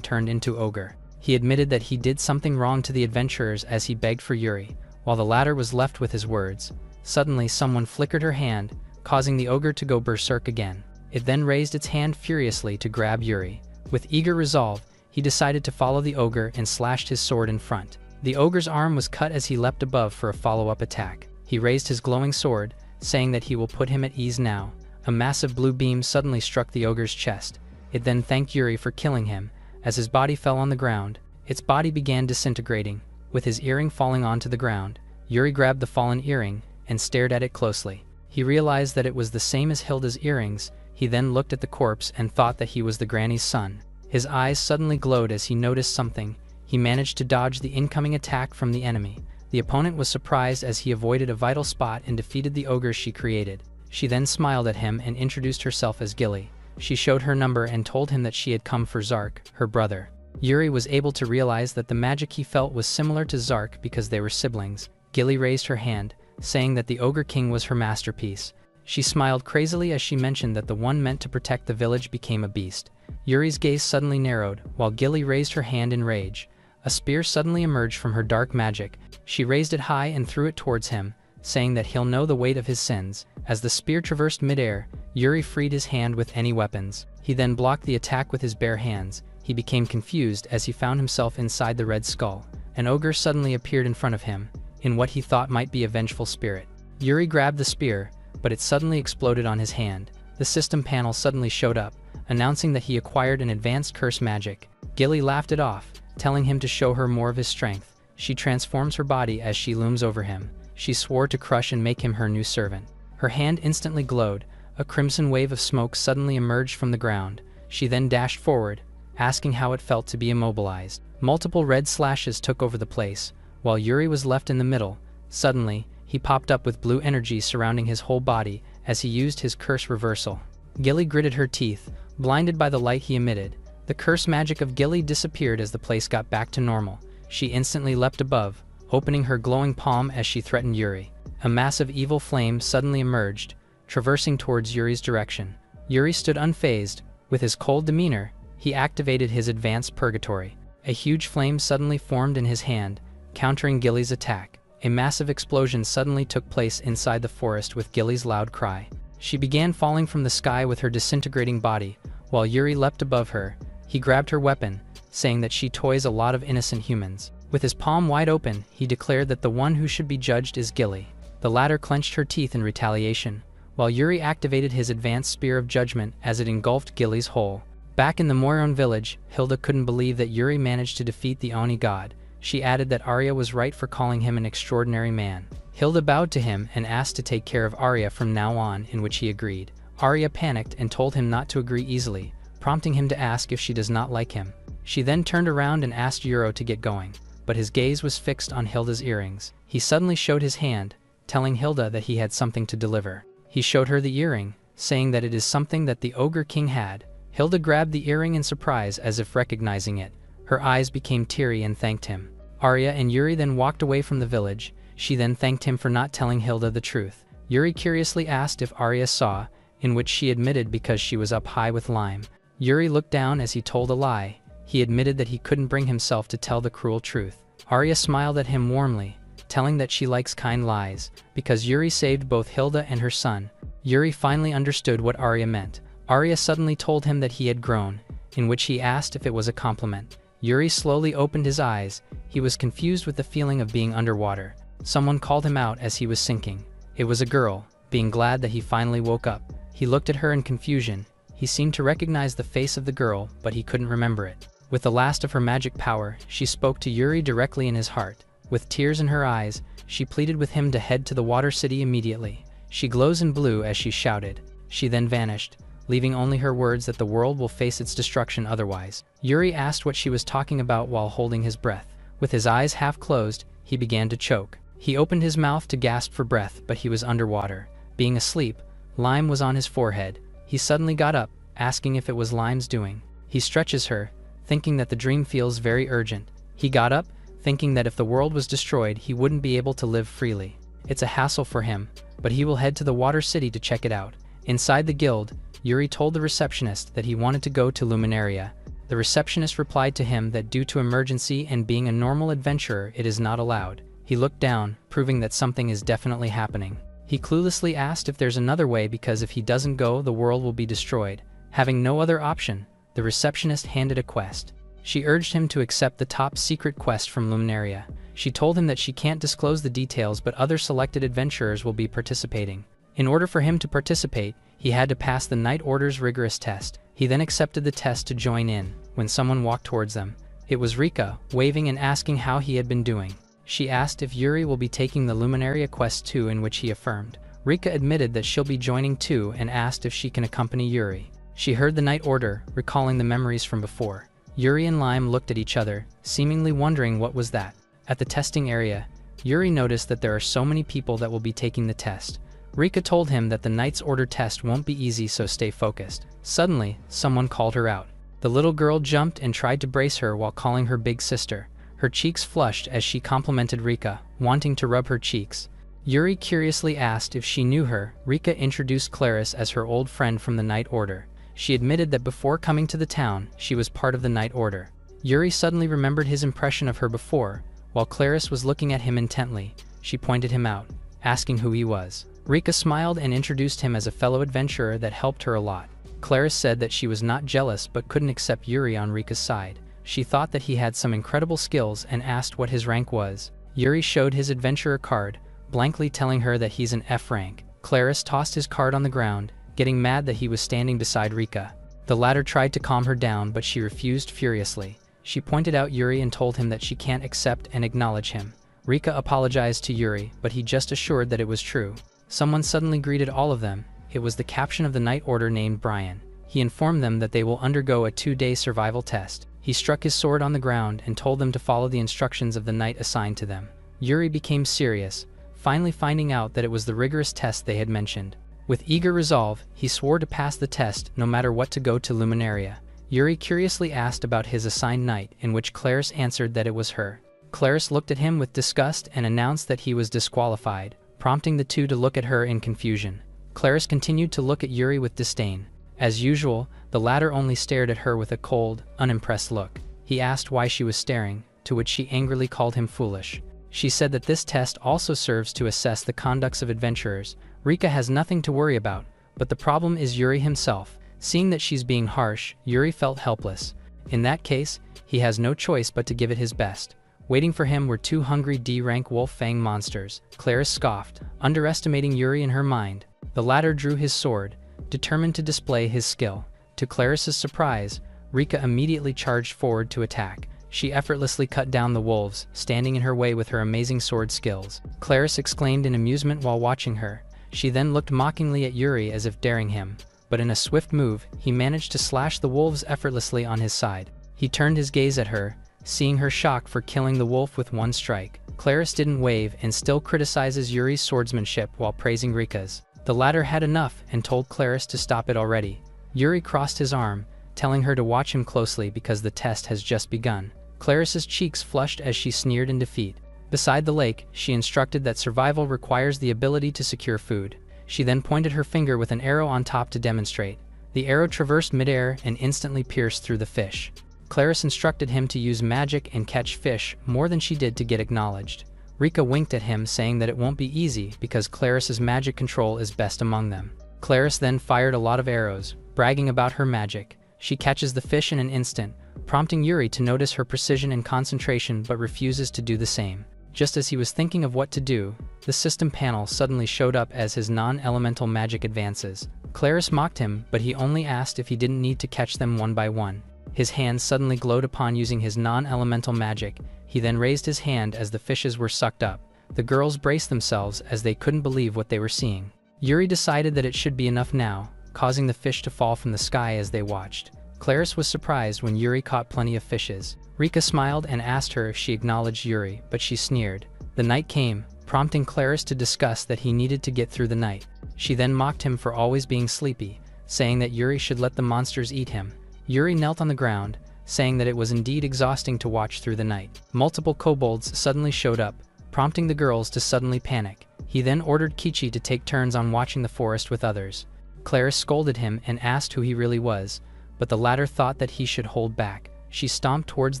turned into ogre. He admitted that he did something wrong to the adventurers as he begged for Yuri, while the latter was left with his words. Suddenly someone flickered her hand, causing the ogre to go berserk again. It then raised its hand furiously to grab Yuri. With eager resolve, he decided to follow the ogre and slashed his sword in front. The ogre's arm was cut as he leapt above for a follow-up attack. He raised his glowing sword, saying that he will put him at ease now. A massive blue beam suddenly struck the ogre's chest. It then thanked Yuri for killing him. As his body fell on the ground, its body began disintegrating. With his earring falling onto the ground, Yuri grabbed the fallen earring and stared at it closely. He realized that it was the same as Hilda's earrings. He then looked at the corpse and thought that he was the granny's son. His eyes suddenly glowed as he noticed something. He managed to dodge the incoming attack from the enemy. The opponent was surprised as he avoided a vital spot and defeated the ogre she created. She then smiled at him and introduced herself as Gilly. She showed her number and told him that she had come for Zark, her brother. Yuri was able to realize that the magic he felt was similar to Zark because they were siblings. Gilly raised her hand, saying that the Ogre King was her masterpiece. She smiled crazily as she mentioned that the one meant to protect the village became a beast. Yuri's gaze suddenly narrowed, while Gilly raised her hand in rage. A spear suddenly emerged from her dark magic. She raised it high and threw it towards him, saying that he'll know the weight of his sins. As the spear traversed midair, Yuri freed his hand with any weapons. He then blocked the attack with his bare hands. He became confused as he found himself inside the red skull. An ogre suddenly appeared in front of him, in what he thought might be a vengeful spirit. Yuri grabbed the spear, but it suddenly exploded on his hand. The system panel suddenly showed up, announcing that he acquired an advanced curse magic. Gilly laughed it off, telling him to show her more of his strength. She transforms her body as she looms over him. She swore to crush and make him her new servant. Her hand instantly glowed. A crimson wave of smoke suddenly emerged from the ground. She then dashed forward, asking how it felt to be immobilized. Multiple red slashes took over the place, while Yuri was left in the middle. Suddenly, he popped up with blue energy surrounding his whole body as he used his curse reversal. Gilly gritted her teeth, blinded by the light he emitted. The curse magic of Gilly disappeared as the place got back to normal. She instantly leapt above, opening her glowing palm as she threatened Yuri. A massive evil flame suddenly emerged, traversing towards Yuri's direction. Yuri stood unfazed. With his cold demeanor, he activated his advanced purgatory. A huge flame suddenly formed in his hand, countering Gilly's attack. A massive explosion suddenly took place inside the forest with Gilly's loud cry. She began falling from the sky with her disintegrating body, while Yuri leapt above her. He grabbed her weapon, saying that she toys a lot of innocent humans. With his palm wide open, he declared that the one who should be judged is Gilly. The latter clenched her teeth in retaliation, while Yuri activated his advanced spear of judgment as it engulfed Gilly's whole. Back in the Moiron village, Hilda couldn't believe that Yuri managed to defeat the Oni god. She added that Arya was right for calling him an extraordinary man. Hilda bowed to him and asked to take care of Arya from now on, in which he agreed. Arya panicked and told him not to agree easily, prompting him to ask if she does not like him. She then turned around and asked Yuro to get going, but his gaze was fixed on Hilda's earrings. He suddenly showed his hand, telling Hilda that he had something to deliver. He showed her the earring, saying that it is something that the Ogre King had. Hilda grabbed the earring in surprise as if recognizing it. Her eyes became teary and thanked him. Arya and Yuri then walked away from the village. She then thanked him for not telling Hilda the truth. Yuri curiously asked if Arya saw, in which she admitted because she was up high with Lime. Yuri looked down as he told a lie. He admitted that he couldn't bring himself to tell the cruel truth. Arya smiled at him warmly, telling that she likes kind lies, because Yuri saved both Hilda and her son. Yuri finally understood what Arya meant. Arya suddenly told him that he had grown, in which he asked if it was a compliment. Yuri slowly opened his eyes. He was confused with the feeling of being underwater. Someone called him out as he was sinking. It was a girl, being glad that he finally woke up. He looked at her in confusion. He seemed to recognize the face of the girl, but he couldn't remember it. With the last of her magic power, she spoke to Yuri directly in his heart. With tears in her eyes, she pleaded with him to head to the Water City immediately. She glows in blue as she shouted. She then vanished, leaving only her words that the world will face its destruction otherwise. Yuri asked what she was talking about while holding his breath. With his eyes half closed, he began to choke. He opened his mouth to gasp for breath, but he was underwater. Being asleep, Lime was on his forehead. He suddenly got up, asking if it was Lime's doing. He stretches her, thinking that the dream feels very urgent. He got up, thinking that if the world was destroyed, he wouldn't be able to live freely. It's a hassle for him, but he will head to the Water City to check it out. Inside the guild, Yuri told the receptionist that he wanted to go to Luminaria. The receptionist replied to him that due to emergency and being a normal adventurer, it is not allowed. He looked down, proving that something is definitely happening. He cluelessly asked if there's another way because if he doesn't go, the world will be destroyed. Having no other option, the receptionist handed a quest. She urged him to accept the top secret quest from Luminaria. She told him that she can't disclose the details, but other selected adventurers will be participating. In order for him to participate, he had to pass the Night Order's rigorous test. He then accepted the test to join in, when someone walked towards them. It was Rika, waving and asking how he had been doing. She asked if Yuri will be taking the Luminaria quest too, in which he affirmed. Rika admitted that she'll be joining too and asked if she can accompany Yuri. She heard the Night Order, recalling the memories from before. Yuri and Lime looked at each other, seemingly wondering what was that. At the testing area, Yuri noticed that there are so many people that will be taking the test. Rika told him that the Knight's Order test won't be easy, so stay focused. Suddenly, someone called her out. The little girl jumped and tried to brace her while calling her big sister. Her cheeks flushed as she complimented Rika, wanting to rub her cheeks. Yuri curiously asked if she knew her. Rika introduced Claris as her old friend from the Night Order. She admitted that before coming to the town, she was part of the Night Order. Yuri suddenly remembered his impression of her before. While Claris was looking at him intently, she pointed him out, asking who he was. Rika smiled and introduced him as a fellow adventurer that helped her a lot. Claris said that she was not jealous but couldn't accept Yuri on Rika's side. She thought that he had some incredible skills and asked what his rank was. Yuri showed his adventurer card, blankly telling her that he's an F rank. Claris tossed his card on the ground, getting mad that he was standing beside Rika. The latter tried to calm her down, but she refused furiously. She pointed out Yuri and told him that she can't accept and acknowledge him. Rika apologized to Yuri, but he just assured that it was true. Someone suddenly greeted all of them. It was the captain of the Night Order named Brian. He informed them that they will undergo a 2-day survival test. He struck his sword on the ground and told them to follow the instructions of the knight assigned to them. Yuri became serious, finally finding out that it was the rigorous test they had mentioned. With eager resolve, he swore to pass the test no matter what to go to Luminaria. Yuri curiously asked about his assigned knight, in which Claris answered that it was her. Claris looked at him with disgust and announced that he was disqualified, prompting the two to look at her in confusion. Claris continued to look at Yuri with disdain. As usual, the latter only stared at her with a cold, unimpressed look. He asked why she was staring, to which she angrily called him foolish. She said that this test also serves to assess the conducts of adventurers. Rika has nothing to worry about, but the problem is Yuri himself. Seeing that she's being harsh, Yuri felt helpless. In that case, he has no choice but to give it his best. Waiting for him were 2 hungry D-rank wolf fang monsters. Claris scoffed, underestimating Yuri in her mind. The latter drew his sword, determined to display his skill. To Claris's surprise, Rika immediately charged forward to attack. She effortlessly cut down the wolves, standing in her way with her amazing sword skills. Claris exclaimed in amusement while watching her. She then looked mockingly at Yuri as if daring him, but in a swift move, he managed to slash the wolves effortlessly on his side. He turned his gaze at her, seeing her shock for killing the wolf with 1 strike. Claris didn't wave and still criticizes Yuri's swordsmanship while praising Rika's. The latter had enough and told Claris to stop it already. Yuri crossed his arm, telling her to watch him closely because the test has just begun. Claris's cheeks flushed as she sneered in defeat. Beside the lake, she instructed that survival requires the ability to secure food. She then pointed her finger with an arrow on top to demonstrate. The arrow traversed midair and instantly pierced through the fish. Claris instructed him to use magic and catch fish more than she did to get acknowledged. Rika winked at him, saying that it won't be easy because Claris's magic control is best among them. Claris then fired a lot of arrows, bragging about her magic. She catches the fish in an instant, prompting Yuri to notice her precision and concentration, but refuses to do the same. Just as he was thinking of what to do, the system panel suddenly showed up as his non-elemental magic advances. Claris mocked him, but he only asked if he didn't need to catch them one by one. His hand suddenly glowed upon using his non-elemental magic. He then raised his hand as the fishes were sucked up. The girls braced themselves as they couldn't believe what they were seeing. Yuri decided that it should be enough now, causing the fish to fall from the sky as they watched. Claris was surprised when Yuri caught plenty of fishes. Rika smiled and asked her if she acknowledged Yuri, but she sneered. The night came, prompting Claris to discuss that he needed to get through the night. She then mocked him for always being sleepy, saying that Yuri should let the monsters eat him. Yuri knelt on the ground, saying that it was indeed exhausting to watch through the night. Multiple kobolds suddenly showed up, prompting the girls to suddenly panic. He then ordered Kichi to take turns on watching the forest with others. Claris scolded him and asked who he really was, but the latter thought that he should hold back. She stomped towards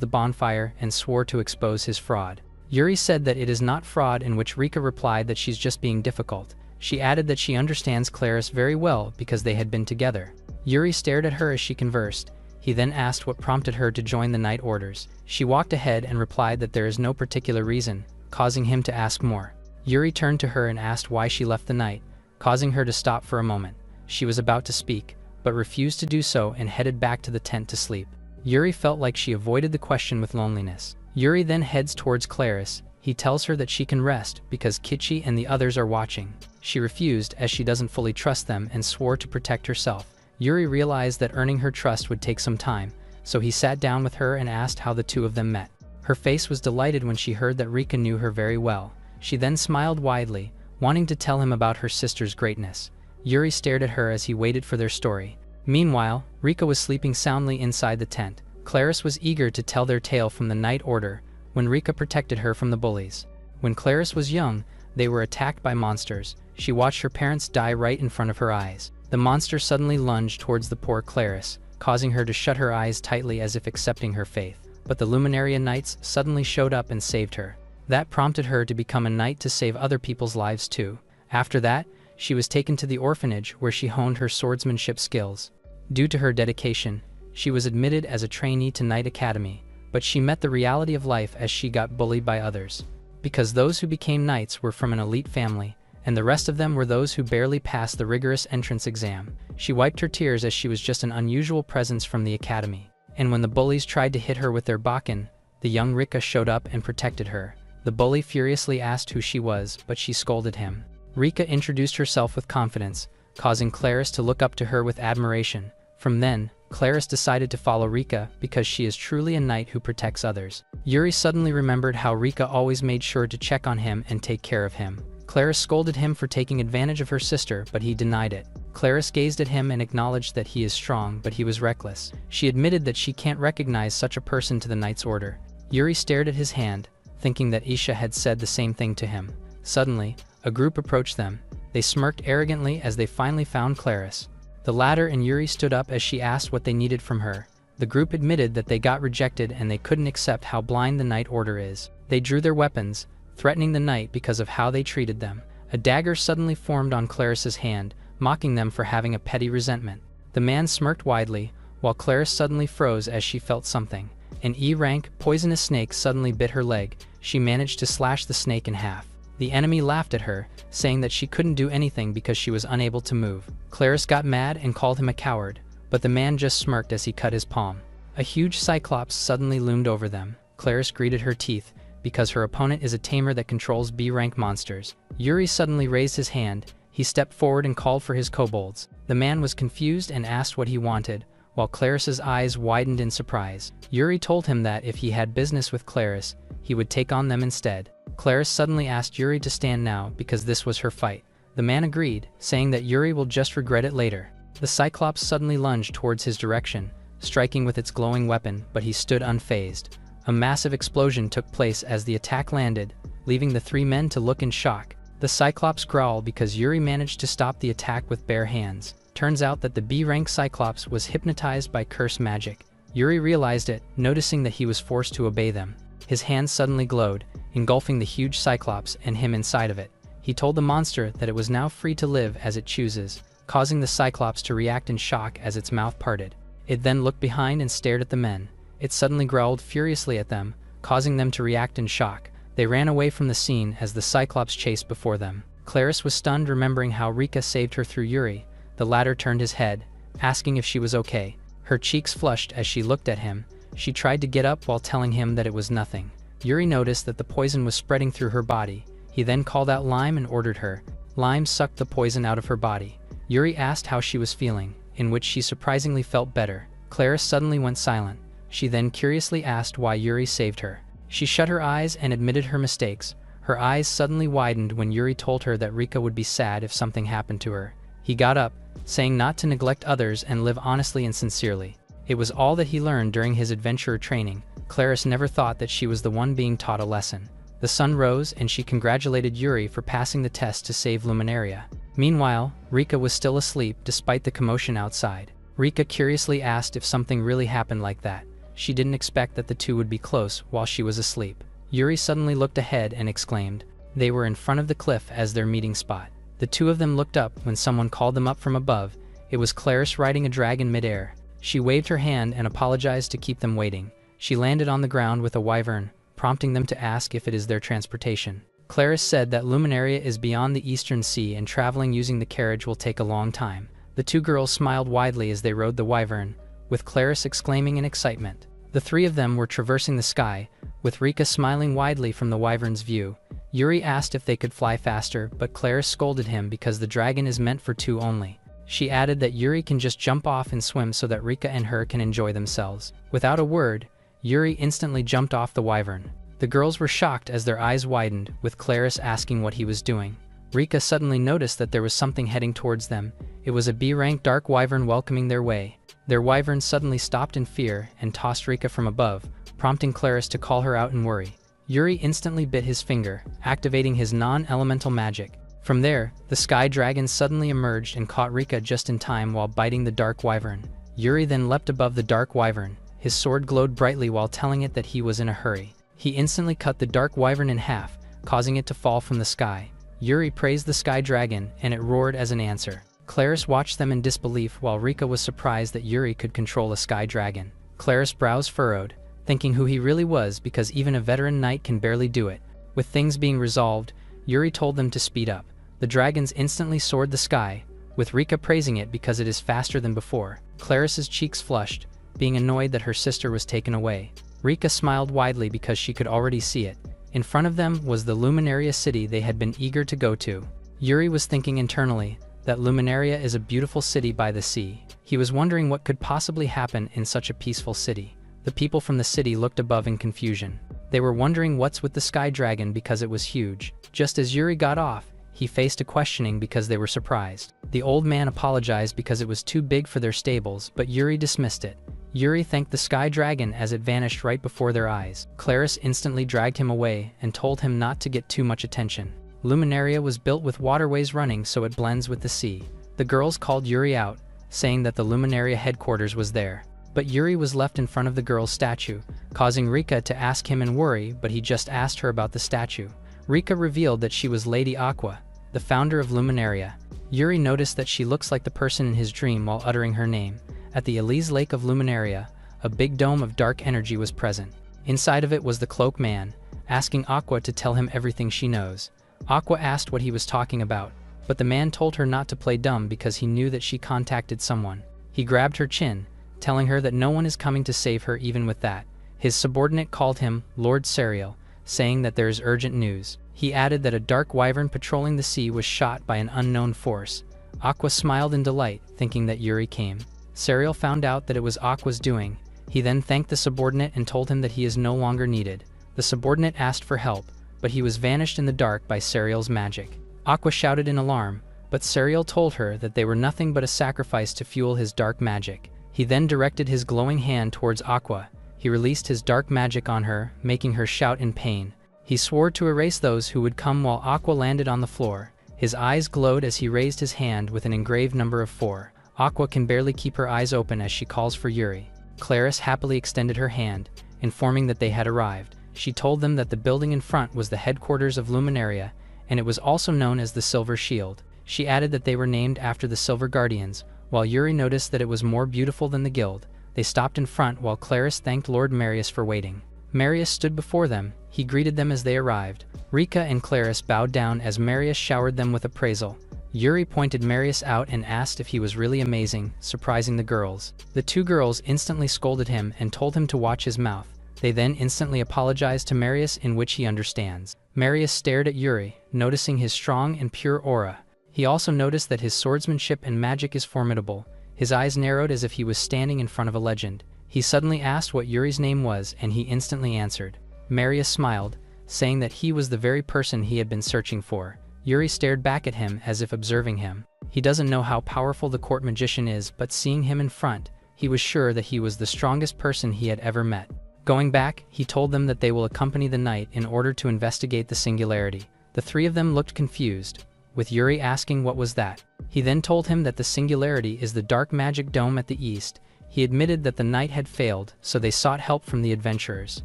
the bonfire and swore to expose his fraud. Yuri said that it is not fraud, in which Rika replied that she's just being difficult. She added that she understands Claris very well because they had been together. Yuri stared at her as she conversed. He then asked what prompted her to join the night orders. She walked ahead and replied that there is no particular reason, causing him to ask more. Yuri turned to her and asked why she left the night, causing her to stop for a moment. She was about to speak, but refused to do so and headed back to the tent to sleep. Yuri felt like she avoided the question with loneliness. Yuri then heads towards Claris. He tells her that she can rest because Kichi and the others are watching. She refused as she doesn't fully trust them and swore to protect herself. Yuri realized that earning her trust would take some time, so he sat down with her and asked how the two of them met. Her face was delighted when she heard that Rika knew her very well. She then smiled widely, wanting to tell him about her sister's greatness. Yuri stared at her as he waited for their story. Meanwhile, Rika was sleeping soundly inside the tent. Claris was eager to tell their tale from the night order when Rika protected her from the bullies. When Claris was young, they were attacked by monsters. She watched her parents die right in front of her eyes. The monster suddenly lunged towards the poor Claris, causing her to shut her eyes tightly as if accepting her fate. But the Luminaria Knights suddenly showed up and saved her. That prompted her to become a knight to save other people's lives too. After that, she was taken to the orphanage where she honed her swordsmanship skills. Due to her dedication, she was admitted as a trainee to Knight Academy, but she met the reality of life as she got bullied by others. Because those who became knights were from an elite family, and the rest of them were those who barely passed the rigorous entrance exam. She wiped her tears as she was just an unusual presence from the academy. And when the bullies tried to hit her with their bakken, the young Rika showed up and protected her. The bully furiously asked who she was, but she scolded him. Rika introduced herself with confidence, causing Claris to look up to her with admiration. From then, Claris decided to follow Rika because she is truly a knight who protects others. Yuri suddenly remembered how Rika always made sure to check on him and take care of him. Claris scolded him for taking advantage of her sister, but he denied it. Claris gazed at him and acknowledged that he is strong, but he was reckless. She admitted that she can't recognize such a person to the Knight's Order. Yuri stared at his hand, thinking that Isha had said the same thing to him. Suddenly, a group approached them. They smirked arrogantly as they finally found Claris. The latter and Yuri stood up as she asked what they needed from her. The group admitted that they got rejected and they couldn't accept how blind the Knight Order is. They drew their weapons, threatening the knight because of how they treated them. A dagger suddenly formed on Claris's hand, mocking them for having a petty resentment. The man smirked widely, while Claris suddenly froze as she felt something. An E-rank, poisonous snake suddenly bit her leg. She managed to slash the snake in half. The enemy laughed at her, saying that she couldn't do anything because she was unable to move. Claris got mad and called him a coward, but the man just smirked as he cut his palm. A huge cyclops suddenly loomed over them. Claris gritted her teeth, because her opponent is a tamer that controls B-rank monsters. Yuri suddenly raised his hand. He stepped forward and called for his kobolds. The man was confused and asked what he wanted, while Claris's eyes widened in surprise. Yuri told him that if he had business with Claris, he would take on them instead. Claris suddenly asked Yuri to stand now because this was her fight. The man agreed, saying that Yuri will just regret it later. The Cyclops suddenly lunged towards his direction, striking with its glowing weapon, but he stood unfazed. A massive explosion took place as the attack landed, leaving the three men to look in shock. The Cyclops growled because Yuri managed to stop the attack with bare hands. Turns out that the B-rank Cyclops was hypnotized by curse magic. Yuri realized it, noticing that he was forced to obey them. His hands suddenly glowed, engulfing the huge Cyclops and him inside of it. He told the monster that it was now free to live as it chooses, causing the Cyclops to react in shock as its mouth parted. It then looked behind and stared at the men. It suddenly growled furiously at them, causing them to react in shock. They ran away from the scene as the Cyclops chased before them. Claris was stunned, remembering how Rika saved her through Yuri. The latter turned his head, asking if she was okay. Her cheeks flushed as she looked at him. She tried to get up while telling him that it was nothing. Yuri noticed that the poison was spreading through her body. He then called out Lime and ordered her. Lime sucked the poison out of her body. Yuri asked how she was feeling, in which she surprisingly felt better. Claris suddenly went silent. She then curiously asked why Yuri saved her. She shut her eyes and admitted her mistakes. Her eyes suddenly widened when Yuri told her that Rika would be sad if something happened to her. He got up, saying not to neglect others and live honestly and sincerely. It was all that he learned during his adventurer training. Claris never thought that she was the one being taught a lesson. The sun rose and she congratulated Yuri for passing the test to save Luminaria. Meanwhile, Rika was still asleep despite the commotion outside. Rika curiously asked if something really happened like that. She didn't expect that the two would be close while she was asleep. Yuri suddenly looked ahead and exclaimed. They were in front of the cliff as their meeting spot. The two of them looked up when someone called them up from above. It was Claris riding a dragon mid-air. She waved her hand and apologized to keep them waiting. She landed on the ground with a wyvern, prompting them to ask if it is their transportation. Claris said that Luminaria is beyond the Eastern Sea and traveling using the carriage will take a long time. The two girls smiled widely as they rode the wyvern, with Claris exclaiming in excitement. The three of them were traversing the sky, with Rika smiling widely from the wyvern's view. Yuri asked if they could fly faster, but Claris scolded him because the dragon is meant for two only. She added that Yuri can just jump off and swim so that Rika and her can enjoy themselves. Without a word, Yuri instantly jumped off the wyvern. The girls were shocked as their eyes widened, with Claris asking what he was doing. Rika suddenly noticed that there was something heading towards them. It was a B-rank dark wyvern welcoming their way. Their wyvern suddenly stopped in fear and tossed Rika from above, prompting Claris to call her out in worry. Yuri instantly bit his finger, activating his non-elemental magic. From there, the sky dragon suddenly emerged and caught Rika just in time while biting the dark wyvern. Yuri then leapt above the dark wyvern. His sword glowed brightly while telling it that he was in a hurry. He instantly cut the dark wyvern in half, causing it to fall from the sky. Yuri praised the sky dragon, and it roared as an answer. Claris watched them in disbelief while Rika was surprised that Yuri could control a sky dragon. Claris' brows furrowed, thinking who he really was because even a veteran knight can barely do it. With things being resolved, Yuri told them to speed up. The dragons instantly soared the sky, with Rika praising it because it is faster than before. Claris's cheeks flushed, being annoyed that her sister was taken away. Rika smiled widely because she could already see it. In front of them was the Luminaria city they had been eager to go to. Yuri was thinking internally that Luminaria is a beautiful city by the sea. He was wondering what could possibly happen in such a peaceful city. The people from the city looked above in confusion. They were wondering what's with the sky dragon because it was huge. Just as Yuri got off, he faced a questioning because they were surprised. The old man apologized because it was too big for their stables, but Yuri dismissed it. Yuri thanked the sky dragon as it vanished right before their eyes. Claris instantly dragged him away and told him not to get too much attention. Luminaria was built with waterways running so it blends with the sea. The girls called Yuri out, saying that the Luminaria headquarters was there. But Yuri was left in front of the girl's statue, causing Rika to ask him in worry, but he just asked her about the statue. Rika revealed that she was Lady Aqua, the founder of Luminaria. Yuri noticed that she looks like the person in his dream while uttering her name. At the Elise Lake of Luminaria, a big dome of dark energy was present. Inside of it was the Cloak Man, asking Aqua to tell him everything she knows. Aqua asked what he was talking about, but the man told her not to play dumb because he knew that she contacted someone. He grabbed her chin, telling her that no one is coming to save her even with that. His subordinate called him Lord Serial, saying that there is urgent news. He added that a dark wyvern patrolling the sea was shot by an unknown force. Aqua smiled in delight, thinking that Yuri came. Serial found out that it was Aqua's doing. He then thanked the subordinate and told him that he is no longer needed. The subordinate asked for help, but he was vanished in the dark by Serial's magic. Aqua shouted in alarm, but Serial told her that they were nothing but a sacrifice to fuel his dark magic. He then directed his glowing hand towards Aqua. He released his dark magic on her, making her shout in pain. He swore to erase those who would come while Aqua landed on the floor. His eyes glowed as he raised his hand with an engraved number of 4. Aqua can barely keep her eyes open as she calls for Yuri. Claris happily extended her hand, informing that they had arrived. She told them that the building in front was the headquarters of Luminaria, and it was also known as the Silver Shield. She added that they were named after the Silver Guardians. While Yuri noticed that it was more beautiful than the guild, they stopped in front while Claris thanked Lord Marius for waiting. Marius stood before them. He greeted them as they arrived. Rika and Claris bowed down as Marius showered them with appraisal. Yuri pointed Marius out and asked if he was really amazing, surprising the girls. The two girls instantly scolded him and told him to watch his mouth. They then instantly apologized to Marius, in which he understands. Marius stared at Yuri, noticing his strong and pure aura. He also noticed that his swordsmanship and magic is formidable. His eyes narrowed as if he was standing in front of a legend. He suddenly asked what Yuri's name was, and he instantly answered. Marius smiled, saying that he was the very person he had been searching for. Yuri stared back at him as if observing him. He doesn't know how powerful the court magician is, but seeing him in front, he was sure that he was the strongest person he had ever met. Going back, he told them that they will accompany the knight in order to investigate the singularity. The three of them looked confused, with Yuri asking what was that. He then told him that the singularity is the dark magic dome at the east. He admitted that the knight had failed, so they sought help from the adventurers.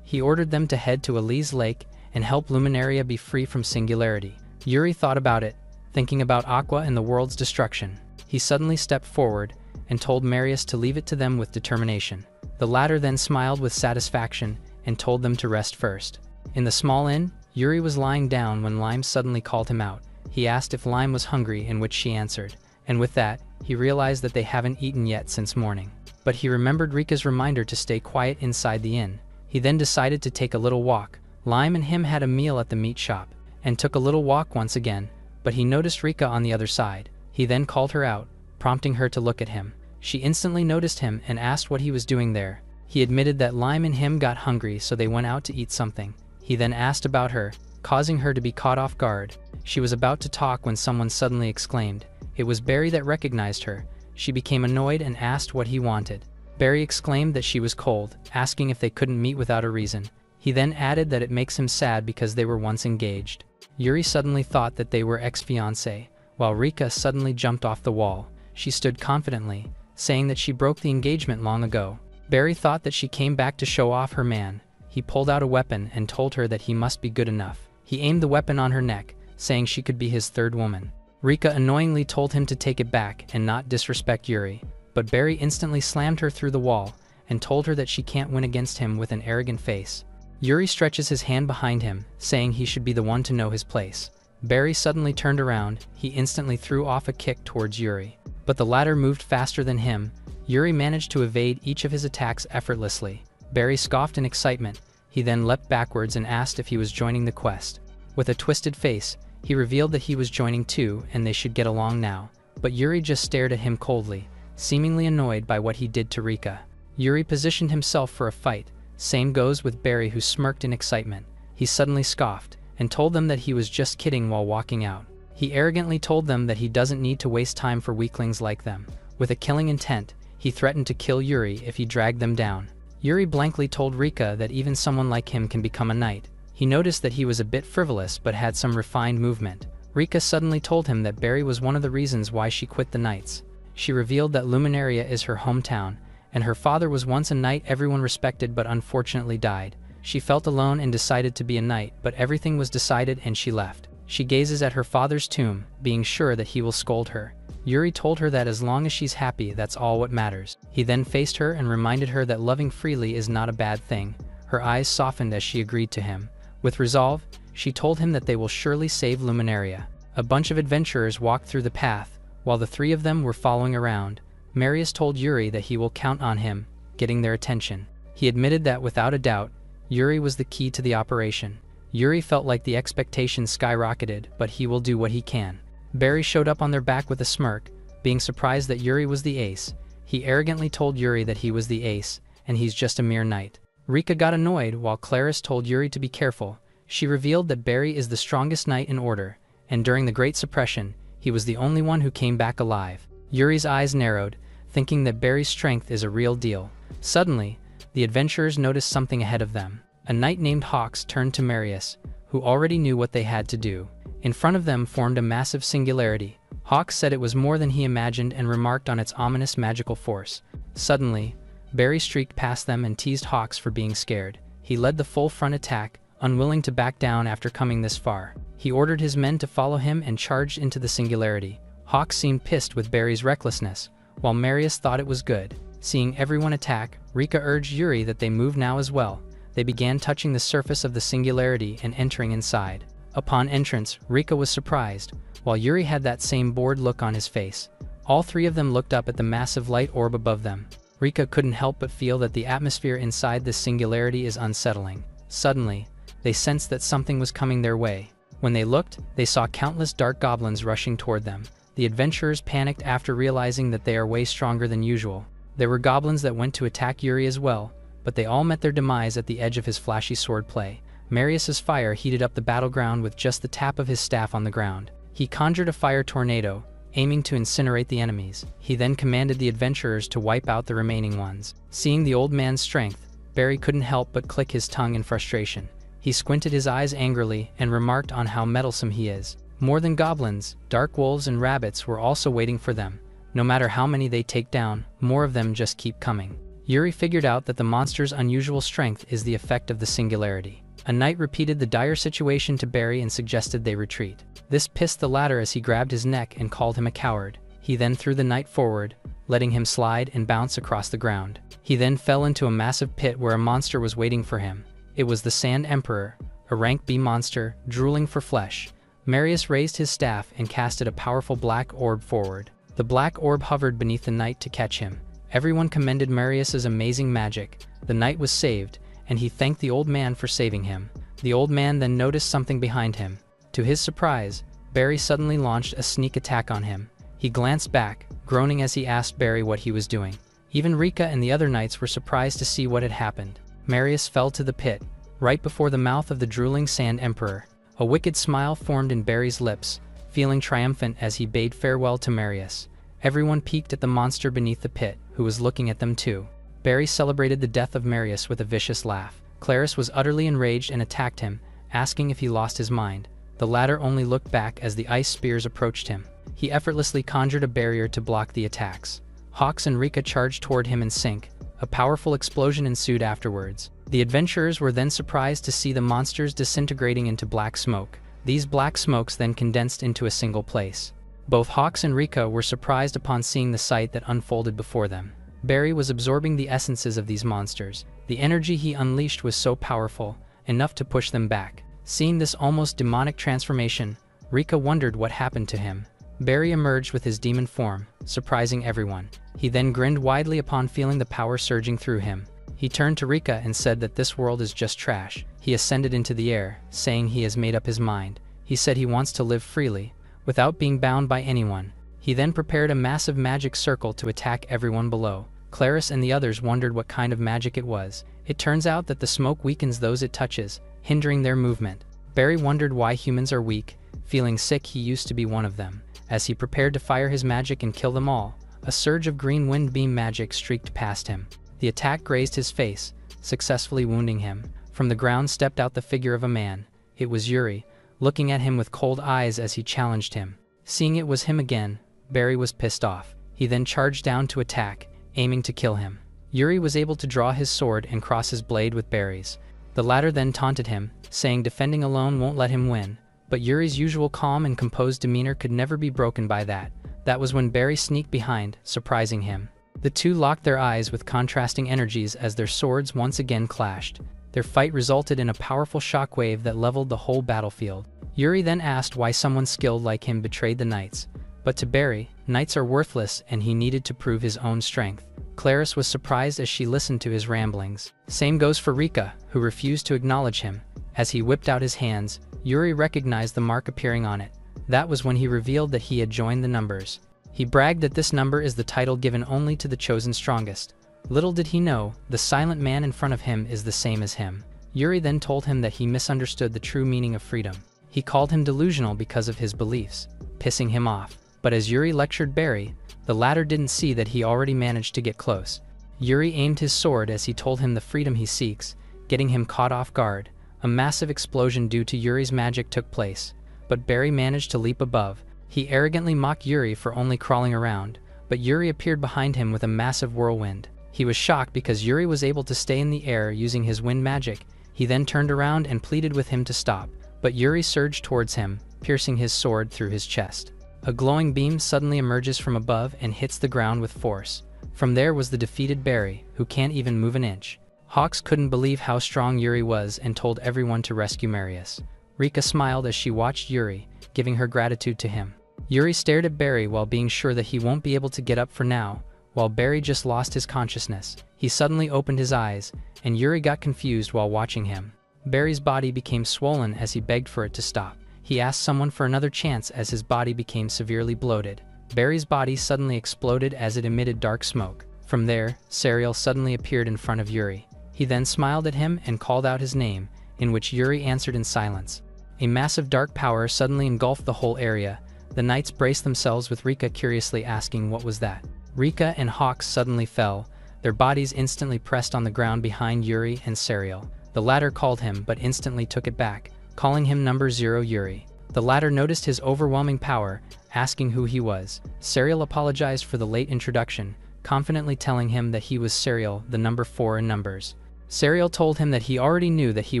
He ordered them to head to Elise Lake and help Luminaria be free from singularity. Yuri thought about it, thinking about Aqua and the world's destruction. He suddenly stepped forward and told Marius to leave it to them with determination. The latter then smiled with satisfaction and told them to rest first. In the small inn, Yuri was lying down when Lime suddenly called him out. He asked if Lime was hungry, in which she answered, and with that, he realized that they haven't eaten yet since morning. But he remembered Rika's reminder to stay quiet inside the inn. He then decided to take a little walk. Lime and him had a meal at the meat shop, and took a little walk once again, but he noticed Rika on the other side. He then called her out, prompting her to look at him. She instantly noticed him and asked what he was doing there. He admitted that Lime and him got hungry, so they went out to eat something. He then asked about her, causing her to be caught off guard. She was about to talk when someone suddenly exclaimed. It was Barry that recognized her. She became annoyed and asked what he wanted. Barry exclaimed that she was cold, asking if they couldn't meet without a reason. He then added that it makes him sad because they were once engaged. Yuri suddenly thought that they were ex-fiancé, while Rika suddenly jumped off the wall. She stood confidently, saying that she broke the engagement long ago. Barry thought that she came back to show off her man. He pulled out a weapon and told her that he must be good enough. He aimed the weapon on her neck, saying she could be his third woman. Rika annoyingly told him to take it back and not disrespect Yuri, but Barry instantly slammed her through the wall and told her that she can't win against him with an arrogant face. Yuri stretches his hand behind him, saying he should be the one to know his place. Barry suddenly turned around. He instantly threw off a kick towards Yuri, but the latter moved faster than him. Yuri managed to evade each of his attacks effortlessly. Barry scoffed in excitement. He then leapt backwards and asked if he was joining the quest. With a twisted face, he revealed that he was joining too and they should get along now. But Yuri just stared at him coldly, seemingly annoyed by what he did to Rika. Yuri positioned himself for a fight. Same goes with Barry, who smirked in excitement. He suddenly scoffed and told them that he was just kidding while walking out. He arrogantly told them that he doesn't need to waste time for weaklings like them. With a killing intent, he threatened to kill Yuri if he dragged them down. Yuri blankly told Rika that even someone like him can become a knight. He noticed that he was a bit frivolous but had some refined movement. Rika suddenly told him that Barry was one of the reasons why she quit the knights. She revealed that Luminaria is her hometown, and her father was once a knight everyone respected but unfortunately died. She felt alone and decided to be a knight, but everything was decided and she left. She gazes at her father's tomb, being sure that he will scold her. Yuri told her that as long as she's happy, that's all what matters. He then faced her and reminded her that loving freely is not a bad thing. Her eyes softened as she agreed to him. With resolve, she told him that they will surely save Luminaria. A bunch of adventurers walked through the path, while the three of them were following around. Marius told Yuri that he will count on him, getting their attention. He admitted that without a doubt, Yuri was the key to the operation. Yuri felt like the expectations skyrocketed, but he will do what he can. Barry showed up on their back with a smirk, being surprised that Yuri was the ace. He arrogantly told Yuri that he was the ace, and he's just a mere knight. Rika got annoyed while Claris told Yuri to be careful. She revealed that Barry is the strongest knight in order, and during the Great Suppression, he was the only one who came back alive. Yuri's eyes narrowed, thinking that Barry's strength is a real deal. Suddenly, the adventurers noticed something ahead of them. A knight named Hawks turned to Marius, who already knew what they had to do. In front of them formed a massive singularity. Hawks said it was more than he imagined and remarked on its ominous magical force. Suddenly, Barry streaked past them and teased Hawks for being scared. He led the full front attack, unwilling to back down after coming this far. He ordered his men to follow him and charged into the singularity. Hawks seemed pissed with Barry's recklessness, while Marius thought it was good. Seeing everyone attack, Rika urged Yuri that they move now as well. They began touching the surface of the singularity and entering inside. Upon entrance, Rika was surprised, while Yuri had that same bored look on his face. All three of them looked up at the massive light orb above them. Rika couldn't help but feel that the atmosphere inside this singularity is unsettling. Suddenly, they sensed that something was coming their way. When they looked, they saw countless dark goblins rushing toward them. The adventurers panicked after realizing that they are way stronger than usual. There were goblins that went to attack Yuri as well, but they all met their demise at the edge of his flashy sword play. Marius's fire heated up the battleground with just the tap of his staff on the ground. He conjured a fire tornado, aiming to incinerate the enemies. He then commanded the adventurers to wipe out the remaining ones. Seeing the old man's strength, Barry couldn't help but click his tongue in frustration. He squinted his eyes angrily and remarked on how meddlesome he is. More than goblins, dark wolves and rabbits were also waiting for them. No matter how many they take down, more of them just keep coming. Yuri figured out that the monster's unusual strength is the effect of the singularity. A knight repeated the dire situation to Barry and suggested they retreat. This pissed the latter as he grabbed his neck and called him a coward. He then threw the knight forward, letting him slide and bounce across the ground. He then fell into a massive pit where a monster was waiting for him. It was the Sand Emperor, a rank B monster, drooling for flesh. Marius raised his staff and casted a powerful black orb forward. The black orb hovered beneath the knight to catch him. Everyone commended Marius's amazing magic. The knight was saved, and he thanked the old man for saving him. The old man then noticed something behind him. To his surprise, Barry suddenly launched a sneak attack on him. He glanced back, groaning as he asked Barry what he was doing. Even Rika and the other knights were surprised to see what had happened. Marius fell to the pit, right before the mouth of the drooling Sand Emperor. A wicked smile formed in Barry's lips, feeling triumphant as he bade farewell to Marius. Everyone peeked at the monster beneath the pit, who was looking at them too. Barry celebrated the death of Marius with a vicious laugh. Clarus was utterly enraged and attacked him, asking if he lost his mind. The latter only looked back as the ice spears approached him. He effortlessly conjured a barrier to block the attacks. Hawks and Rika charged toward him in sync. A powerful explosion ensued afterwards. The adventurers were then surprised to see the monsters disintegrating into black smoke. These black smokes then condensed into a single place. Both Hawks and Rika were surprised upon seeing the sight that unfolded before them. Barry was absorbing the essences of these monsters. The energy he unleashed was so powerful, enough to push them back. Seeing this almost demonic transformation, Rika wondered what happened to him. Barry emerged with his demon form, surprising everyone. He then grinned widely upon feeling the power surging through him. He turned to Rika and said that this world is just trash. He ascended into the air, saying he has made up his mind. He said he wants to live freely, without being bound by anyone. He then prepared a massive magic circle to attack everyone below. Clarus and the others wondered what kind of magic it was. It turns out that the smoke weakens those it touches, hindering their movement. Barry wondered why humans are weak. Feeling sick, he used to be one of them. As he prepared to fire his magic and kill them all, a surge of green wind beam magic streaked past him. The attack grazed his face, successfully wounding him. From the ground stepped out the figure of a man. It was Yuri, looking at him with cold eyes as he challenged him. Seeing it was him again, Barry was pissed off. He then charged down to attack, aiming to kill him. Yuri was able to draw his sword and cross his blade with Barry's. The latter then taunted him, saying defending alone won't let him win. But Yuri's usual calm and composed demeanor could never be broken by that. That was when Barry sneaked behind, surprising him. The two locked their eyes with contrasting energies as their swords once again clashed. Their fight resulted in a powerful shockwave that leveled the whole battlefield. Yuri then asked why someone skilled like him betrayed the knights. But to Barry, knights are worthless and he needed to prove his own strength. Clarus was surprised as she listened to his ramblings. Same goes for Rika, who refused to acknowledge him. As he whipped out his hands, Yuri recognized the mark appearing on it. That was when he revealed that he had joined the numbers. He bragged that this number is the title given only to the chosen strongest. Little did he know, the silent man in front of him is the same as him. Yuri then told him that he misunderstood the true meaning of freedom. He called him delusional because of his beliefs, pissing him off. But as Yuri lectured Barry, the latter didn't see that he already managed to get close. Yuri aimed his sword as he told him the freedom he seeks, getting him caught off guard. A massive explosion due to Yuri's magic took place, but Barry managed to leap above. He arrogantly mocked Yuri for only crawling around, but Yuri appeared behind him with a massive whirlwind. He was shocked because Yuri was able to stay in the air using his wind magic. He then turned around and pleaded with him to stop, but Yuri surged towards him, piercing his sword through his chest. A glowing beam suddenly emerges from above and hits the ground with force. From there was the defeated Barry, who can't even move an inch. Hawks couldn't believe how strong Yuri was and told everyone to rescue Marius. Rika smiled as she watched Yuri, giving her gratitude to him. Yuri stared at Barry while being sure that he won't be able to get up for now, while Barry just lost his consciousness. He suddenly opened his eyes, and Yuri got confused while watching him. Barry's body became swollen as he begged for it to stop. He asked someone for another chance as his body became severely bloated. Barry's body suddenly exploded as it emitted dark smoke. From there, Serial suddenly appeared in front of Yuri. He then smiled at him and called out his name, in which Yuri answered in silence. A massive dark power suddenly engulfed the whole area. The knights braced themselves with Rika curiously asking what was that. Rika and Hawks suddenly fell. Their bodies instantly pressed on the ground behind Yuri and Serial. The latter called him but instantly took it back, calling him number 0 Yuri. The latter noticed his overwhelming power, asking who he was. Serial apologized for the late introduction, confidently telling him that he was Serial, the number 4 in numbers. Serial told him that he already knew that he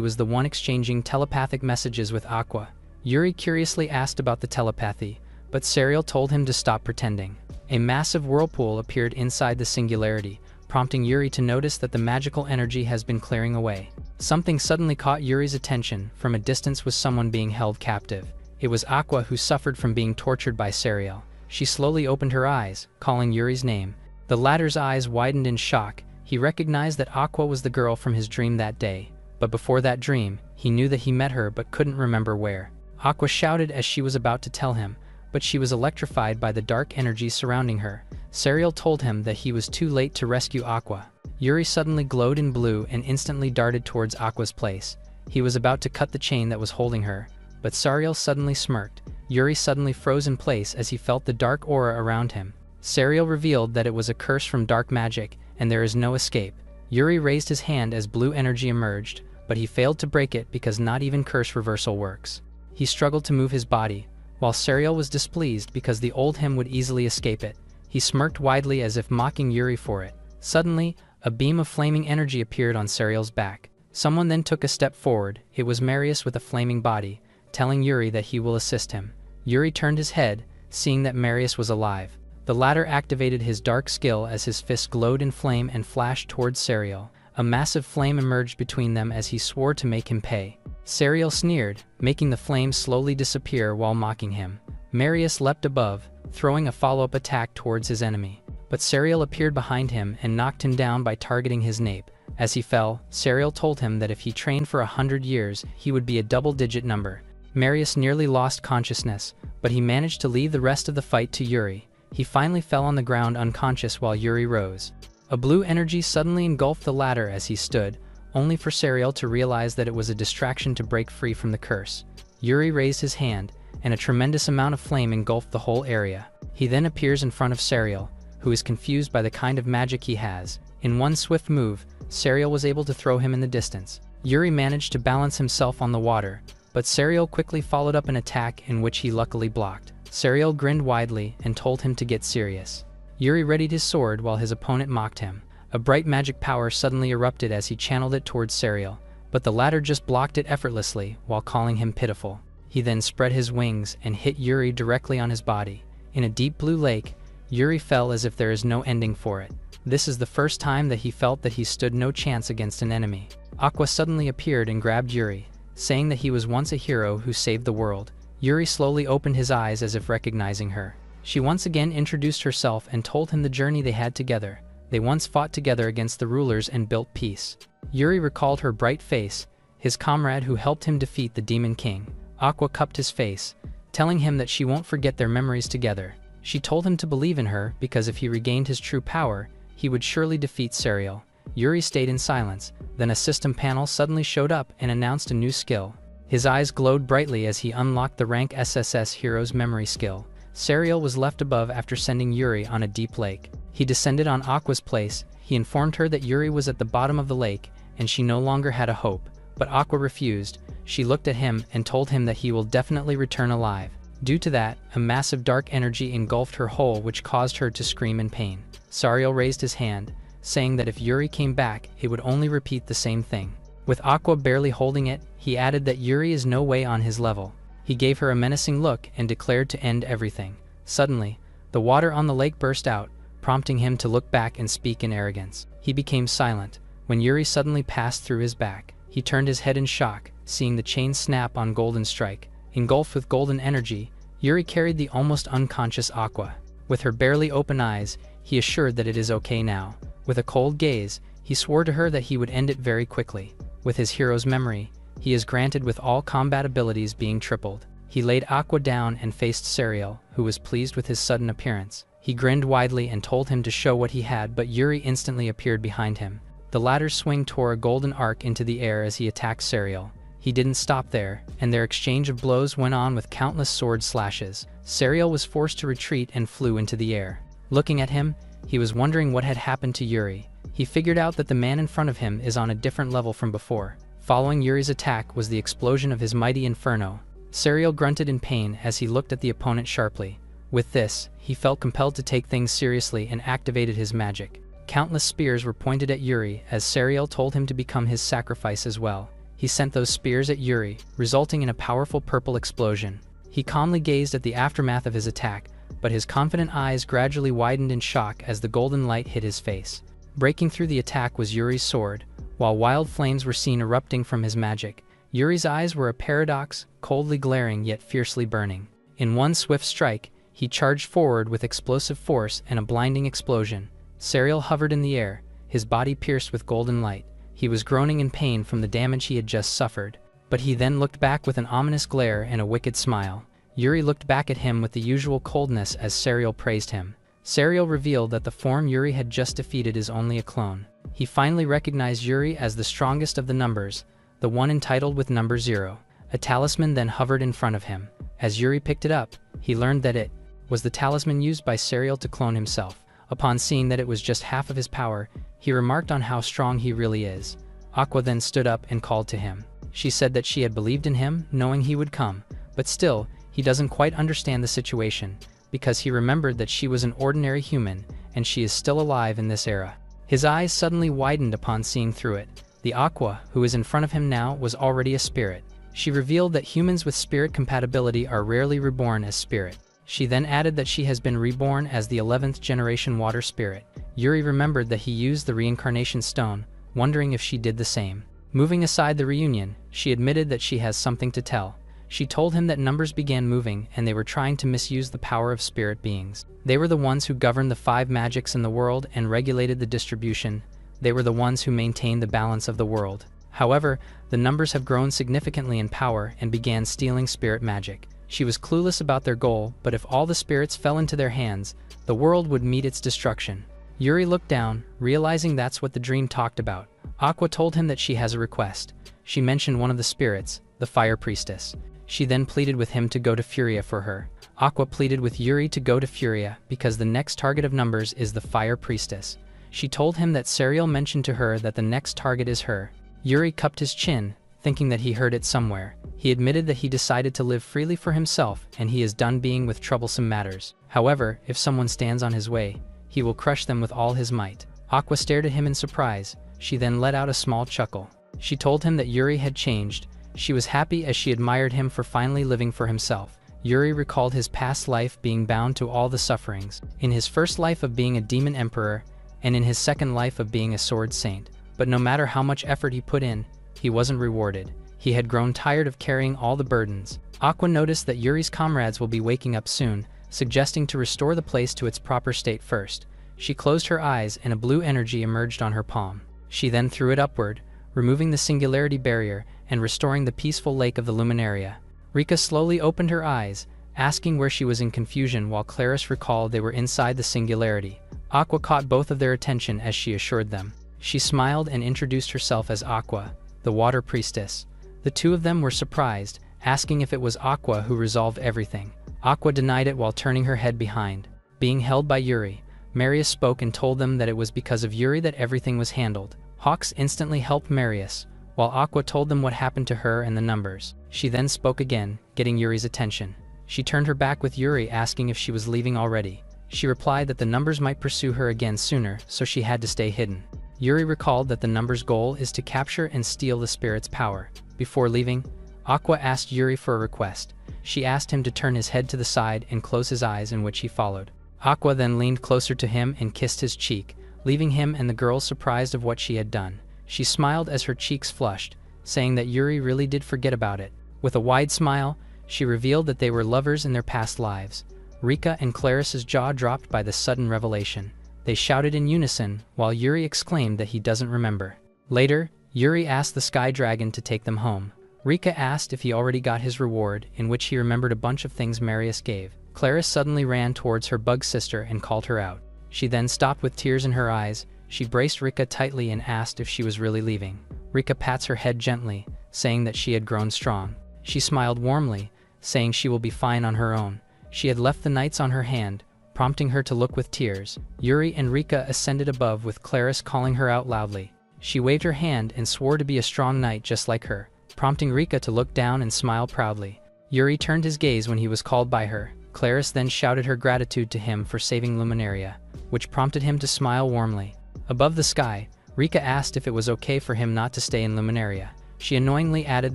was the one exchanging telepathic messages with Aqua. Yuri curiously asked about the telepathy, but Serial told him to stop pretending. A massive whirlpool appeared inside the singularity, prompting Yuri to notice that the magical energy has been clearing away. Something suddenly caught Yuri's attention. From a distance was someone being held captive. It was Aqua, who suffered from being tortured by Serial. She slowly opened her eyes, calling Yuri's name. The latter's eyes widened in shock. He recognized that Aqua was the girl from his dream that day. But before that dream, he knew that he met her but couldn't remember where. Aqua shouted as she was about to tell him, but she was electrified by the dark energy surrounding her. Serial told him that he was too late to rescue Aqua. Yuri suddenly glowed in blue and instantly darted towards Aqua's place. He was about to cut the chain that was holding her, but Serial suddenly smirked. Yuri suddenly froze in place as he felt the dark aura around him. Serial revealed that it was a curse from dark magic, and there is no escape. Yuri raised his hand as blue energy emerged, but he failed to break it because not even curse reversal works. He struggled to move his body, while Serial was displeased because the old him would easily escape it. He smirked widely as if mocking Yuri for it. Suddenly, a beam of flaming energy appeared on Serial's back. Someone then took a step forward. It was Marius with a flaming body, telling Yuri that he will assist him. Yuri turned his head, seeing that Marius was alive. The latter activated his dark skill as his fist glowed in flame and flashed towards Serial. A massive flame emerged between them as he swore to make him pay. Serial sneered, making the flame slowly disappear while mocking him. Marius leapt above, throwing a follow-up attack towards his enemy. But Serial appeared behind him and knocked him down by targeting his nape. As he fell, Serial told him that if he trained for 100 years, he would be a double-digit number. Marius nearly lost consciousness, but he managed to leave the rest of the fight to Yuri. He finally fell on the ground unconscious while Yuri rose. A blue energy suddenly engulfed the latter as he stood, only for Serial to realize that it was a distraction to break free from the curse. Yuri raised his hand, and a tremendous amount of flame engulfed the whole area. He then appears in front of Serial, who is confused by the kind of magic he has. In one swift move, Serial was able to throw him in the distance. Yuri managed to balance himself on the water, but Serial quickly followed up an attack in which he luckily blocked. Serial grinned widely and told him to get serious. Yuri readied his sword while his opponent mocked him. A bright magic power suddenly erupted as he channeled it towards Serial, but the latter just blocked it effortlessly while calling him pitiful. He then spread his wings and hit Yuri directly on his body. In a deep blue lake, Yuri fell as if there is no ending for it. This is the first time that he felt that he stood no chance against an enemy. Aqua suddenly appeared and grabbed Yuri, saying that he was once a hero who saved the world. Yuri slowly opened his eyes as if recognizing her. She once again introduced herself and told him the journey they had together. They once fought together against the rulers and built peace. Yuri recalled her bright face, his comrade who helped him defeat the Demon King. Aqua cupped his face, telling him that she won't forget their memories together. She told him to believe in her because if he regained his true power, he would surely defeat Serial. Yuri stayed in silence, then a system panel suddenly showed up and announced a new skill. His eyes glowed brightly as he unlocked the rank SSS Hero's memory skill. Serial was left above after sending Yuri on a deep lake. He descended on Aqua's place. He informed her that Yuri was at the bottom of the lake and she no longer had a hope, but Aqua refused. She looked at him and told him that he will definitely return alive. Due to that, a massive dark energy engulfed her whole, which caused her to scream in pain. Serial raised his hand, saying that if Yuri came back, it would only repeat the same thing. With Aqua barely holding it, he added that Yuri is no way on his level. He gave her a menacing look and declared to end everything. Suddenly, the water on the lake burst out, prompting him to look back and speak in arrogance. He became silent when Yuri suddenly passed through his back. He turned his head in shock, seeing the chain snap on Golden Strike. Engulfed with golden energy, Yuri carried the almost unconscious Aqua. With her barely open eyes, he assured that it is okay now. With a cold gaze, he swore to her that he would end it very quickly. With his hero's memory, he is granted with all combat abilities being tripled. He laid Aqua down and faced Serial, who was pleased with his sudden appearance. He grinned widely and told him to show what he had, but Yuri instantly appeared behind him. The latter's swing tore a golden arc into the air as he attacked Serial. He didn't stop there, and their exchange of blows went on with countless sword slashes. Serial was forced to retreat and flew into the air. Looking at him, he was wondering what had happened to Yuri. He figured out that the man in front of him is on a different level from before. Following Yuri's attack was the explosion of his mighty inferno. Serial grunted in pain as he looked at the opponent sharply. With this, he felt compelled to take things seriously and activated his magic. Countless spears were pointed at Yuri as Serial told him to become his sacrifice as well. He sent those spears at Yuri, resulting in a powerful purple explosion. He calmly gazed at the aftermath of his attack, but his confident eyes gradually widened in shock as the golden light hit his face. Breaking through the attack was Yuri's sword. While wild flames were seen erupting from his magic, Yuri's eyes were a paradox, coldly glaring yet fiercely burning. In one swift strike, he charged forward with explosive force and a blinding explosion. Serial hovered in the air, his body pierced with golden light. He was groaning in pain from the damage he had just suffered. But he then looked back with an ominous glare and a wicked smile. Yuri looked back at him with the usual coldness as Serial praised him. Serial revealed that the form Yuri had just defeated is only a clone. He finally recognized Yuri as the strongest of the numbers, the one entitled with number 0. A talisman then hovered in front of him. As Yuri picked it up, he learned that it was the talisman used by Serial to clone himself. Upon seeing that it was just half of his power, he remarked on how strong he really is. Aqua then stood up and called to him. She said that she had believed in him, knowing he would come, but still, he doesn't quite understand the situation, because he remembered that she was an ordinary human, and she is still alive in this era. His eyes suddenly widened upon seeing through it. The Aqua, who is in front of him now, was already a spirit. She revealed that humans with spirit compatibility are rarely reborn as spirit. She then added that she has been reborn as the 11th generation water spirit. Yuri remembered that he used the reincarnation stone, wondering if she did the same. Moving aside the reunion, she admitted that she has something to tell. She told him that numbers began moving and they were trying to misuse the power of spirit beings. They were the ones who governed the 5 magics in the world and regulated the distribution. They were the ones who maintained the balance of the world. However, the numbers have grown significantly in power and began stealing spirit magic. She was clueless about their goal, but if all the spirits fell into their hands, the world would meet its destruction. Yuri looked down, realizing that's what the dream talked about. Aqua told him that she has a request. She mentioned one of the spirits, the Fire Priestess. She then pleaded with him to go to Furia for her. Aqua pleaded with Yuri to go to Furia because the next target of numbers is the Fire Priestess. She told him that Serial mentioned to her that the next target is her. Yuri cupped his chin, thinking that he heard it somewhere. He admitted that he decided to live freely for himself and he is done being with troublesome matters. However, if someone stands on his way, he will crush them with all his might. Aqua stared at him in surprise. She then let out a small chuckle. She told him that Yuri had changed. She was happy as she admired him for finally living for himself. Yuri recalled his past life being bound to all the sufferings. In his first life of being a demon emperor, and in his second life of being a sword saint. But no matter how much effort he put in, he wasn't rewarded. He had grown tired of carrying all the burdens. Aqua noticed that Yuri's comrades will be waking up soon, suggesting to restore the place to its proper state first. She closed her eyes and a blue energy emerged on her palm. She then threw it upward, removing the singularity barrier and restoring the peaceful lake of the Luminaria. Rika slowly opened her eyes, asking where she was in confusion while Claris recalled they were inside the singularity. Aqua caught both of their attention as she assured them. She smiled and introduced herself as Aqua, the Water Priestess. The two of them were surprised, asking if it was Aqua who resolved everything. Aqua denied it while turning her head behind. Being held by Yuri, Marius spoke and told them that it was because of Yuri that everything was handled. Hawks instantly helped Marius, while Aqua told them what happened to her and the numbers. She then spoke again, getting Yuri's attention. She turned her back with Yuri asking if she was leaving already. She replied that the numbers might pursue her again sooner, so she had to stay hidden. Yuri recalled that the numbers' goal is to capture and steal the spirit's power. Before leaving, Aqua asked Yuri for a request. She asked him to turn his head to the side and close his eyes, in which he followed. Aqua then leaned closer to him and kissed his cheek, leaving him and the girl surprised of what she had done. She smiled as her cheeks flushed, saying that Yuri really did forget about it. With a wide smile, she revealed that they were lovers in their past lives. Rika and Claris's jaw dropped by the sudden revelation. They shouted in unison, while Yuri exclaimed that he doesn't remember. Later, Yuri asked the Sky Dragon to take them home. Rika asked if he already got his reward, in which he remembered a bunch of things Marius gave. Claris suddenly ran towards her bug sister and called her out. She then stopped with tears in her eyes. She braced Rika tightly and asked if she was really leaving. Rika pats her head gently, saying that she had grown strong. She smiled warmly, saying she will be fine on her own. She had left the knights on her hand, prompting her to look with tears. Yuri and Rika ascended above with Claris calling her out loudly. She waved her hand and swore to be a strong knight just like her, prompting Rika to look down and smile proudly. Yuri turned his gaze when he was called by her. Claris then shouted her gratitude to him for saving Luminaria, which prompted him to smile warmly. Above the sky, Rika asked if it was okay for him not to stay in Luminaria. She annoyingly added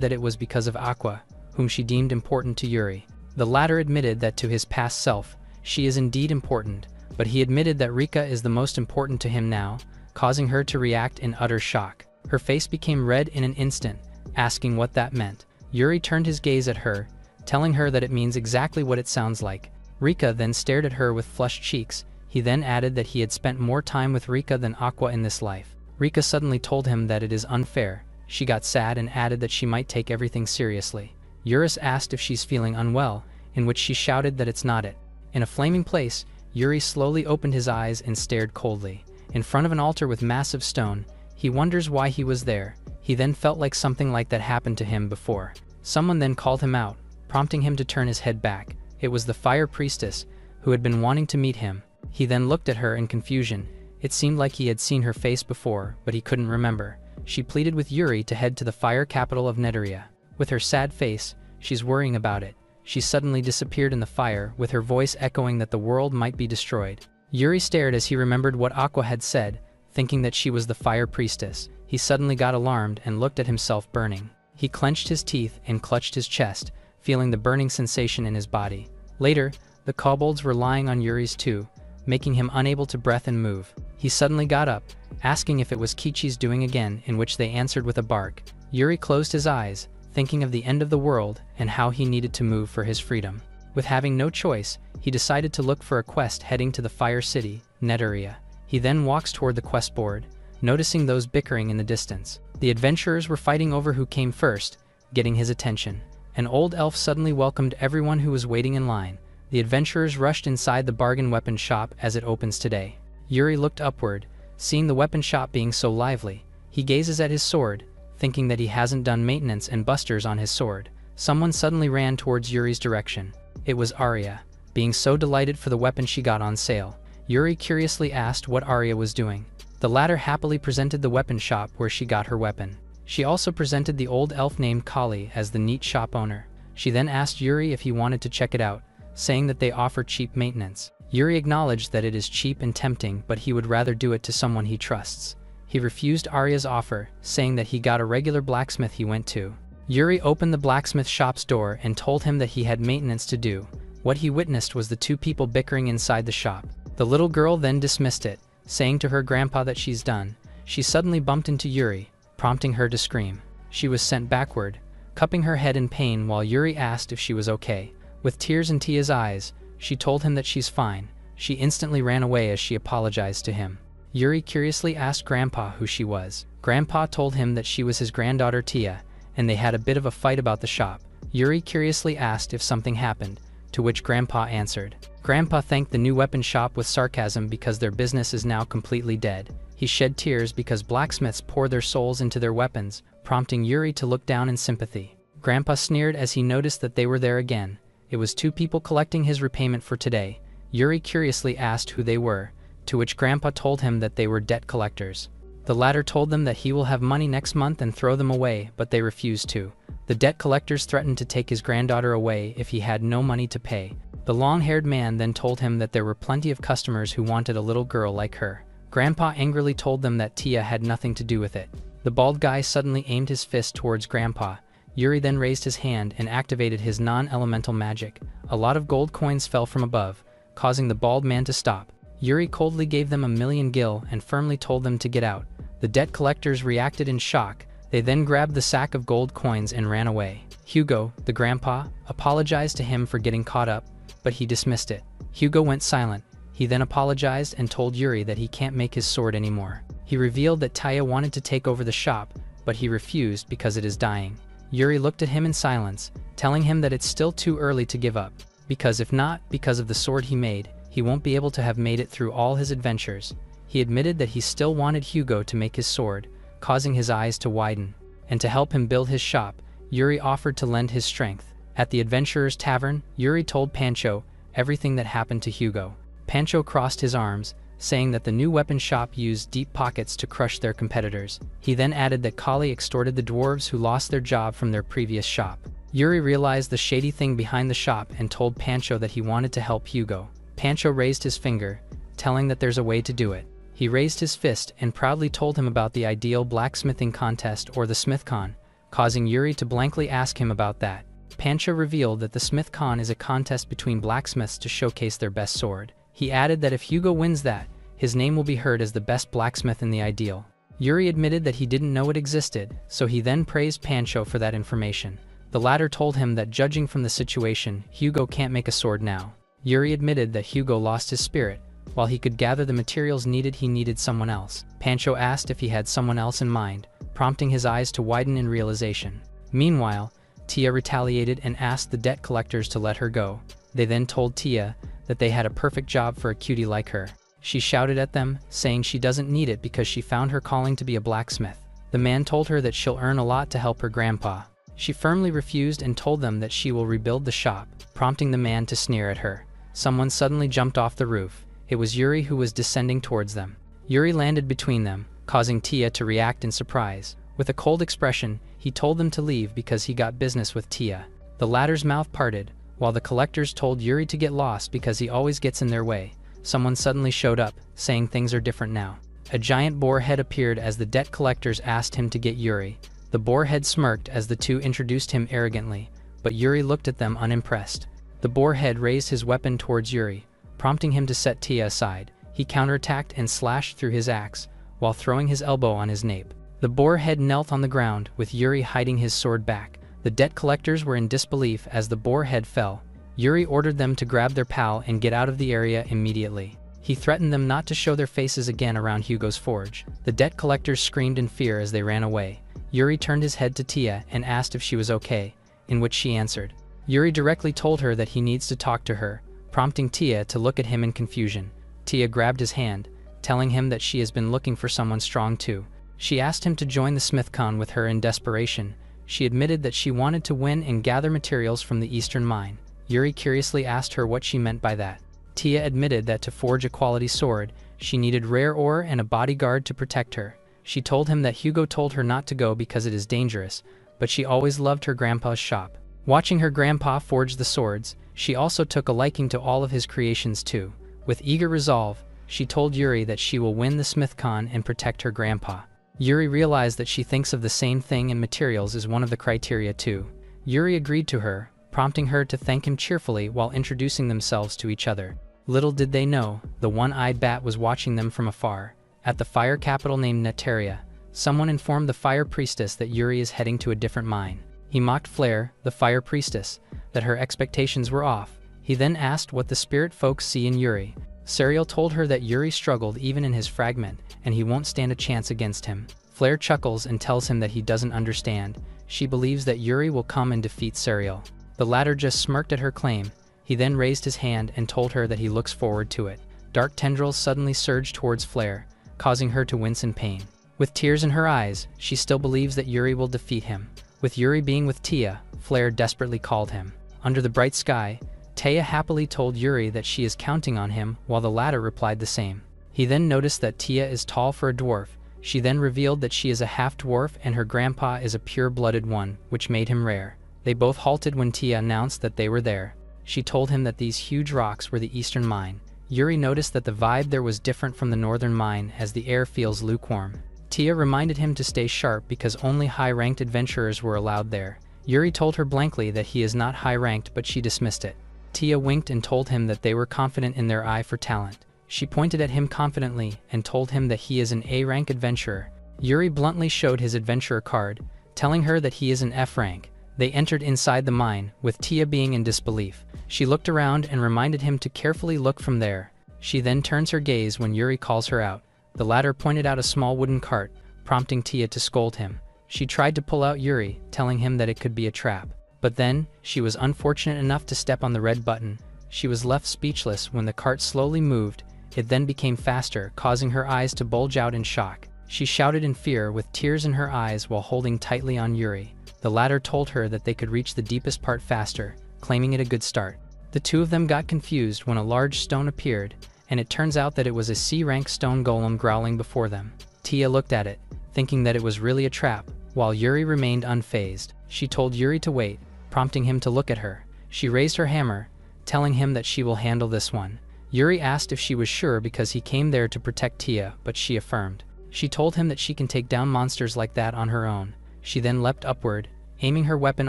that it was because of Aqua, whom she deemed important to Yuri. The latter admitted that to his past self, she is indeed important, but he admitted that Rika is the most important to him now, causing her to react in utter shock. Her face became red in an instant, asking what that meant. Yuri turned his gaze at her, telling her that it means exactly what it sounds like. Rika then stared at her with flushed cheeks. He then added that he had spent more time with Rika than Aqua in this life. Rika suddenly told him that it is unfair. She got sad and added that she might take everything seriously. Yuris asked if she's feeling unwell, in which she shouted that it's not it. In a flaming place, Yuri slowly opened his eyes and stared coldly. In front of an altar with massive stone, he wonders why he was there. He then felt like something like that happened to him before. Someone then called him out, prompting him to turn his head back. It was the fire priestess, who had been wanting to meet him. He then looked at her in confusion. It seemed like he had seen her face before, but he couldn't remember. She pleaded with Yuri to head to the fire capital of Neteria. With her sad face, she's worrying about it. She suddenly disappeared in the fire, with her voice echoing that the world might be destroyed. Yuri stared as he remembered what Aqua had said, thinking that she was the fire priestess. He suddenly got alarmed and looked at himself burning. He clenched his teeth and clutched his chest, feeling the burning sensation in his body. Later, the kobolds were lying on Yuri's too, making him unable to breathe and move. He suddenly got up, asking if it was Kichi's doing again, in which they answered with a bark. Yuri closed his eyes, thinking of the end of the world and how he needed to move for his freedom. With having no choice, he decided to look for a quest heading to the Fire City, Neteria. He then walks toward the quest board, noticing those bickering in the distance. The adventurers were fighting over who came first, getting his attention. An old elf suddenly welcomed everyone who was waiting in line. The adventurers rushed inside the bargain weapon shop as it opens today. Yuri looked upward, seeing the weapon shop being so lively. He gazes at his sword, thinking that he hasn't done maintenance and busters on his sword. Someone suddenly ran towards Yuri's direction. It was Arya, being so delighted for the weapon she got on sale. Yuri curiously asked what Arya was doing. The latter happily presented the weapon shop where she got her weapon. She also presented the old elf named Kali as the neat shop owner. She then asked Yuri if he wanted to check it out, saying that they offer cheap maintenance. Yuri acknowledged that it is cheap and tempting, but he would rather do it to someone he trusts. He refused Arya's offer, saying that he got a regular blacksmith he went to. Yuri opened the blacksmith shop's door and told him that he had maintenance to do. What he witnessed was the two people bickering inside the shop. The little girl then dismissed it, saying to her grandpa that she's done. She suddenly bumped into Yuri, prompting her to scream. She was sent backward, cupping her head in pain while Yuri asked if she was okay. With tears in Tia's eyes, she told him that she's fine. She instantly ran away as she apologized to him. Yuri curiously asked Grandpa who she was. Grandpa told him that she was his granddaughter Tia, and they had a bit of a fight about the shop. Yuri curiously asked if something happened, to which Grandpa answered. Grandpa thanked the new weapon shop with sarcasm because their business is now completely dead. He shed tears because blacksmiths pour their souls into their weapons, prompting Yuri to look down in sympathy. Grandpa sneered as he noticed that they were there again. It was two people collecting his repayment for today. Yuri curiously asked who they were, to which Grandpa told him that they were debt collectors. The latter told them that he will have money next month and throw them away, but they refused to. The debt collectors threatened to take his granddaughter away if he had no money to pay. The long-haired man then told him that there were plenty of customers who wanted a little girl like her. Grandpa angrily told them that Tia had nothing to do with it. The bald guy suddenly aimed his fist towards Grandpa. Yuri then raised his hand and activated his non-elemental magic. A lot of gold coins fell from above, causing the bald man to stop. Yuri coldly gave them 1,000,000 gil and firmly told them to get out. The debt collectors reacted in shock. They then grabbed the sack of gold coins and ran away. Hugo, the grandpa, apologized to him for getting caught up, but he dismissed it. Hugo went silent. He then apologized and told Yuri that he can't make his sword anymore. He revealed that Taya wanted to take over the shop, but he refused because it is dying. Yuri looked at him in silence, telling him that it's still too early to give up, because if not, because of the sword he made, he won't be able to have made it through all his adventures. He admitted that he still wanted Hugo to make his sword, causing his eyes to widen. And to help him build his shop, Yuri offered to lend his strength. At the adventurer's tavern, Yuri told Pancho everything that happened to Hugo. Pancho crossed his arms, saying that the new weapon shop used deep pockets to crush their competitors. He then added that Kali extorted the dwarves who lost their job from their previous shop. Yuri realized the shady thing behind the shop and told Pancho that he wanted to help Hugo. Pancho raised his finger, telling that there's a way to do it. He raised his fist and proudly told him about the ideal blacksmithing contest or the SmithCon, causing Yuri to blankly ask him about that. Pancho revealed that the SmithCon is a contest between blacksmiths to showcase their best sword. He added that if Hugo wins that, his name will be heard as the best blacksmith in the ideal. Yuri admitted that he didn't know it existed, so he then praised Pancho for that information. The latter told him that judging from the situation, Hugo can't make a sword now. Yuri admitted that Hugo lost his spirit. While he could gather the materials needed, he needed someone else. Pancho asked if he had someone else in mind, prompting his eyes to widen in realization. Meanwhile, Tia retaliated and asked the debt collectors to let her go. They then told Tia that they had a perfect job for a cutie like her. She shouted at them, saying she doesn't need it because she found her calling to be a blacksmith. The man told her that she'll earn a lot to help her grandpa. She firmly refused and told them that she will rebuild the shop, prompting the man to sneer at her. Someone suddenly jumped off the roof. It was Yuri who was descending towards them. Yuri landed between them, causing Tia to react in surprise. With a cold expression, he told them to leave because he got business with Tia. The latter's mouth parted, while the collectors told Yuri to get lost because he always gets in their way. Someone suddenly showed up, saying things are different now. A giant boar head appeared as the debt collectors asked him to get Yuri. The boar head smirked as the two introduced him arrogantly, but Yuri looked at them unimpressed. The boar head raised his weapon towards Yuri, prompting him to set Tia aside. He counterattacked and slashed through his axe, while throwing his elbow on his nape. The boar head knelt on the ground, with Yuri hiding his sword back. The debt collectors were in disbelief as the boar head fell. Yuri ordered them to grab their pal and get out of the area immediately. He threatened them not to show their faces again around Hugo's forge. The debt collectors screamed in fear as they ran away. Yuri turned his head to Tia and asked if she was okay, in which she answered. Yuri directly told her that he needs to talk to her, prompting Tia to look at him in confusion. Tia grabbed his hand, telling him that she has been looking for someone strong too. She asked him to join the SmithCon with her in desperation. She admitted that she wanted to win and gather materials from the eastern mine. Yuri curiously asked her what she meant by that. Tia admitted that to forge a quality sword, she needed rare ore and a bodyguard to protect her. She told him that Hugo told her not to go because it is dangerous, but she always loved her grandpa's shop. Watching her grandpa forge the swords, she also took a liking to all of his creations too. With eager resolve, she told Yuri that she will win the SmithCon and protect her grandpa. Yuri realized that she thinks of the same thing and materials is one of the criteria too. Yuri agreed to her, prompting her to thank him cheerfully while introducing themselves to each other. Little did they know, the one-eyed bat was watching them from afar. At the fire capital named Neteria, someone informed the fire priestess that Yuri is heading to a different mine. He mocked Flare, the fire priestess, that her expectations were off. He then asked what the spirit folks see in Yuri. Serial told her that Yuri struggled even in his fragment, and he won't stand a chance against him. Flare chuckles and tells him that he doesn't understand. She believes that Yuri will come and defeat Serial. The latter just smirked at her claim. He then raised his hand and told her that he looks forward to it. Dark tendrils suddenly surged towards Flare, causing her to wince in pain. With tears in her eyes, she still believes that Yuri will defeat him. With Yuri being with Tia, Flare desperately called him. Under the bright sky, Tia happily told Yuri that she is counting on him, while the latter replied the same. He then noticed that Tia is tall for a dwarf. She then revealed that she is a half-dwarf and her grandpa is a pure-blooded one, which made him rare. They both halted when Tia announced that they were there. She told him that these huge rocks were the eastern mine. Yuri noticed that the vibe there was different from the northern mine as the air feels lukewarm. Tia reminded him to stay sharp because only high-ranked adventurers were allowed there. Yuri told her blankly that he is not high-ranked, but she dismissed it. Tia winked and told him that they were confident in their eye for talent. She pointed at him confidently and told him that he is an A-rank adventurer. Yuri bluntly showed his adventurer card, telling her that he is an F-rank. They entered inside the mine, with Tia being in disbelief. She looked around and reminded him to carefully look from there. She then turns her gaze when Yuri calls her out. The latter pointed out a small wooden cart, prompting Tia to scold him. She tried to pull out Yuri, telling him that it could be a trap. But then, she was unfortunate enough to step on the red button. She was left speechless when the cart slowly moved. It then became faster, causing her eyes to bulge out in shock. She shouted in fear with tears in her eyes while holding tightly on Yuri. The latter told her that they could reach the deepest part faster, claiming it a good start. The two of them got confused when a large stone appeared, and it turns out that it was a C-rank stone golem growling before them. Tia looked at it, thinking that it was really a trap, while Yuri remained unfazed. She told Yuri to wait, prompting him to look at her. She raised her hammer, telling him that she will handle this one. Yuri asked if she was sure because he came there to protect Tia, but she affirmed. She told him that she can take down monsters like that on her own. She then leapt upward, aiming her weapon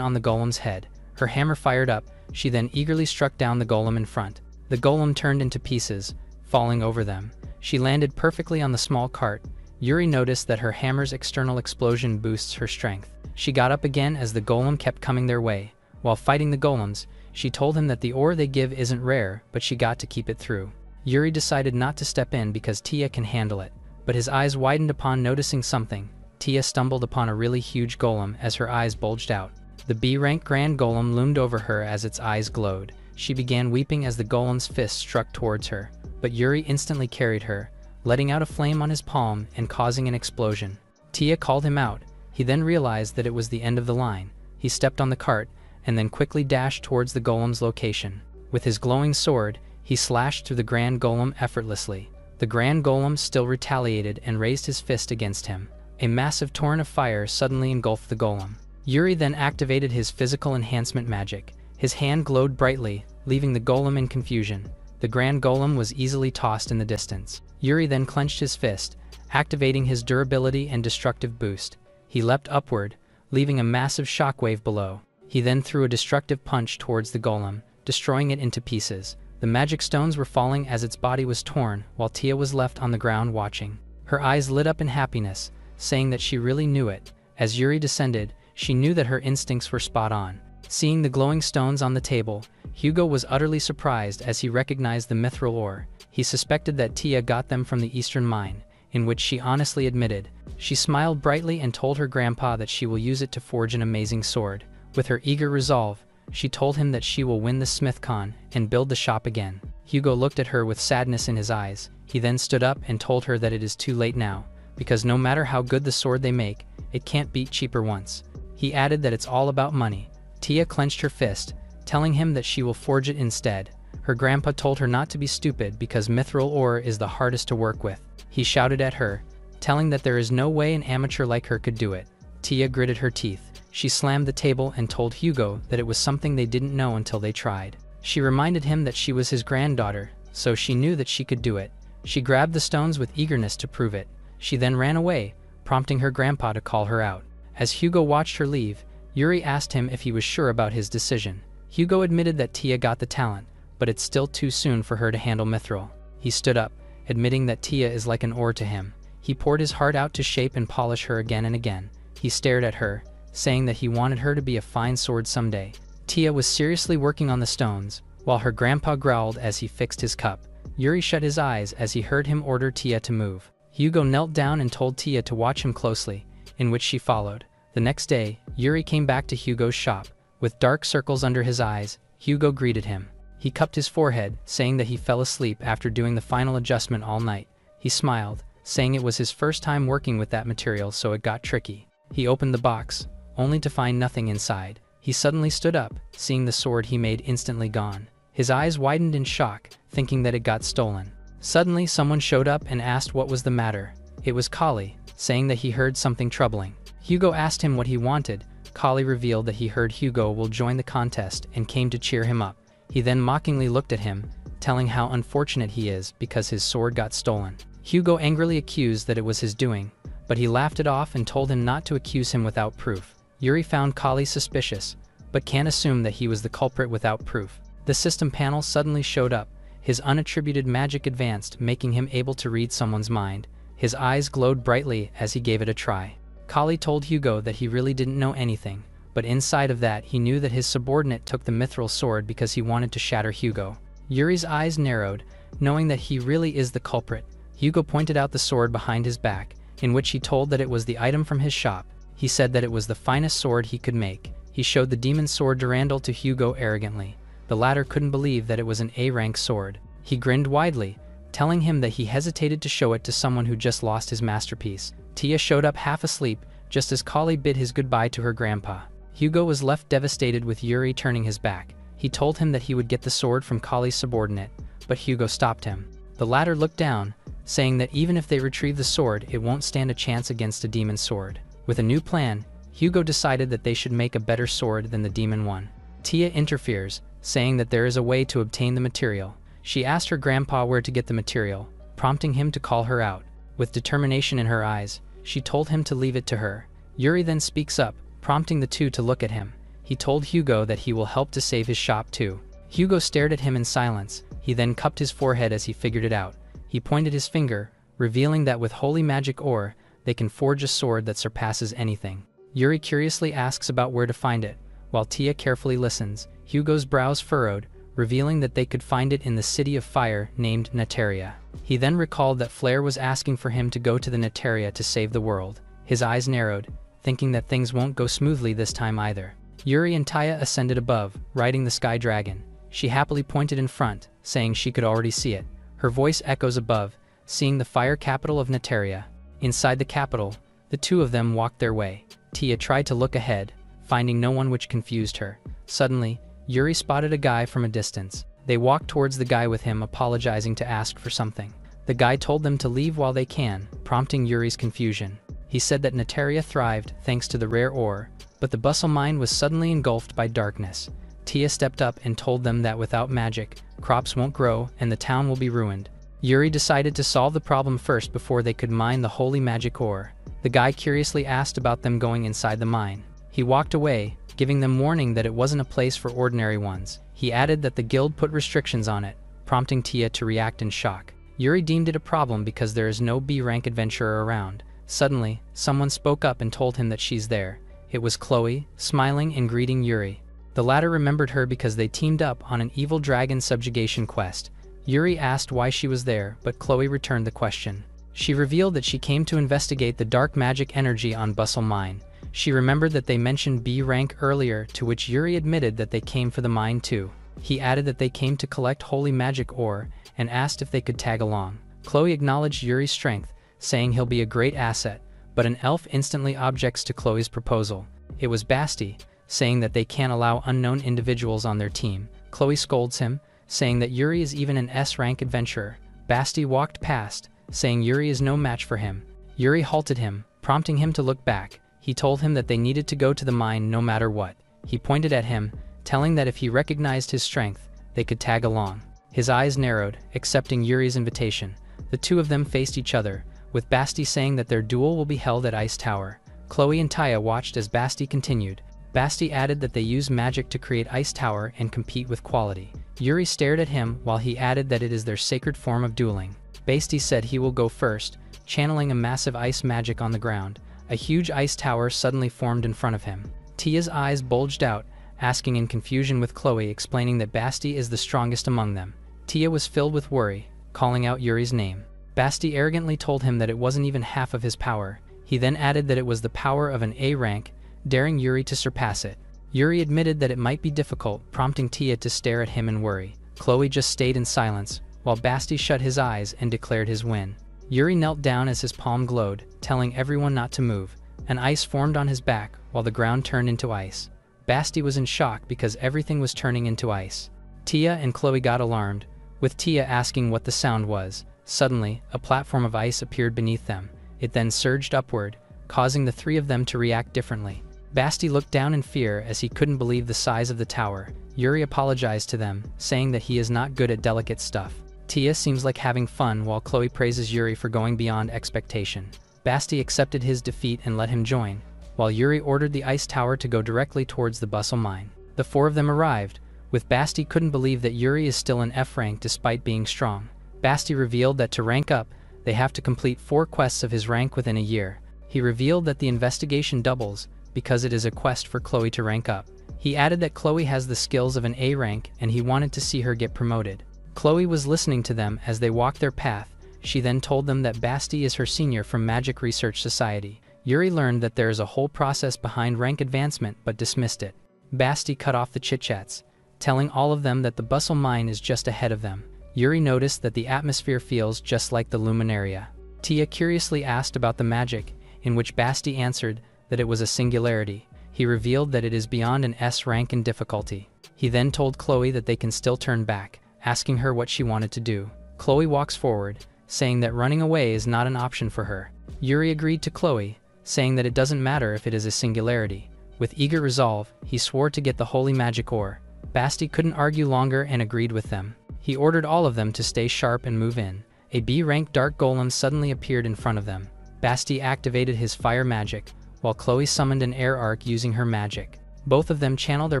on the golem's head. Her hammer fired up. She then eagerly struck down the golem in front. The golem turned into pieces, falling over them. She landed perfectly on the small cart. Yuri noticed that her hammer's external explosion boosts her strength. She got up again as the golem kept coming their way. While fighting the golems, she told him that the ore they give isn't rare, but she got to keep it through. Yuri decided not to step in because Tia can handle it, but his eyes widened upon noticing something. Tia stumbled upon a really huge golem as her eyes bulged out. The B-rank grand golem loomed over her as its eyes glowed. She began weeping as the golem's fist struck towards her, but Yuri instantly carried her, letting out a flame on his palm and causing an explosion. Tia called him out. He then realized that it was the end of the line. He stepped on the cart, and then quickly dashed towards the golem's location. With his glowing sword, he slashed through the grand golem effortlessly. The grand golem still retaliated and raised his fist against him. A massive torrent of fire suddenly engulfed the golem. Yuri then activated his physical enhancement magic. His hand glowed brightly, leaving the golem in confusion. The grand golem was easily tossed in the distance. Yuri then clenched his fist, activating his durability and destructive boost. He leapt upward, leaving a massive shockwave below. He then threw a destructive punch towards the golem, destroying it into pieces. The magic stones were falling as its body was torn, while Tia was left on the ground watching. Her eyes lit up in happiness, saying that she really knew it. As Yuri descended, she knew that her instincts were spot on. Seeing the glowing stones on the table, Hugo was utterly surprised as he recognized the mithril ore. He suspected that Tia got them from the eastern mine, in which she honestly admitted. She smiled brightly and told her grandpa that she will use it to forge an amazing sword. With her eager resolve, she told him that she will win the SmithCon and build the shop again. Hugo looked at her with sadness in his eyes. He then stood up and told her that it is too late now, because no matter how good the sword they make, it can't beat cheaper ones. He added that it's all about money. Tia clenched her fist, telling him that she will forge it instead. Her grandpa told her not to be stupid because mithril ore is the hardest to work with. He shouted at her, telling that there is no way an amateur like her could do it. Tia gritted her teeth. She slammed the table and told Hugo that it was something they didn't know until they tried. She reminded him that she was his granddaughter, so she knew that she could do it. She grabbed the stones with eagerness to prove it. She then ran away, prompting her grandpa to call her out. As Hugo watched her leave, Yuri asked him if he was sure about his decision. Hugo admitted that Tia got the talent, but it's still too soon for her to handle mithril. He stood up, admitting that Tia is like an ore to him. He poured his heart out to shape and polish her again and again. He stared at her, saying that he wanted her to be a fine sword someday. Tia was seriously working on the stones, while her grandpa growled as he fixed his cup. Yuri shut his eyes as he heard him order Tia to move. Hugo knelt down and told Tia to watch him closely, in which she followed. The next day, Yuri came back to Hugo's shop. With dark circles under his eyes, Hugo greeted him. He cupped his forehead, saying that he fell asleep after doing the final adjustment all night. He smiled, saying it was his first time working with that material, so it got tricky. He opened the box, only to find nothing inside. He suddenly stood up, seeing the sword he made instantly gone. His eyes widened in shock, thinking that it got stolen. Suddenly, someone showed up and asked what was the matter. It was Kali, saying that he heard something troubling. Hugo asked him what he wanted. Kali revealed that he heard Hugo will join the contest and came to cheer him up. He then mockingly looked at him, telling how unfortunate he is because his sword got stolen. Hugo angrily accused that it was his doing, but he laughed it off and told him not to accuse him without proof. Yuri found Kali suspicious, but can't assume that he was the culprit without proof. The system panel suddenly showed up. His unattributed magic advanced, making him able to read someone's mind. His eyes glowed brightly as he gave it a try. Kali told Hugo that he really didn't know anything, but inside of that he knew that his subordinate took the mithril sword because he wanted to shatter Hugo. Yuri's eyes narrowed, knowing that he really is the culprit. Hugo pointed out the sword behind his back, in which he told that it was the item from his shop. He said that it was the finest sword he could make. He showed the demon sword Durandal to Hugo arrogantly. The latter couldn't believe that it was an A-rank sword. He grinned widely, telling him that he hesitated to show it to someone who just lost his masterpiece. Tia showed up half asleep, just as Kali bid his goodbye to her grandpa. Hugo was left devastated with Yuri turning his back. He told him that he would get the sword from Kali's subordinate, but Hugo stopped him. The latter looked down, saying that even if they retrieve the sword, it won't stand a chance against a demon sword. With a new plan, Hugo decided that they should make a better sword than the demon one. Tia interferes, saying that there is a way to obtain the material. She asked her grandpa where to get the material, prompting him to call her out. With determination in her eyes, she told him to leave it to her. Yuri then speaks up, prompting the two to look at him. He told Hugo that he will help to save his shop too. Hugo stared at him in silence. He then cupped his forehead as he figured it out. He pointed his finger, revealing that with holy magic ore, they can forge a sword that surpasses anything. Yuri curiously asks about where to find it, while Tia carefully listens. Hugo's brows furrowed, revealing that they could find it in the city of fire named Neteria. He then recalled that Flare was asking for him to go to the Neteria to save the world. His eyes narrowed, thinking that things won't go smoothly this time either. Yuri and Tia ascended above, riding the sky dragon. She happily pointed in front, saying she could already see it. Her voice echoes above, seeing the fire capital of Neteria. Inside the capital, the two of them walked their way. Tia tried to look ahead, finding no one, which confused her. Suddenly, Yuri spotted a guy from a distance. They walked towards the guy with him, apologizing to ask for something. The guy told them to leave while they can, prompting Yuri's confusion. He said that Neteria thrived thanks to the rare ore, but the bustle mine was suddenly engulfed by darkness. Tia stepped up and told them that without magic, crops won't grow and the town will be ruined. Yuri decided to solve the problem first before they could mine the holy magic ore. The guy curiously asked about them going inside the mine. He walked away, giving them warning that it wasn't a place for ordinary ones. He added that the guild put restrictions on it, prompting Tia to react in shock. Yuri deemed it a problem because there is no B-rank adventurer around. Suddenly, someone spoke up and told him that she's there. It was Chloe, smiling and greeting Yuri. The latter remembered her because they teamed up on an evil dragon subjugation quest. Yuri asked why she was there, but Chloe returned the question. She revealed that she came to investigate the dark magic energy on Bustle Mine. She remembered that they mentioned B rank earlier, to which Yuri admitted that they came for the mine too. He added that they came to collect holy magic ore and asked if they could tag along. Chloe acknowledged Yuri's strength, saying he'll be a great asset, but an elf instantly objects to Chloe's proposal. It was Basti, saying that they can't allow unknown individuals on their team. Chloe scolds him, saying that Yuri is even an S-rank adventurer. Basti walked past, saying Yuri is no match for him. Yuri halted him, prompting him to look back. He told him that they needed to go to the mine no matter what. He pointed at him, telling that if he recognized his strength, they could tag along. His eyes narrowed, accepting Yuri's invitation. The two of them faced each other, with Basti saying that their duel will be held at Ice Tower. Chloe and Tia watched as Basti continued. Basti added that they use magic to create Ice Tower and compete with quality. Yuri stared at him while he added that it is their sacred form of dueling. Basti said he will go first, channeling a massive ice magic on the ground. A huge ice tower suddenly formed in front of him. Tia's eyes bulged out, asking in confusion, with Chloe explaining that Basti is the strongest among them. Tia was filled with worry, calling out Yuri's name. Basti arrogantly told him that it wasn't even half of his power. He then added that it was the power of an A rank, daring Yuri to surpass it. Yuri admitted that it might be difficult, prompting Tia to stare at him in worry. Chloe just stayed in silence, while Basti shut his eyes and declared his win. Yuri knelt down as his palm glowed, telling everyone not to move. An ice formed on his back, while the ground turned into ice. Basti was in shock because everything was turning into ice. Tia and Chloe got alarmed, with Tia asking what the sound was. Suddenly, a platform of ice appeared beneath them. It then surged upward, causing the three of them to react differently. Basti looked down in fear as he couldn't believe the size of the tower. Yuri apologized to them, saying that he is not good at delicate stuff. Tia seems like having fun while Chloe praises Yuri for going beyond expectation. Basti accepted his defeat and let him join, while Yuri ordered the ice tower to go directly towards the Bustle Mine. The four of them arrived, with Basti couldn't believe that Yuri is still in F rank despite being strong. Basti revealed that to rank up, they have to complete 4 quests of his rank within a year. He revealed that the investigation doubles, because it is a quest for Chloe to rank up. He added that Chloe has the skills of an A rank and he wanted to see her get promoted. Chloe was listening to them as they walked their path. She then told them that Basti is her senior from Magic Research Society. Yuri learned that there is a whole process behind rank advancement but dismissed it. Basti cut off the chit-chats, telling all of them that the bustle mine is just ahead of them. Yuri noticed that the atmosphere feels just like the Luminaria. Tia curiously asked about the magic, in which Basti answered that it was a singularity. He revealed that it is beyond an S rank in difficulty. He then told Chloe that they can still turn back, asking her what she wanted to do. Chloe walks forward, saying that running away is not an option for her. Yuri agreed to Chloe, saying that it doesn't matter if it is a singularity. With eager resolve, he swore to get the holy magic ore. Basti couldn't argue longer and agreed with them. He ordered all of them to stay sharp and move in. A B-rank dark golem suddenly appeared in front of them. Basti activated his fire magic, while Chloe summoned an air arc using her magic. Both of them channeled their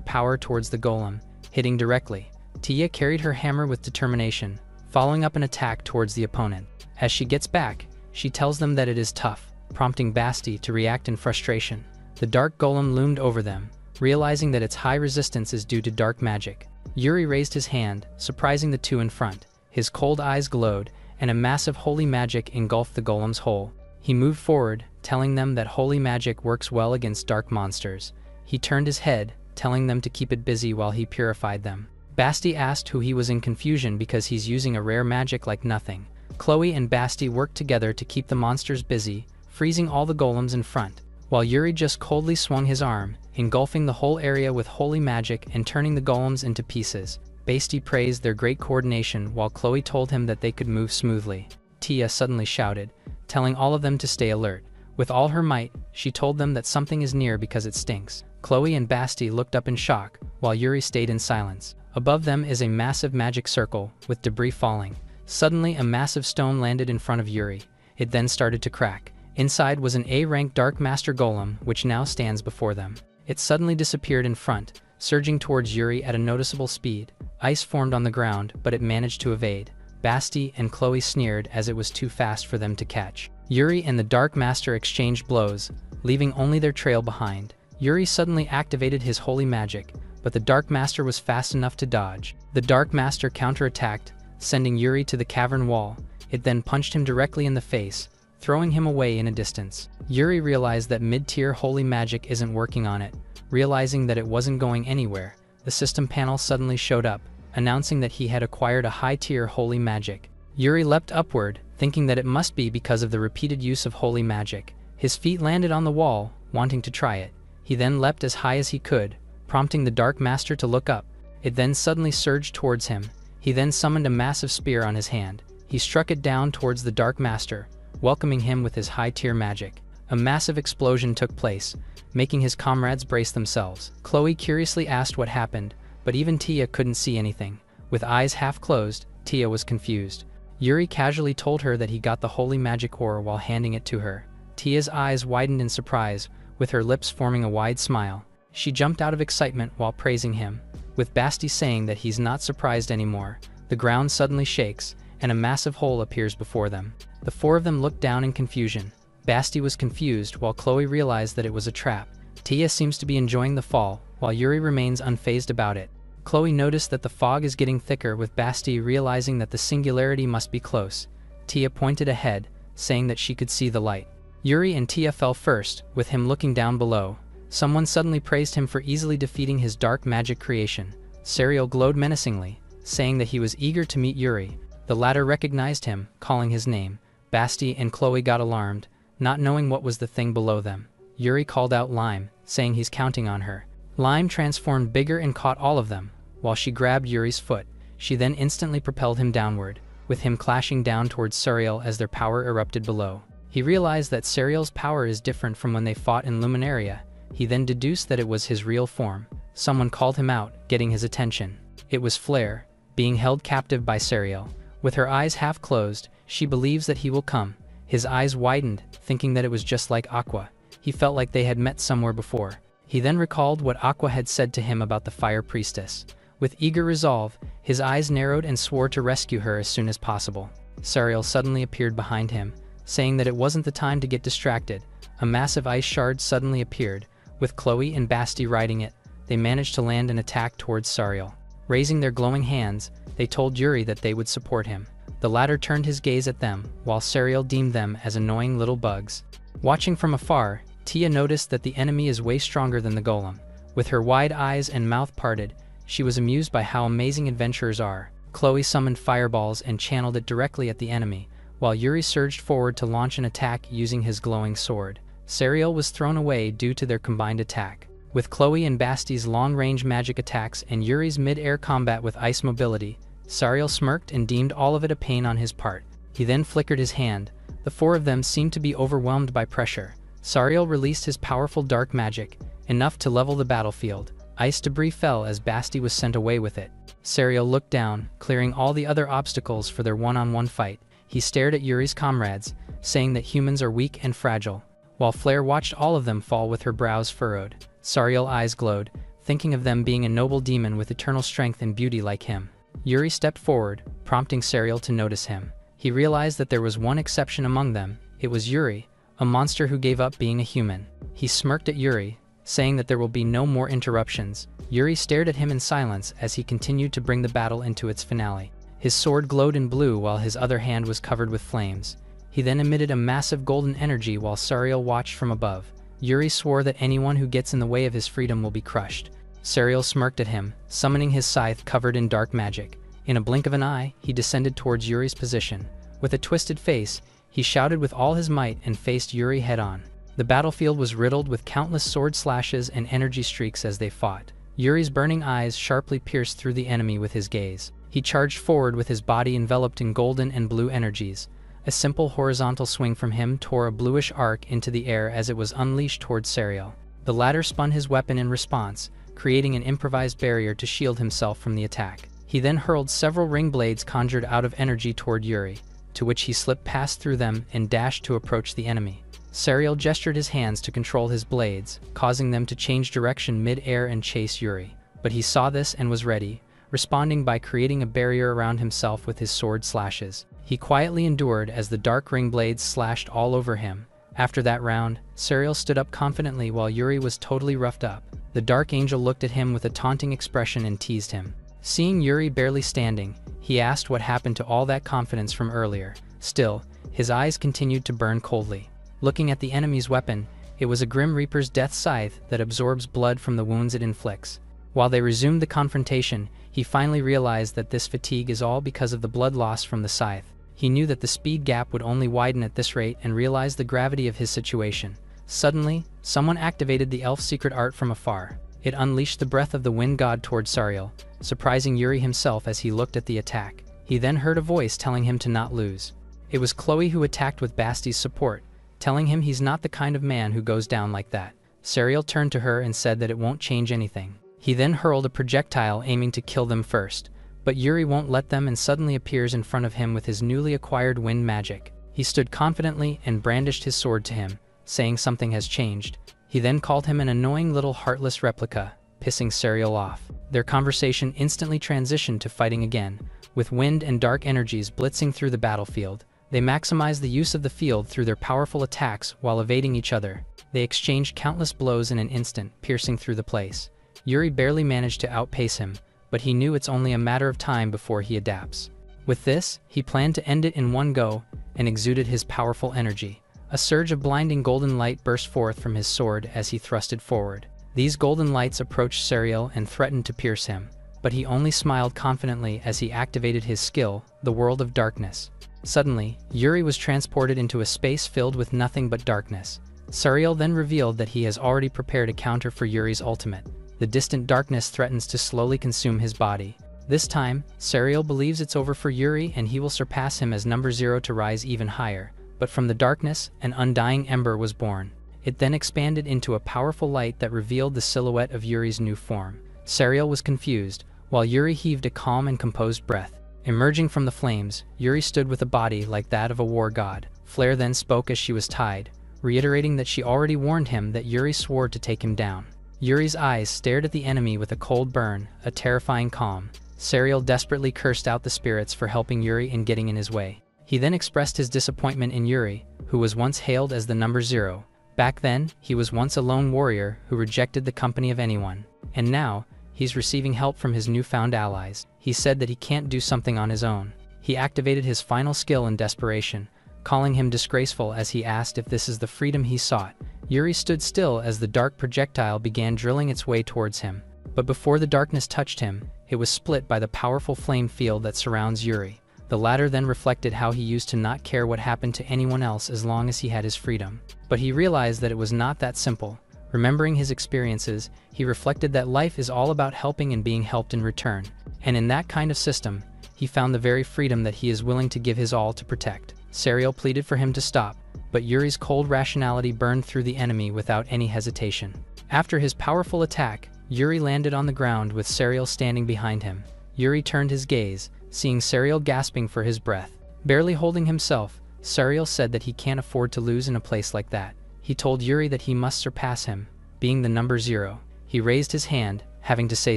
power towards the golem, hitting directly. Tia carried her hammer with determination, following up an attack towards the opponent. As she gets back, she tells them that it is tough, prompting Basti to react in frustration. The dark golem loomed over them, realizing that its high resistance is due to dark magic. Yuri raised his hand, surprising the two in front. His cold eyes glowed, and a massive holy magic engulfed the golem's whole. He moved forward, telling them that holy magic works well against dark monsters. He turned his head, telling them to keep it busy while he purified them. Basti asked who he was in confusion because he's using a rare magic like nothing. Chloe and Basti worked together to keep the monsters busy, freezing all the golems in front, while Yuri just coldly swung his arm, engulfing the whole area with holy magic and turning the golems into pieces. Basti praised their great coordination while Chloe told him that they could move smoothly. Tia suddenly shouted, telling all of them to stay alert. With all her might, she told them that something is near because it stinks. Chloe and Basti looked up in shock, while Yuri stayed in silence. Above them is a massive magic circle, with debris falling. Suddenly, a massive stone landed in front of Yuri. It then started to crack. Inside was an A-rank Dark Master Golem, which now stands before them. It suddenly disappeared in front, surging towards Yuri at a noticeable speed. Ice formed on the ground, but it managed to evade. Basti and Chloe sneered as it was too fast for them to catch. Yuri and the Dark Master exchanged blows, leaving only their trail behind. Yuri suddenly activated his holy magic, but the Dark Master was fast enough to dodge. The Dark Master counterattacked, sending Yuri to the cavern wall. It then punched him directly in the face, throwing him away in a distance. Yuri realized that mid-tier holy magic isn't working on it. Realizing that it wasn't going anywhere, the system panel suddenly showed up, announcing that he had acquired a high-tier holy magic. Yuri leapt upward, thinking that it must be because of the repeated use of holy magic. His feet landed on the wall, wanting to try it. He then leapt as high as he could, prompting the Dark Master to look up. It then suddenly surged towards him. He then summoned a massive spear on his hand. He struck it down towards the Dark Master, welcoming him with his high-tier magic. A massive explosion took place, making his comrades brace themselves. Chloe curiously asked what happened, but even Tia couldn't see anything. With eyes half closed, Tia was confused. Yuri casually told her that he got the holy magic ore while handing it to her. Tia's eyes widened in surprise, with her lips forming a wide smile. She jumped out of excitement while praising him, with Basti saying that he's not surprised anymore. The ground suddenly shakes, and a massive hole appears before them. The four of them looked down in confusion. Basti was confused while Chloe realized that it was a trap. Tia seems to be enjoying the fall, while Yuri remains unfazed about it. Chloe noticed that the fog is getting thicker, with Basti realizing that the singularity must be close. Tia pointed ahead, saying that she could see the light. Yuri and Tia fell first, with him looking down below. Someone suddenly praised him for easily defeating his dark magic creation. Serial glowed menacingly, saying that he was eager to meet Yuri. The latter recognized him, calling his name. Basti and Chloe got alarmed, not knowing what was the thing below them. Yuri called out Lime, saying he's counting on her. Lime transformed bigger and caught all of them, while she grabbed Yuri's foot. She then instantly propelled him downward, with him clashing down towards Serial as their power erupted below. He realized that Serial's power is different from when they fought in Luminaria. He then deduced that it was his real form. Someone called him out, getting his attention. It was Flare, being held captive by Serial. With her eyes half closed, she believes that he will come. His eyes widened, thinking that it was just like Aqua. He felt like they had met somewhere before. He then recalled what Aqua had said to him about the Fire Priestess. With eager resolve, his eyes narrowed and swore to rescue her as soon as possible. Serial suddenly appeared behind him, saying that it wasn't the time to get distracted. A massive ice shard suddenly appeared, with Chloe and Basti riding it. They managed to land an attack towards Serial. Raising their glowing hands, they told Yuri that they would support him. The latter turned his gaze at them, while Serial deemed them as annoying little bugs. Watching from afar, Tia noticed that the enemy is way stronger than the golem. With her wide eyes and mouth parted, she was amused by how amazing adventurers are. Chloe summoned fireballs and channeled it directly at the enemy, while Yuri surged forward to launch an attack using his glowing sword. Sariel was thrown away due to their combined attack. With Chloe and Basti's long-range magic attacks and Yuri's mid-air combat with ice mobility, Sariel smirked and deemed all of it a pain on his part. He then flickered his hand. The four of them seemed to be overwhelmed by pressure. Sariel released his powerful dark magic, enough to level the battlefield. Ice debris fell as Basti was sent away with it. Sariel looked down, clearing all the other obstacles for their one-on-one fight. He stared at Yuri's comrades, saying that humans are weak and fragile, while Flare watched all of them fall with her brows furrowed. Sariel's eyes glowed, thinking of them being a noble demon with eternal strength and beauty like him. Yuri stepped forward, prompting Sariel to notice him. He realized that there was one exception among them. It was Yuri, a monster who gave up being a human. He smirked at Yuri, saying that there will be no more interruptions. Yuri stared at him in silence as he continued to bring the battle into its finale. His sword glowed in blue while his other hand was covered with flames. He then emitted a massive golden energy while Sariel watched from above. Yuri swore that anyone who gets in the way of his freedom will be crushed. Sariel smirked at him, summoning his scythe covered in dark magic. In a blink of an eye, he descended towards Yuri's position. With a twisted face, he shouted with all his might and faced Yuri head-on. The battlefield was riddled with countless sword slashes and energy streaks as they fought. Yuri's burning eyes sharply pierced through the enemy with his gaze. He charged forward with his body enveloped in golden and blue energies. A simple horizontal swing from him tore a bluish arc into the air as it was unleashed towards Sariel. The latter spun his weapon in response, creating an improvised barrier to shield himself from the attack. He then hurled several ring blades conjured out of energy toward Yuri, to which he slipped past through them and dashed to approach the enemy. Sariel gestured his hands to control his blades, causing them to change direction mid-air and chase Yuri. But he saw this and was ready, responding by creating a barrier around himself with his sword slashes. He quietly endured as the dark ring blades slashed all over him. After that round, Sariel stood up confidently while Yuri was totally roughed up. The Dark Angel looked at him with a taunting expression and teased him. Seeing Yuri barely standing, he asked what happened to all that confidence from earlier. Still, his eyes continued to burn coldly. Looking at the enemy's weapon, it was a Grim Reaper's death scythe that absorbs blood from the wounds it inflicts. While they resumed the confrontation, he finally realized that this fatigue is all because of the blood loss from the scythe. He knew that the speed gap would only widen at this rate and realized the gravity of his situation. Suddenly, someone activated the elf's secret art from afar. It unleashed the breath of the wind god toward Sariel, surprising Yuri himself as he looked at the attack. He then heard a voice telling him to not lose. It was Chloe who attacked with Basti's support, telling him he's not the kind of man who goes down like that. Sariel turned to her and said that it won't change anything. He then hurled a projectile aiming to kill them first, but Yuri won't let them and suddenly appears in front of him with his newly acquired wind magic. He stood confidently and brandished his sword to him, saying something has changed. He then called him an annoying little heartless replica, pissing Sariel off. Their conversation instantly transitioned to fighting again, with wind and dark energies blitzing through the battlefield. They maximized the use of the field through their powerful attacks while evading each other. They exchanged countless blows in an instant, piercing through the place. Yuri barely managed to outpace him, but he knew it's only a matter of time before he adapts. With this, he planned to end it in one go and exuded his powerful energy. A surge of blinding golden light burst forth from his sword as he thrusted forward. These golden lights approached Sariel and threatened to pierce him, but he only smiled confidently as he activated his skill, the World of Darkness. Suddenly, Yuri was transported into a space filled with nothing but darkness. Sariel then revealed that he has already prepared a counter for Yuri's ultimate. The distant darkness threatens to slowly consume his body. This time, Sariel believes it's over for Yuri and he will surpass him as number 0 to rise even higher. But from the darkness, an undying ember was born. It then expanded into a powerful light that revealed the silhouette of Yuri's new form. Sariel was confused, while Yuri heaved a calm and composed breath. Emerging from the flames, Yuri stood with a body like that of a war god. Flare then spoke as she was tied, reiterating that she already warned him that Yuri swore to take him down. Yuri's eyes stared at the enemy with a cold burn, a terrifying calm. Sariel desperately cursed out the spirits for helping Yuri and getting in his way. He then expressed his disappointment in Yuri, who was once hailed as the number 0. Back then, he was once a lone warrior who rejected the company of anyone. And now, he's receiving help from his newfound allies. He said that he can't do something on his own. He activated his final skill in desperation, calling him disgraceful as he asked if this is the freedom he sought. Yuri stood still as the dark projectile began drilling its way towards him. But before the darkness touched him, it was split by the powerful flame field that surrounds Yuri. The latter then reflected how he used to not care what happened to anyone else as long as he had his freedom. But he realized that it was not that simple. Remembering his experiences, he reflected that life is all about helping and being helped in return. And in that kind of system, he found the very freedom that he is willing to give his all to protect. Serial pleaded for him to stop, but Yuri's cold rationality burned through the enemy without any hesitation. After his powerful attack, Yuri landed on the ground with Serial standing behind him. Yuri turned his gaze, seeing Serial gasping for his breath. Barely holding himself, Serial said that he can't afford to lose in a place like that. He told Yuri that he must surpass him, being the number 0. He raised his hand, having to say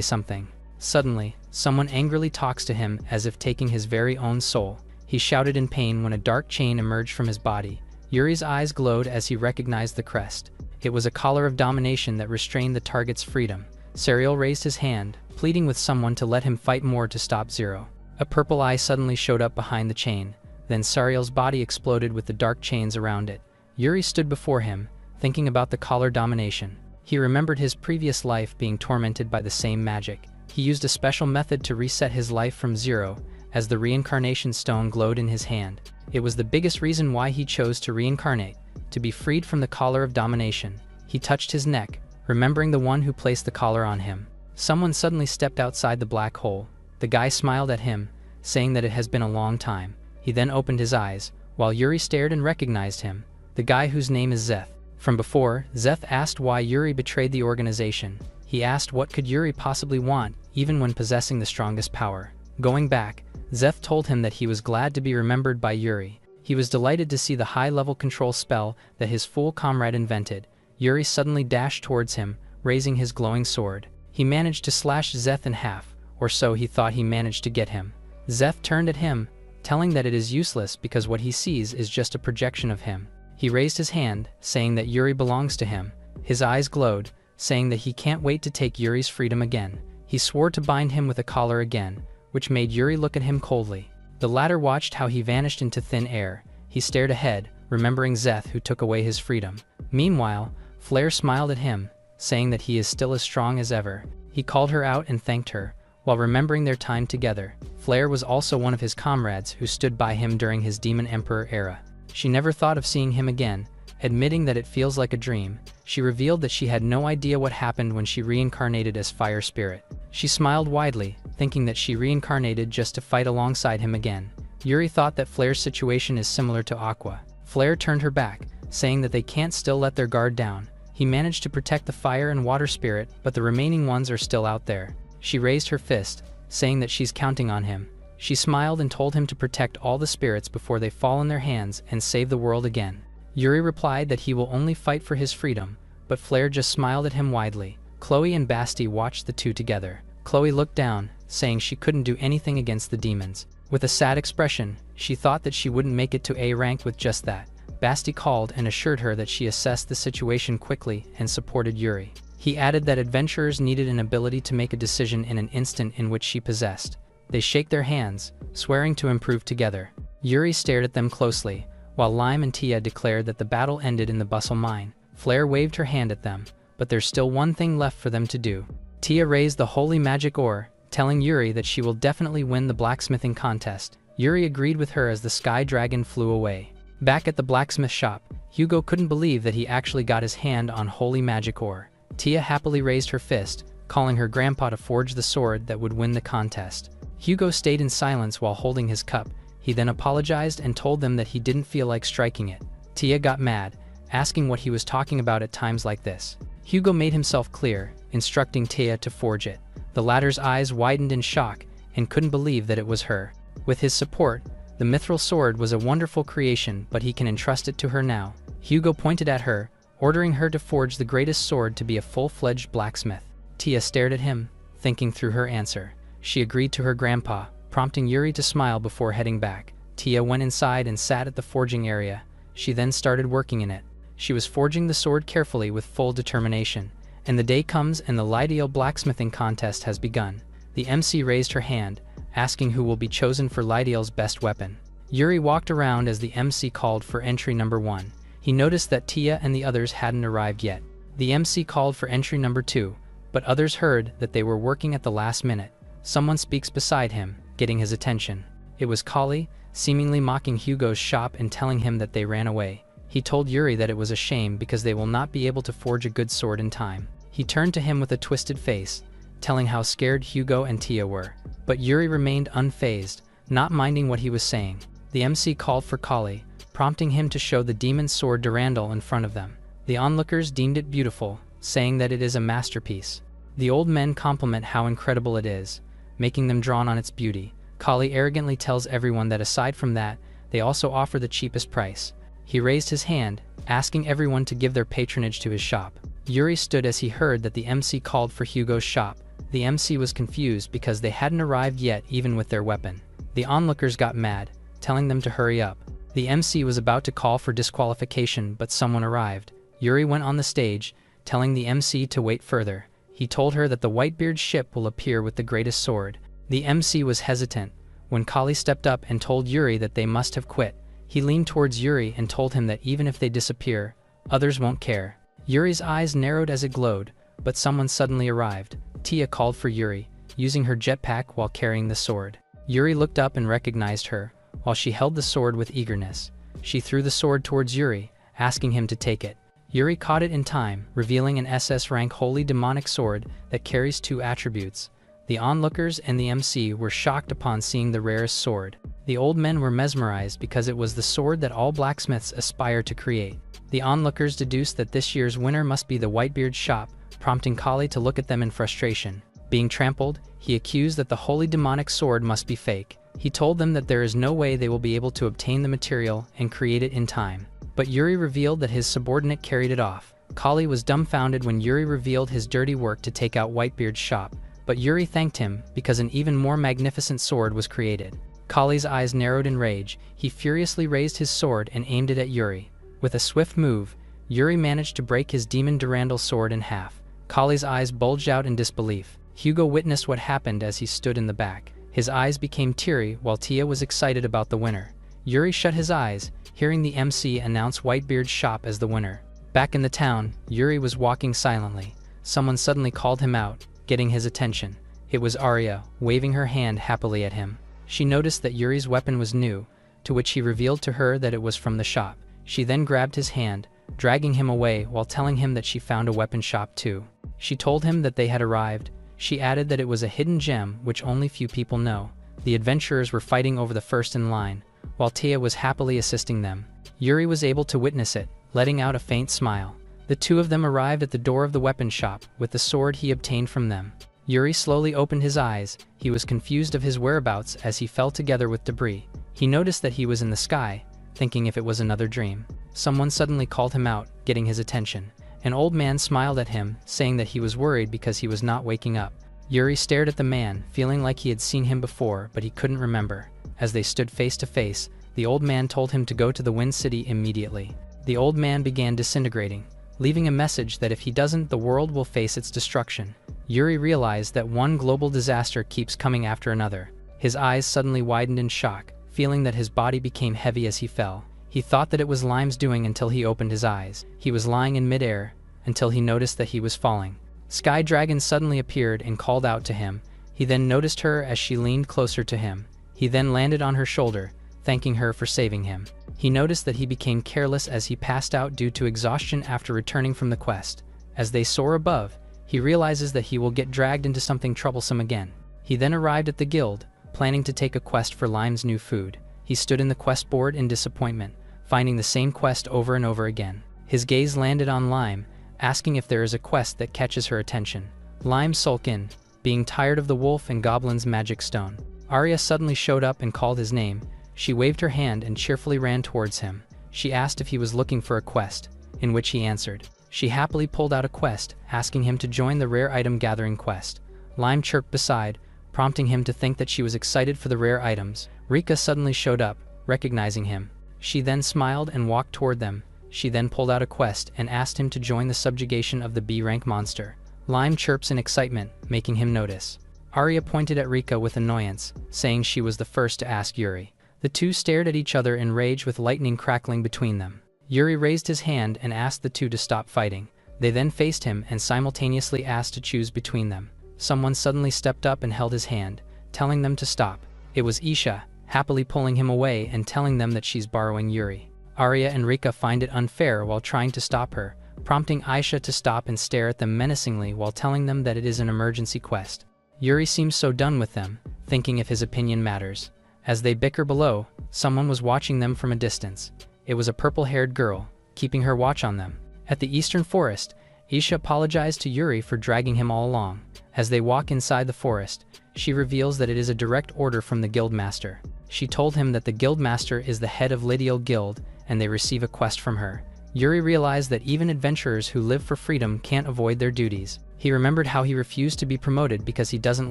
something. Suddenly, someone angrily talks to him as if taking his very own soul. He shouted in pain when a dark chain emerged from his body. Yuri's eyes glowed as he recognized the crest. It was a collar of domination that restrained the target's freedom. Serial raised his hand, pleading with someone to let him fight more to stop Zero. A purple eye suddenly showed up behind the chain. Then Serial's body exploded with the dark chains around it. Yuri stood before him, thinking about the collar domination. He remembered his previous life being tormented by the same magic. He used a special method to reset his life from 0, as the reincarnation stone glowed in his hand. It was the biggest reason why he chose to reincarnate, to be freed from the collar of domination. He touched his neck, remembering the one who placed the collar on him. Someone suddenly stepped outside the black hole. The guy smiled at him, saying that it has been a long time. He then opened his eyes, while Yuri stared and recognized him, the guy whose name is Zeth. From before, Zeth asked why Yuri betrayed the organization. He asked what could Yuri possibly want, even when possessing the strongest power. Going back, Zeth told him that he was glad to be remembered by Yuri. He was delighted to see the high-level control spell that his fool comrade invented. Yuri suddenly dashed towards him, raising his glowing sword. He managed to slash Zeth in half, or so he thought. He managed to get him. Zeth turned at him, telling that it is useless because what he sees is just a projection of him. He raised his hand, saying that Yuri belongs to him. His eyes glowed, saying that he can't wait to take Yuri's freedom again. He swore to bind him with a collar again, which made Yuri look at him coldly. The latter watched how he vanished into thin air. He stared ahead, remembering Zeth who took away his freedom. Meanwhile, Flare smiled at him, saying that he is still as strong as ever. He called her out and thanked her, while remembering their time together. Flare was also one of his comrades who stood by him during his Demon Emperor era. She never thought of seeing him again, admitting that it feels like a dream. She revealed that she had no idea what happened when she reincarnated as Fire Spirit. She smiled widely, thinking that she reincarnated just to fight alongside him again. Yuri thought that Flare's situation is similar to Aqua. Flare turned her back, saying that they can't still let their guard down. He managed to protect the Fire and Water Spirit, but the remaining ones are still out there. She raised her fist, saying that she's counting on him. She smiled and told him to protect all the spirits before they fall in their hands and save the world again. Yuri replied that he will only fight for his freedom, but Flare just smiled at him widely. Chloe and Basti watched the two together. Chloe looked down, saying she couldn't do anything against the demons. With a sad expression, she thought that she wouldn't make it to A rank with just that. Basti called and assured her that she assessed the situation quickly and supported Yuri. He added that adventurers needed an ability to make a decision in an instant in which she possessed. They shake their hands, swearing to improve together. Yuri stared at them closely, while Lime and Tia declared that the battle ended in the Bustle Mine. Flare waved her hand at them, but there's still one thing left for them to do. Tia raised the holy magic ore, telling Yuri that she will definitely win the blacksmithing contest. Yuri agreed with her as the sky dragon flew away. Back at the blacksmith shop, Hugo couldn't believe that he actually got his hand on holy magic ore. Tia happily raised her fist, calling her grandpa to forge the sword that would win the contest. Hugo stayed in silence while holding his cup. He then apologized and told them that he didn't feel like striking it. Tia got mad, asking what he was talking about at times like this. Hugo made himself clear, instructing Tia to forge it. The latter's eyes widened in shock and couldn't believe that it was her. With his support, the mithril sword was a wonderful creation, but he can entrust it to her now. Hugo pointed at her, ordering her to forge the greatest sword to be a full-fledged blacksmith. Tia stared at him, thinking through her answer. She agreed to her grandpa, prompting Yuri to smile before heading back. Tia went inside and sat at the forging area. She then started working in it. She was forging the sword carefully with full determination. And the day comes and the Lidial blacksmithing contest has begun. The MC raised her hand, asking who will be chosen for Lidial's best weapon. Yuri walked around as the MC called for entry number 1. He noticed that Tia and the others hadn't arrived yet. The MC called for entry number 2, but others heard that they were working at the last minute. Someone speaks beside him, getting his attention. It was Kali, seemingly mocking Hugo's shop and telling him that they ran away. He told Yuri that it was a shame because they will not be able to forge a good sword in time. He turned to him with a twisted face, telling how scared Hugo and Tia were. But Yuri remained unfazed, not minding what he was saying. The MC called for Kali, prompting him to show the demon's sword Durandal in front of them. The onlookers deemed it beautiful, saying that it is a masterpiece. The old men compliment how incredible it is, making them drawn on its beauty. Kali arrogantly tells everyone that aside from that, they also offer the cheapest price. He raised his hand, asking everyone to give their patronage to his shop. Yuri stood as he heard that the MC called for Hugo's shop. The MC was confused because they hadn't arrived yet even with their weapon. The onlookers got mad, telling them to hurry up. The MC was about to call for disqualification, but someone arrived. Yuri went on the stage, telling the MC to wait further. He told her that the Whitebeard's ship will appear with the greatest sword. The MC was hesitant. When Kali stepped up and told Yuri that they must have quit, he leaned towards Yuri and told him that even if they disappear, others won't care. Yuri's eyes narrowed as it glowed, but someone suddenly arrived. Tia called for Yuri, using her jetpack while carrying the sword. Yuri looked up and recognized her, while she held the sword with eagerness. She threw the sword towards Yuri, asking him to take it. Yuri caught it in time, revealing an SS rank holy demonic sword that carries 2 attributes. The onlookers and the MC were shocked upon seeing the rarest sword. The old men were mesmerized because it was the sword that all blacksmiths aspire to create. The onlookers deduced that this year's winner must be the Whitebeard's shop, prompting Kali to look at them in frustration. Being trampled, he accused that the holy demonic sword must be fake. He told them that there is no way they will be able to obtain the material and create it in time. But Yuri revealed that his subordinate carried it off. Kali was dumbfounded when Yuri revealed his dirty work to take out Whitebeard's shop, but Yuri thanked him because an even more magnificent sword was created. Kali's eyes narrowed in rage. He furiously raised his sword and aimed it at Yuri. With a swift move, Yuri managed to break his demon Durandal sword in half. Kali's eyes bulged out in disbelief. Hugo witnessed what happened as he stood in the back. His eyes became teary while Tia was excited about the winner. Yuri shut his eyes, hearing the MC announce Whitebeard's shop as the winner. Back in the town, Yuri was walking silently. Someone suddenly called him out, getting his attention. It was Arya, waving her hand happily at him. She noticed that Yuri's weapon was new, to which he revealed to her that it was from the shop. She then grabbed his hand, dragging him away while telling him that she found a weapon shop too. She told him that they had arrived. She added that it was a hidden gem which only few people know. The adventurers were fighting over the first in line, while Tia was happily assisting them. Yuri was able to witness it, letting out a faint smile. The two of them arrived at the door of the weapon shop with the sword he obtained from them. Yuri slowly opened his eyes. He was confused of his whereabouts as he fell together with debris. He noticed that he was in the sky, thinking if it was another dream. Someone suddenly called him out, getting his attention. An old man smiled at him, saying that he was worried because he was not waking up. Yuri stared at the man, feeling like he had seen him before, but he couldn't remember. As they stood face to face, the old man told him to go to the Wind City immediately. The old man began disintegrating, leaving a message that if he doesn't, the world will face its destruction. Yuri realized that one global disaster keeps coming after another. His eyes suddenly widened in shock, feeling that his body became heavy as he fell. He thought that it was Lime's doing until he opened his eyes. He was lying in midair until he noticed that he was falling. Sky Dragon suddenly appeared and called out to him. He then noticed her as she leaned closer to him. He then landed on her shoulder, thanking her for saving him. He noticed that he became careless as he passed out due to exhaustion after returning from the quest. As they soar above, he realizes that he will get dragged into something troublesome again. He then arrived at the guild, planning to take a quest for Lime's new food. He stood in the quest board in disappointment, finding the same quest over and over again. His gaze landed on Lime, asking if there is a quest that catches her attention. Lime sulked in, being tired of the wolf and goblin's magic stone. Arya suddenly showed up and called his name. She waved her hand and cheerfully ran towards him. She asked if he was looking for a quest, in which he answered. She happily pulled out a quest, asking him to join the rare item gathering quest. Lime chirped beside, prompting him to think that she was excited for the rare items. Rika suddenly showed up, recognizing him. She then smiled and walked toward them. She then pulled out a quest and asked him to join the subjugation of the B-rank monster. Lime chirps in excitement, making him notice. Arya pointed at Rika with annoyance, saying she was the first to ask Yuri. The two stared at each other in rage with lightning crackling between them. Yuri raised his hand and asked the two to stop fighting. They then faced him and simultaneously asked to choose between them. Someone suddenly stepped up and held his hand, telling them to stop. It was Isha, happily pulling him away and telling them that she's borrowing Yuri. Arya and Rika find it unfair while trying to stop her, prompting Aisha to stop and stare at them menacingly while telling them that it is an emergency quest. Yuri seems so done with them, thinking if his opinion matters. As they bicker below, someone was watching them from a distance. It was a purple-haired girl, keeping her watch on them. At the eastern forest, Isha apologized to Yuri for dragging him all along. As they walk inside the forest, she reveals that it is a direct order from the guildmaster. She told him that the guildmaster is the head of Lydial Guild, and they receive a quest from her. Yuri realized that even adventurers who live for freedom can't avoid their duties. He remembered how he refused to be promoted because he doesn't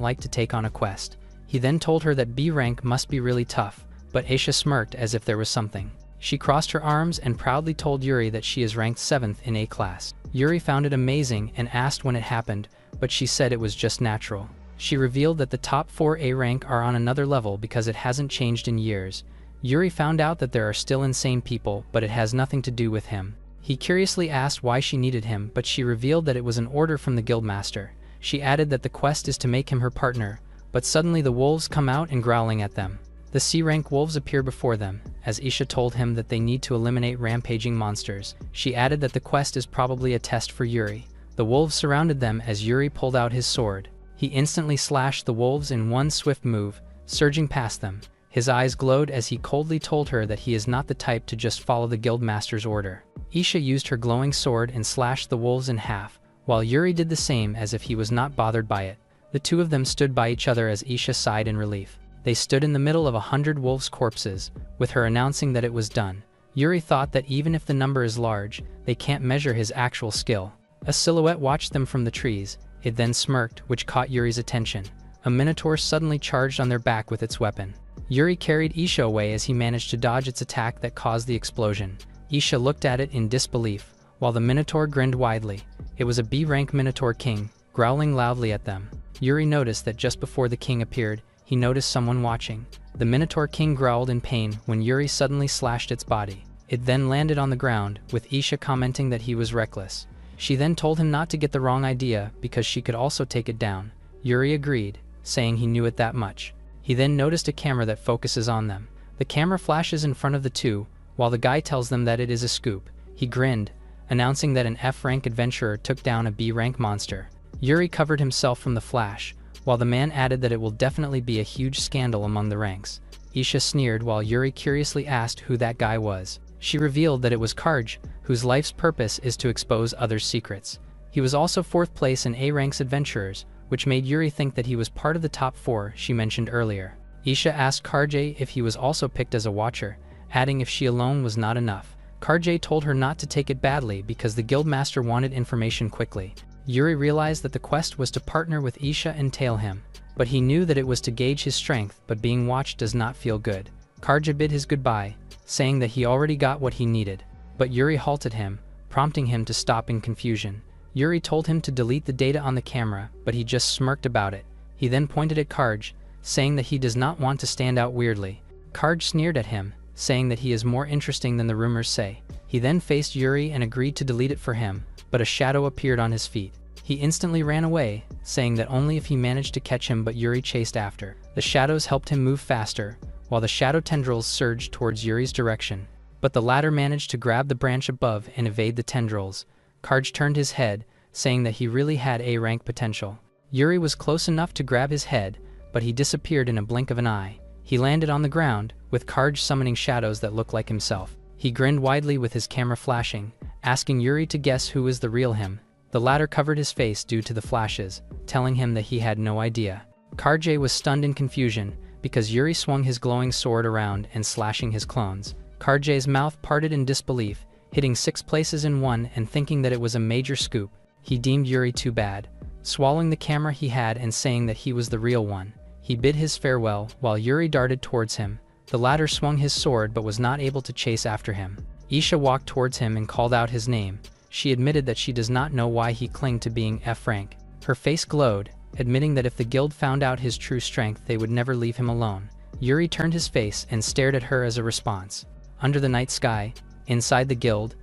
like to take on a quest. He then told her that B rank must be really tough, but Aisha smirked as if there was something. She crossed her arms and proudly told Yuri that she is ranked 7th in A class. Yuri found it amazing and asked when it happened, but she said it was just natural. She revealed that the top 4 A rank are on another level because it hasn't changed in years. Yuri found out that there are still insane people, but it has nothing to do with him. He curiously asked why she needed him, but she revealed that it was an order from the guildmaster. She added that the quest is to make him her partner, but suddenly the wolves come out and growling at them. The C-rank wolves appear before them, as Isha told him that they need to eliminate rampaging monsters. She added that the quest is probably a test for Yuri. The wolves surrounded them as Yuri pulled out his sword. He instantly slashed the wolves in one swift move, surging past them. His eyes glowed as he coldly told her that he is not the type to just follow the guildmaster's order. Isha used her glowing sword and slashed the wolves in half, while Yuri did the same as if he was not bothered by it. The two of them stood by each other as Isha sighed in relief. They stood in the middle of 100 wolves' corpses, with her announcing that it was done. Yuri thought that even if the number is large, they can't measure his actual skill. A silhouette watched them from the trees. It then smirked, which caught Yuri's attention. A minotaur suddenly charged on their back with its weapon. Yuri carried Isha away as he managed to dodge its attack that caused the explosion. Isha looked at it in disbelief, while the minotaur grinned widely. It was a B-rank minotaur king, growling loudly at them. Yuri noticed that just before the king appeared, he noticed someone watching. The minotaur king growled in pain when Yuri suddenly slashed its body. It then landed on the ground, with Isha commenting that he was reckless. She then told him not to get the wrong idea because she could also take it down. Yuri agreed, saying he knew it that much. He then noticed a camera that focuses on them. The camera flashes in front of the two, while the guy tells them that it is a scoop. He grinned, announcing that an F-rank adventurer took down a B-rank monster. Yuri covered himself from the flash, while the man added that it will definitely be a huge scandal among the ranks. Isha sneered while Yuri curiously asked who that guy was. She revealed that it was Karj, whose life's purpose is to expose others' secrets. He was also 4th place in A-rank's adventurers, which made Yuri think that he was part of the top 4 she mentioned earlier. Isha asked Karj if he was also picked as a watcher, adding if she alone was not enough. Karj told her not to take it badly because the guildmaster wanted information quickly. Yuri realized that the quest was to partner with Isha and tail him, but he knew that it was to gauge his strength, but being watched does not feel good. Karj bid his goodbye, saying that he already got what he needed, but Yuri halted him, prompting him to stop in confusion. Yuri told him to delete the data on the camera, but he just smirked about it. He then pointed at Karj, saying that he does not want to stand out weirdly. Karj sneered at him, saying that he is more interesting than the rumors say. He then faced Yuri and agreed to delete it for him, but a shadow appeared on his feet. He instantly ran away, saying that only if he managed to catch him, but Yuri chased after. The shadows helped him move faster, while the shadow tendrils surged towards Yuri's direction, but the latter managed to grab the branch above and evade the tendrils. Karj turned his head, saying that he really had A-rank potential. Yuri was close enough to grab his head, but he disappeared in a blink of an eye. He landed on the ground, with Karj summoning shadows that looked like himself. He grinned widely with his camera flashing, asking Yuri to guess who is the real him. The latter covered his face due to the flashes, telling him that he had no idea. Karj was stunned in confusion, because Yuri swung his glowing sword around and slashing his clones. Karj's mouth parted in disbelief, hitting 6 places in one and thinking that it was a major scoop. He deemed Yuri too bad, swallowing the camera he had and saying that he was the real one. He bid his farewell while Yuri darted towards him. The latter swung his sword but was not able to chase after him. Isha walked towards him and called out his name. She admitted that she does not know why he clung to being F-rank. Her face glowed, admitting that if the guild found out his true strength they would never leave him alone. Yuri turned his face and stared at her as a response. Under the night sky, inside the guild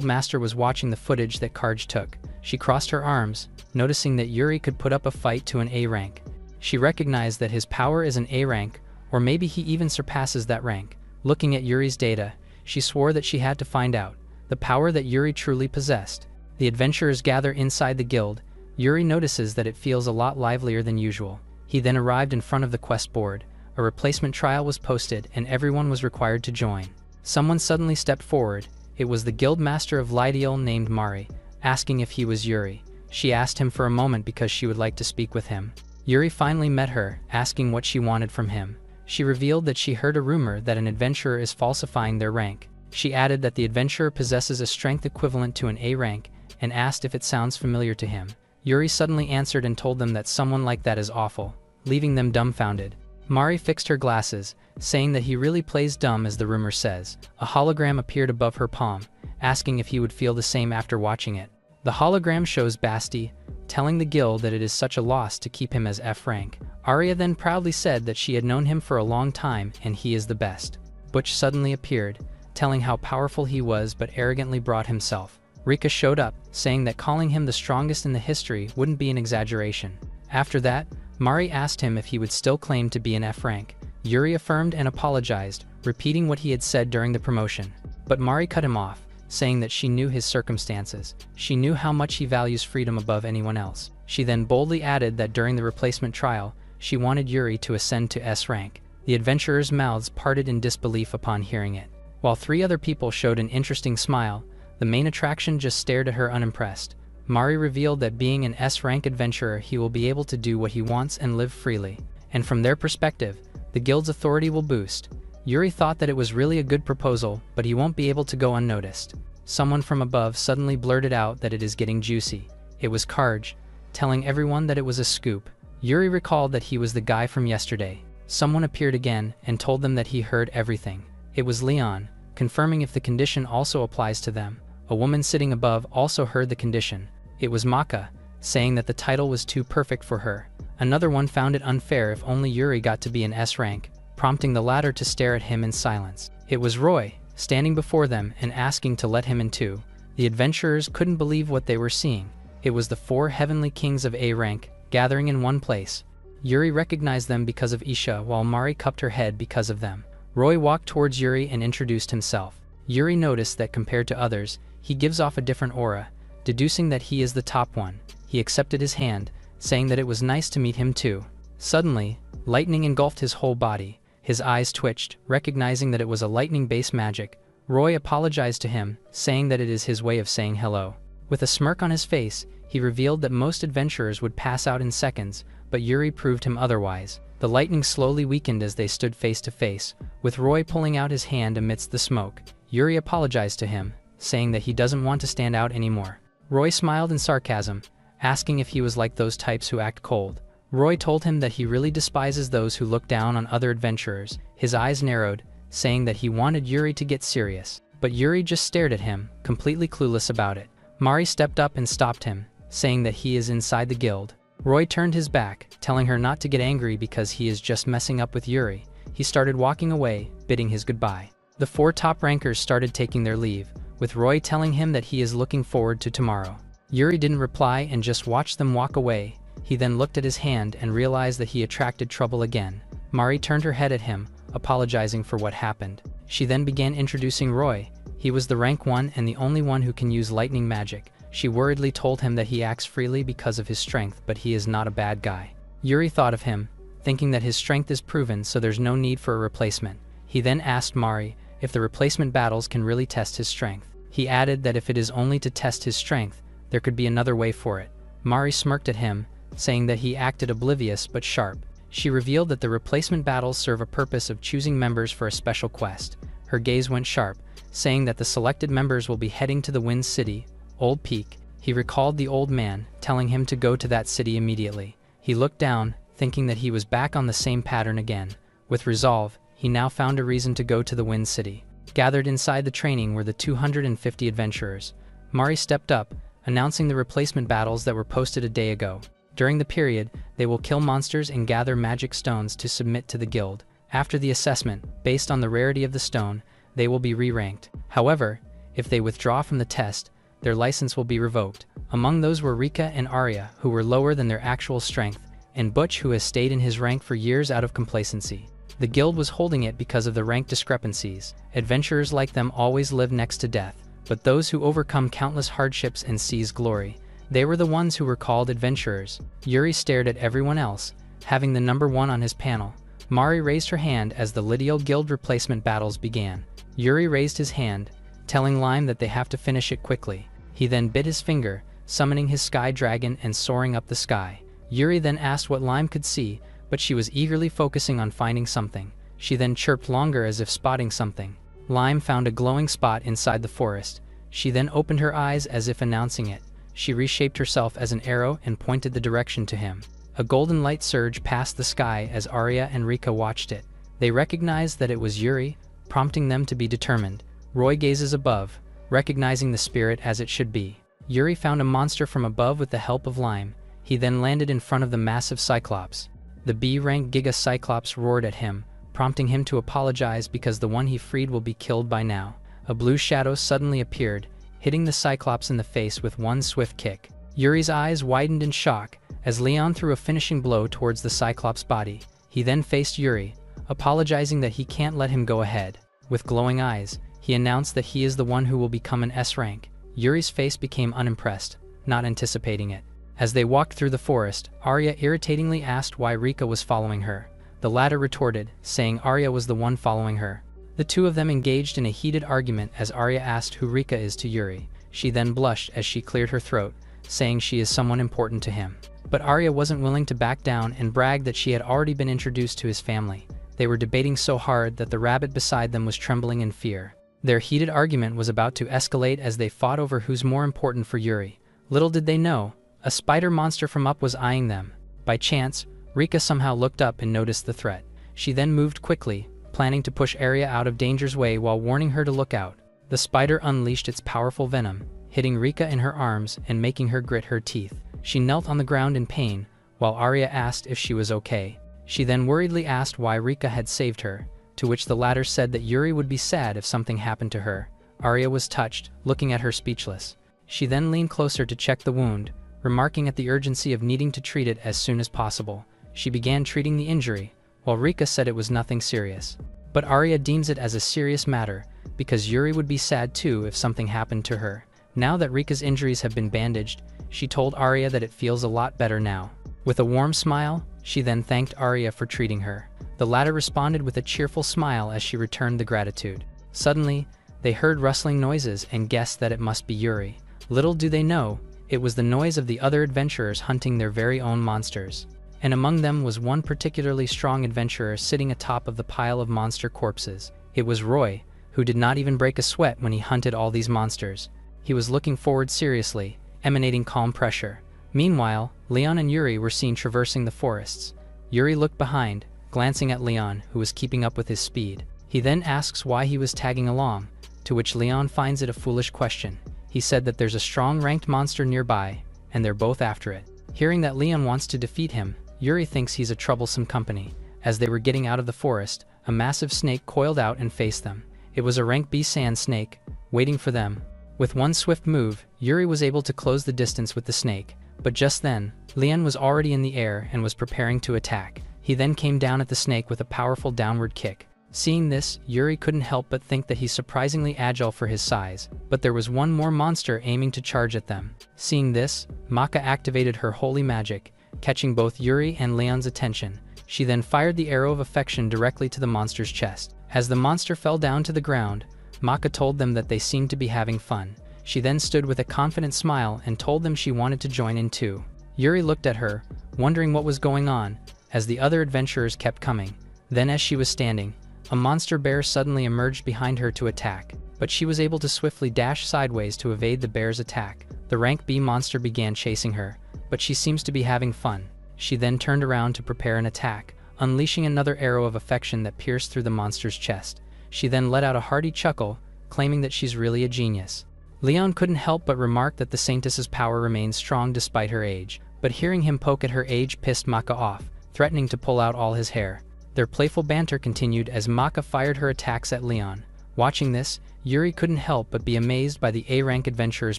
master was watching the footage that Karj took. She crossed her arms, noticing that Yuri could put up a fight to an A rank. She recognized that his power is an A rank, or maybe he even surpasses that rank. Looking at Yuri's data, she swore that she had to find out the power that Yuri truly possessed. The adventurers gather inside the guild. Yuri notices that it feels a lot livelier than usual. He then arrived in front of the quest board. A replacement trial was posted and everyone was required to join. Someone suddenly stepped forward. It was the guild master of Lydiel named Mari, asking if he was Yuri. She asked him for a moment because she would like to speak with him. Yuri finally met her, asking what she wanted from him. She revealed that she heard a rumor that an adventurer is falsifying their rank. She added that the adventurer possesses a strength equivalent to an A rank and asked if it sounds familiar to him. Yuri suddenly answered and told them that someone like that is awful, leaving them dumbfounded. Mari fixed her glasses, saying that he really plays dumb as the rumor says. A hologram appeared above her palm, asking if he would feel the same after watching it. The hologram shows Basti, telling the guild that it is such a loss to keep him as F rank. Arya then proudly said that she had known him for a long time and he is the best. Butch suddenly appeared, telling how powerful he was but arrogantly brought himself. Rika showed up, saying that calling him the strongest in the history wouldn't be an exaggeration. After that, Mari asked him if he would still claim to be an F rank. Yuri affirmed and apologized, repeating what he had said during the promotion. But Mari cut him off, saying that she knew his circumstances. She knew how much he values freedom above anyone else. She then boldly added that during the replacement trial, she wanted Yuri to ascend to S rank. The adventurers' mouths parted in disbelief upon hearing it. While 3 other people showed an interesting smile, the main attraction just stared at her unimpressed. Mari revealed that being an S-rank adventurer he will be able to do what he wants and live freely. And from their perspective, the guild's authority will boost. Yuri thought that it was really a good proposal, but he won't be able to go unnoticed. Someone from above suddenly blurted out that it is getting juicy. It was Karj, telling everyone that it was a scoop. Yuri recalled that he was the guy from yesterday. Someone appeared again and told them that he heard everything. It was Leon, confirming if the condition also applies to them. A woman sitting above also heard the condition. It was Maka, saying that the title was too perfect for her. Another one found it unfair if only Yuri got to be an S rank, prompting the latter to stare at him in silence. It was Roy, standing before them and asking to let him in too. The adventurers couldn't believe what they were seeing. It was the 4 heavenly kings of A rank, gathering in one place. Yuri recognized them because of Isha, while Mari cupped her head because of them. Roy walked towards Yuri and introduced himself. Yuri noticed that compared to others, he gives off a different aura, deducing that he is the top one. He accepted his hand, saying that it was nice to meet him too. Suddenly, lightning engulfed his whole body. His eyes twitched, recognizing that it was a lightning-based magic. Roy apologized to him, saying that it is his way of saying hello. With a smirk on his face, he revealed that most adventurers would pass out in seconds, but Yuri proved him otherwise. The lightning slowly weakened as they stood face to face, with Roy pulling out his hand amidst the smoke. Yuri apologized to him, saying that he doesn't want to stand out anymore. Roy smiled in sarcasm, asking if he was like those types who act cold. Roy told him that he really despises those who look down on other adventurers. His eyes narrowed, saying that he wanted Yuri to get serious. But Yuri just stared at him, completely clueless about it. Mari stepped up and stopped him, saying that he is inside the guild. Roy turned his back, telling her not to get angry because he is just messing up with Yuri. He started walking away, bidding his goodbye. The 4 top rankers started taking their leave, with Roy telling him that he is looking forward to tomorrow. Yuri didn't reply and just watched them walk away. He then looked at his hand and realized that he attracted trouble again. Mari turned her head at him, apologizing for what happened. She then began introducing Roy. He was the rank 1 and the only one who can use lightning magic. She worriedly told him that he acts freely because of his strength, but he is not a bad guy. Yuri thought of him, thinking that his strength is proven, so there's no need for a replacement. He then asked Mari if the replacement battles can really test his strength. He added that if it is only to test his strength, there could be another way for it. Mari smirked at him, saying that he acted oblivious but sharp. She revealed that the replacement battles serve a purpose of choosing members for a special quest. Her gaze went sharp, saying that the selected members will be heading to the Wind City, Old Peak. He recalled the old man, telling him to go to that city immediately. He looked down, thinking that he was back on the same pattern again. With resolve, he now found a reason to go to the Wind City. Gathered inside the training were the 250 adventurers. Mari stepped up, announcing the replacement battles that were posted a day ago. During the period, they will kill monsters and gather magic stones to submit to the guild. After the assessment, based on the rarity of the stone, they will be re-ranked. However, if they withdraw from the test, their license will be revoked. Among those were Rika and Arya, who were lower than their actual strength, and Butch, who has stayed in his rank for years out of complacency. The guild was holding it because of the rank discrepancies. Adventurers like them always live next to death, but those who overcome countless hardships and seize glory, they were the ones who were called adventurers. Yuri stared at everyone else, having the number 1 on his panel. Mari raised her hand as the Lidio Guild replacement battles began. Yuri raised his hand, telling Lime that they have to finish it quickly. He then bit his finger, summoning his sky dragon and soaring up the sky. Yuri then asked what Lime could see, but she was eagerly focusing on finding something. She then chirped longer as if spotting something. Lime found a glowing spot inside the forest. She then opened her eyes as if announcing it. She reshaped herself as an arrow and pointed the direction to him. A golden light surged past the sky as Arya and Rika watched it. They recognized that it was Yuri, prompting them to be determined. Roy gazes above, recognizing the spirit as it should be. Yuri found a monster from above with the help of Lime. He then landed in front of the massive Cyclops. The B-rank Giga Cyclops roared at him, prompting him to apologize because the one he freed will be killed by now. A blue shadow suddenly appeared, hitting the Cyclops in the face with one swift kick. Yuri's eyes widened in shock as Leon threw a finishing blow towards the Cyclops' body. He then faced Yuri, apologizing that he can't let him go ahead. With glowing eyes, he announced that he is the one who will become an S-rank. Yuri's face became unimpressed, not anticipating it. As they walked through the forest, Arya irritatingly asked why Rika was following her. The latter retorted, saying Arya was the one following her. The two of them engaged in a heated argument as Arya asked who Rika is to Yuri. She then blushed as she cleared her throat, saying she is someone important to him. But Arya wasn't willing to back down and bragged that she had already been introduced to his family. They were debating so hard that the rabbit beside them was trembling in fear. Their heated argument was about to escalate as they fought over who's more important for Yuri. Little did they know, a spider monster from up was eyeing them. By chance, Rika somehow looked up and noticed the threat. She then moved quickly, planning to push Arya out of danger's way while warning her to look out. The spider unleashed its powerful venom, hitting Rika in her arms and making her grit her teeth. She knelt on the ground in pain, while Arya asked if she was okay. She then worriedly asked why Rika had saved her, to which the latter said that Yuri would be sad if something happened to her. Arya was touched, looking at her speechless. She then leaned closer to check the wound, remarking at the urgency of needing to treat it as soon as possible. She began treating the injury, while Rika said it was nothing serious. But Arya deems it as a serious matter, because Yuri would be sad too if something happened to her. Now that Rika's injuries have been bandaged, she told Arya that it feels a lot better now. With a warm smile, she then thanked Arya for treating her. The latter responded with a cheerful smile as she returned the gratitude. Suddenly, they heard rustling noises and guessed that it must be Yuri. Little do they know, it was the noise of the other adventurers hunting their very own monsters. And among them was one particularly strong adventurer sitting atop of the pile of monster corpses. It was Roy, who did not even break a sweat when he hunted all these monsters. He was looking forward seriously, emanating calm pressure. Meanwhile, Leon and Yuri were seen traversing the forests. Yuri looked behind, glancing at Leon, who was keeping up with his speed. He then asks why he was tagging along, to which Leon finds it a foolish question. He said that there's a strong ranked monster nearby, and they're both after it. Hearing that Leon wants to defeat him, Yuri thinks he's a troublesome company. As they were getting out of the forest, a massive snake coiled out and faced them. It was a rank B sand snake, waiting for them. With one swift move, Yuri was able to close the distance with the snake, but just then, Leon was already in the air and was preparing to attack. He then came down at the snake with a powerful downward kick. Seeing this, Yuri couldn't help but think that he's surprisingly agile for his size, but there was one more monster aiming to charge at them. Seeing this, Maka activated her holy magic, catching both Yuri and Leon's attention. She then fired the arrow of affection directly to the monster's chest. As the monster fell down to the ground, Maka told them that they seemed to be having fun. She then stood with a confident smile and told them she wanted to join in too. Yuri looked at her, wondering what was going on, as the other adventurers kept coming. Then as she was standing, a monster bear suddenly emerged behind her to attack, but she was able to swiftly dash sideways to evade the bear's attack. The rank B monster began chasing her, but she seems to be having fun. She then turned around to prepare an attack, unleashing another arrow of affection that pierced through the monster's chest. She then let out a hearty chuckle, claiming that she's really a genius. Leon couldn't help but remark that the Saintess's power remained strong despite her age, but hearing him poke at her age pissed Maka off, threatening to pull out all his hair. Their playful banter continued as Maka fired her attacks at Leon. Watching this, Yuri couldn't help but be amazed by the A-rank adventurer's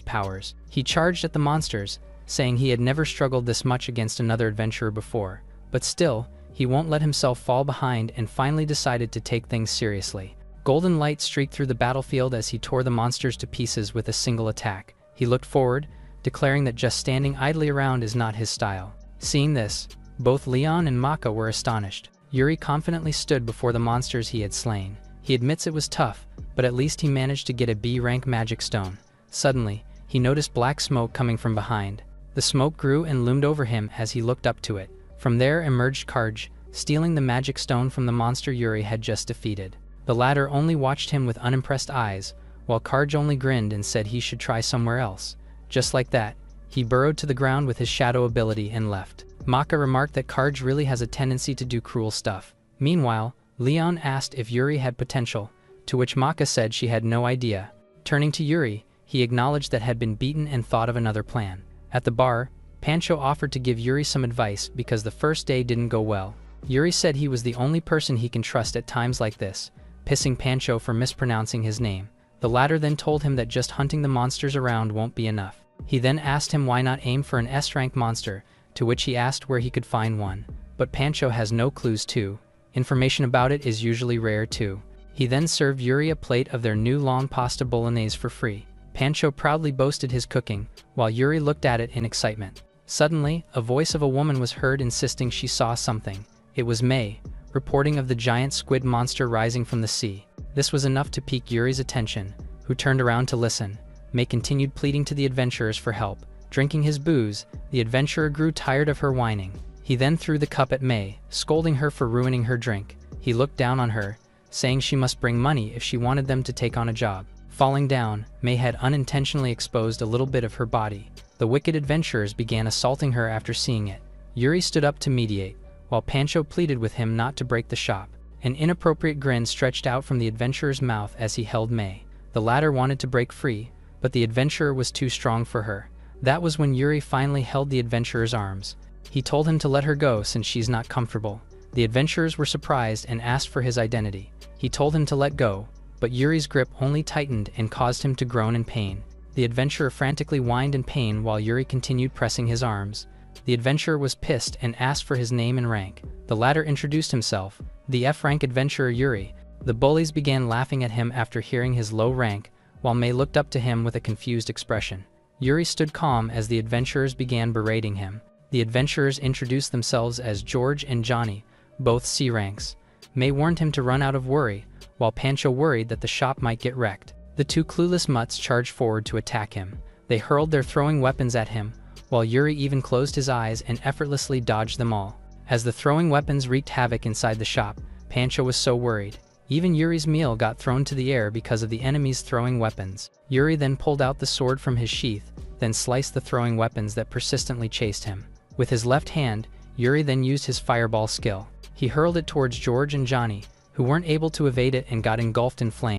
powers. He charged at the monsters, saying he had never struggled this much against another adventurer before. But still, he won't let himself fall behind and finally decided to take things seriously. Golden light streaked through the battlefield as he tore the monsters to pieces with a single attack. He looked forward, declaring that just standing idly around is not his style. Seeing this, both Leon and Maka were astonished. Yuri confidently stood before the monsters he had slain. He admits it was tough, but at least he managed to get a B-rank magic stone. Suddenly, he noticed black smoke coming from behind. The smoke grew and loomed over him as he looked up to it. From there emerged Karj, stealing the magic stone from the monster Yuri had just defeated. The latter only watched him with unimpressed eyes, while Karj only grinned and said he should try somewhere else. Just like that, he burrowed to the ground with his shadow ability and left. Maka remarked that Karj really has a tendency to do cruel stuff. Meanwhile, Leon asked if Yuri had potential, to which Maka said she had no idea. Turning to Yuri, he acknowledged that had been beaten and thought of another plan. At the bar, Pancho offered to give Yuri some advice because the first day didn't go well. Yuri said he was the only person he can trust at times like this, pissing Pancho for mispronouncing his name. The latter then told him that just hunting the monsters around won't be enough. He then asked him why not aim for an S-rank monster, to which he asked where he could find one. But Pancho has no clues too. Information about it is usually rare too. He then served Yuri a plate of their new long pasta bolognese for free. Pancho proudly boasted his cooking, while Yuri looked at it in excitement. Suddenly, a voice of a woman was heard insisting she saw something. It was May, reporting of the giant squid monster rising from the sea. This was enough to pique Yuri's attention, who turned around to listen. May continued pleading to the adventurers for help. Drinking his booze, the adventurer grew tired of her whining. He then threw the cup at May, scolding her for ruining her drink. He looked down on her, saying she must bring money if she wanted them to take on a job. Falling down, May had unintentionally exposed a little bit of her body. The wicked adventurers began assaulting her after seeing it. Yuri stood up to mediate, while Pancho pleaded with him not to break the shop. An inappropriate grin stretched out from the adventurer's mouth as he held May. The latter wanted to break free, but the adventurer was too strong for her. That was when Yuri finally held the adventurer's arms. He told him to let her go since she's not comfortable. The adventurers were surprised and asked for his identity. He told him to let go, but Yuri's grip only tightened and caused him to groan in pain. The adventurer frantically whined in pain while Yuri continued pressing his arms. The adventurer was pissed and asked for his name and rank. The latter introduced himself, the F-rank adventurer Yuri. The bullies began laughing at him after hearing his low rank, while May looked up to him with a confused expression. Yuri stood calm as the adventurers began berating him. The adventurers introduced themselves as George and Johnny, both C ranks. May warned him to run out of worry, while Pancho worried that the shop might get wrecked. The two clueless mutts charged forward to attack him. They hurled their throwing weapons at him, while Yuri even closed his eyes and effortlessly dodged them all. As the throwing weapons wreaked havoc inside the shop, Pancho was so worried. Even Yuri's meal got thrown to the air because of the enemy's throwing weapons. Yuri then pulled out the sword from his sheath, then sliced the throwing weapons that persistently chased him. With his left hand, Yuri then used his fireball skill. He hurled it towards George and Johnny, who weren't able to evade it and got engulfed in flames.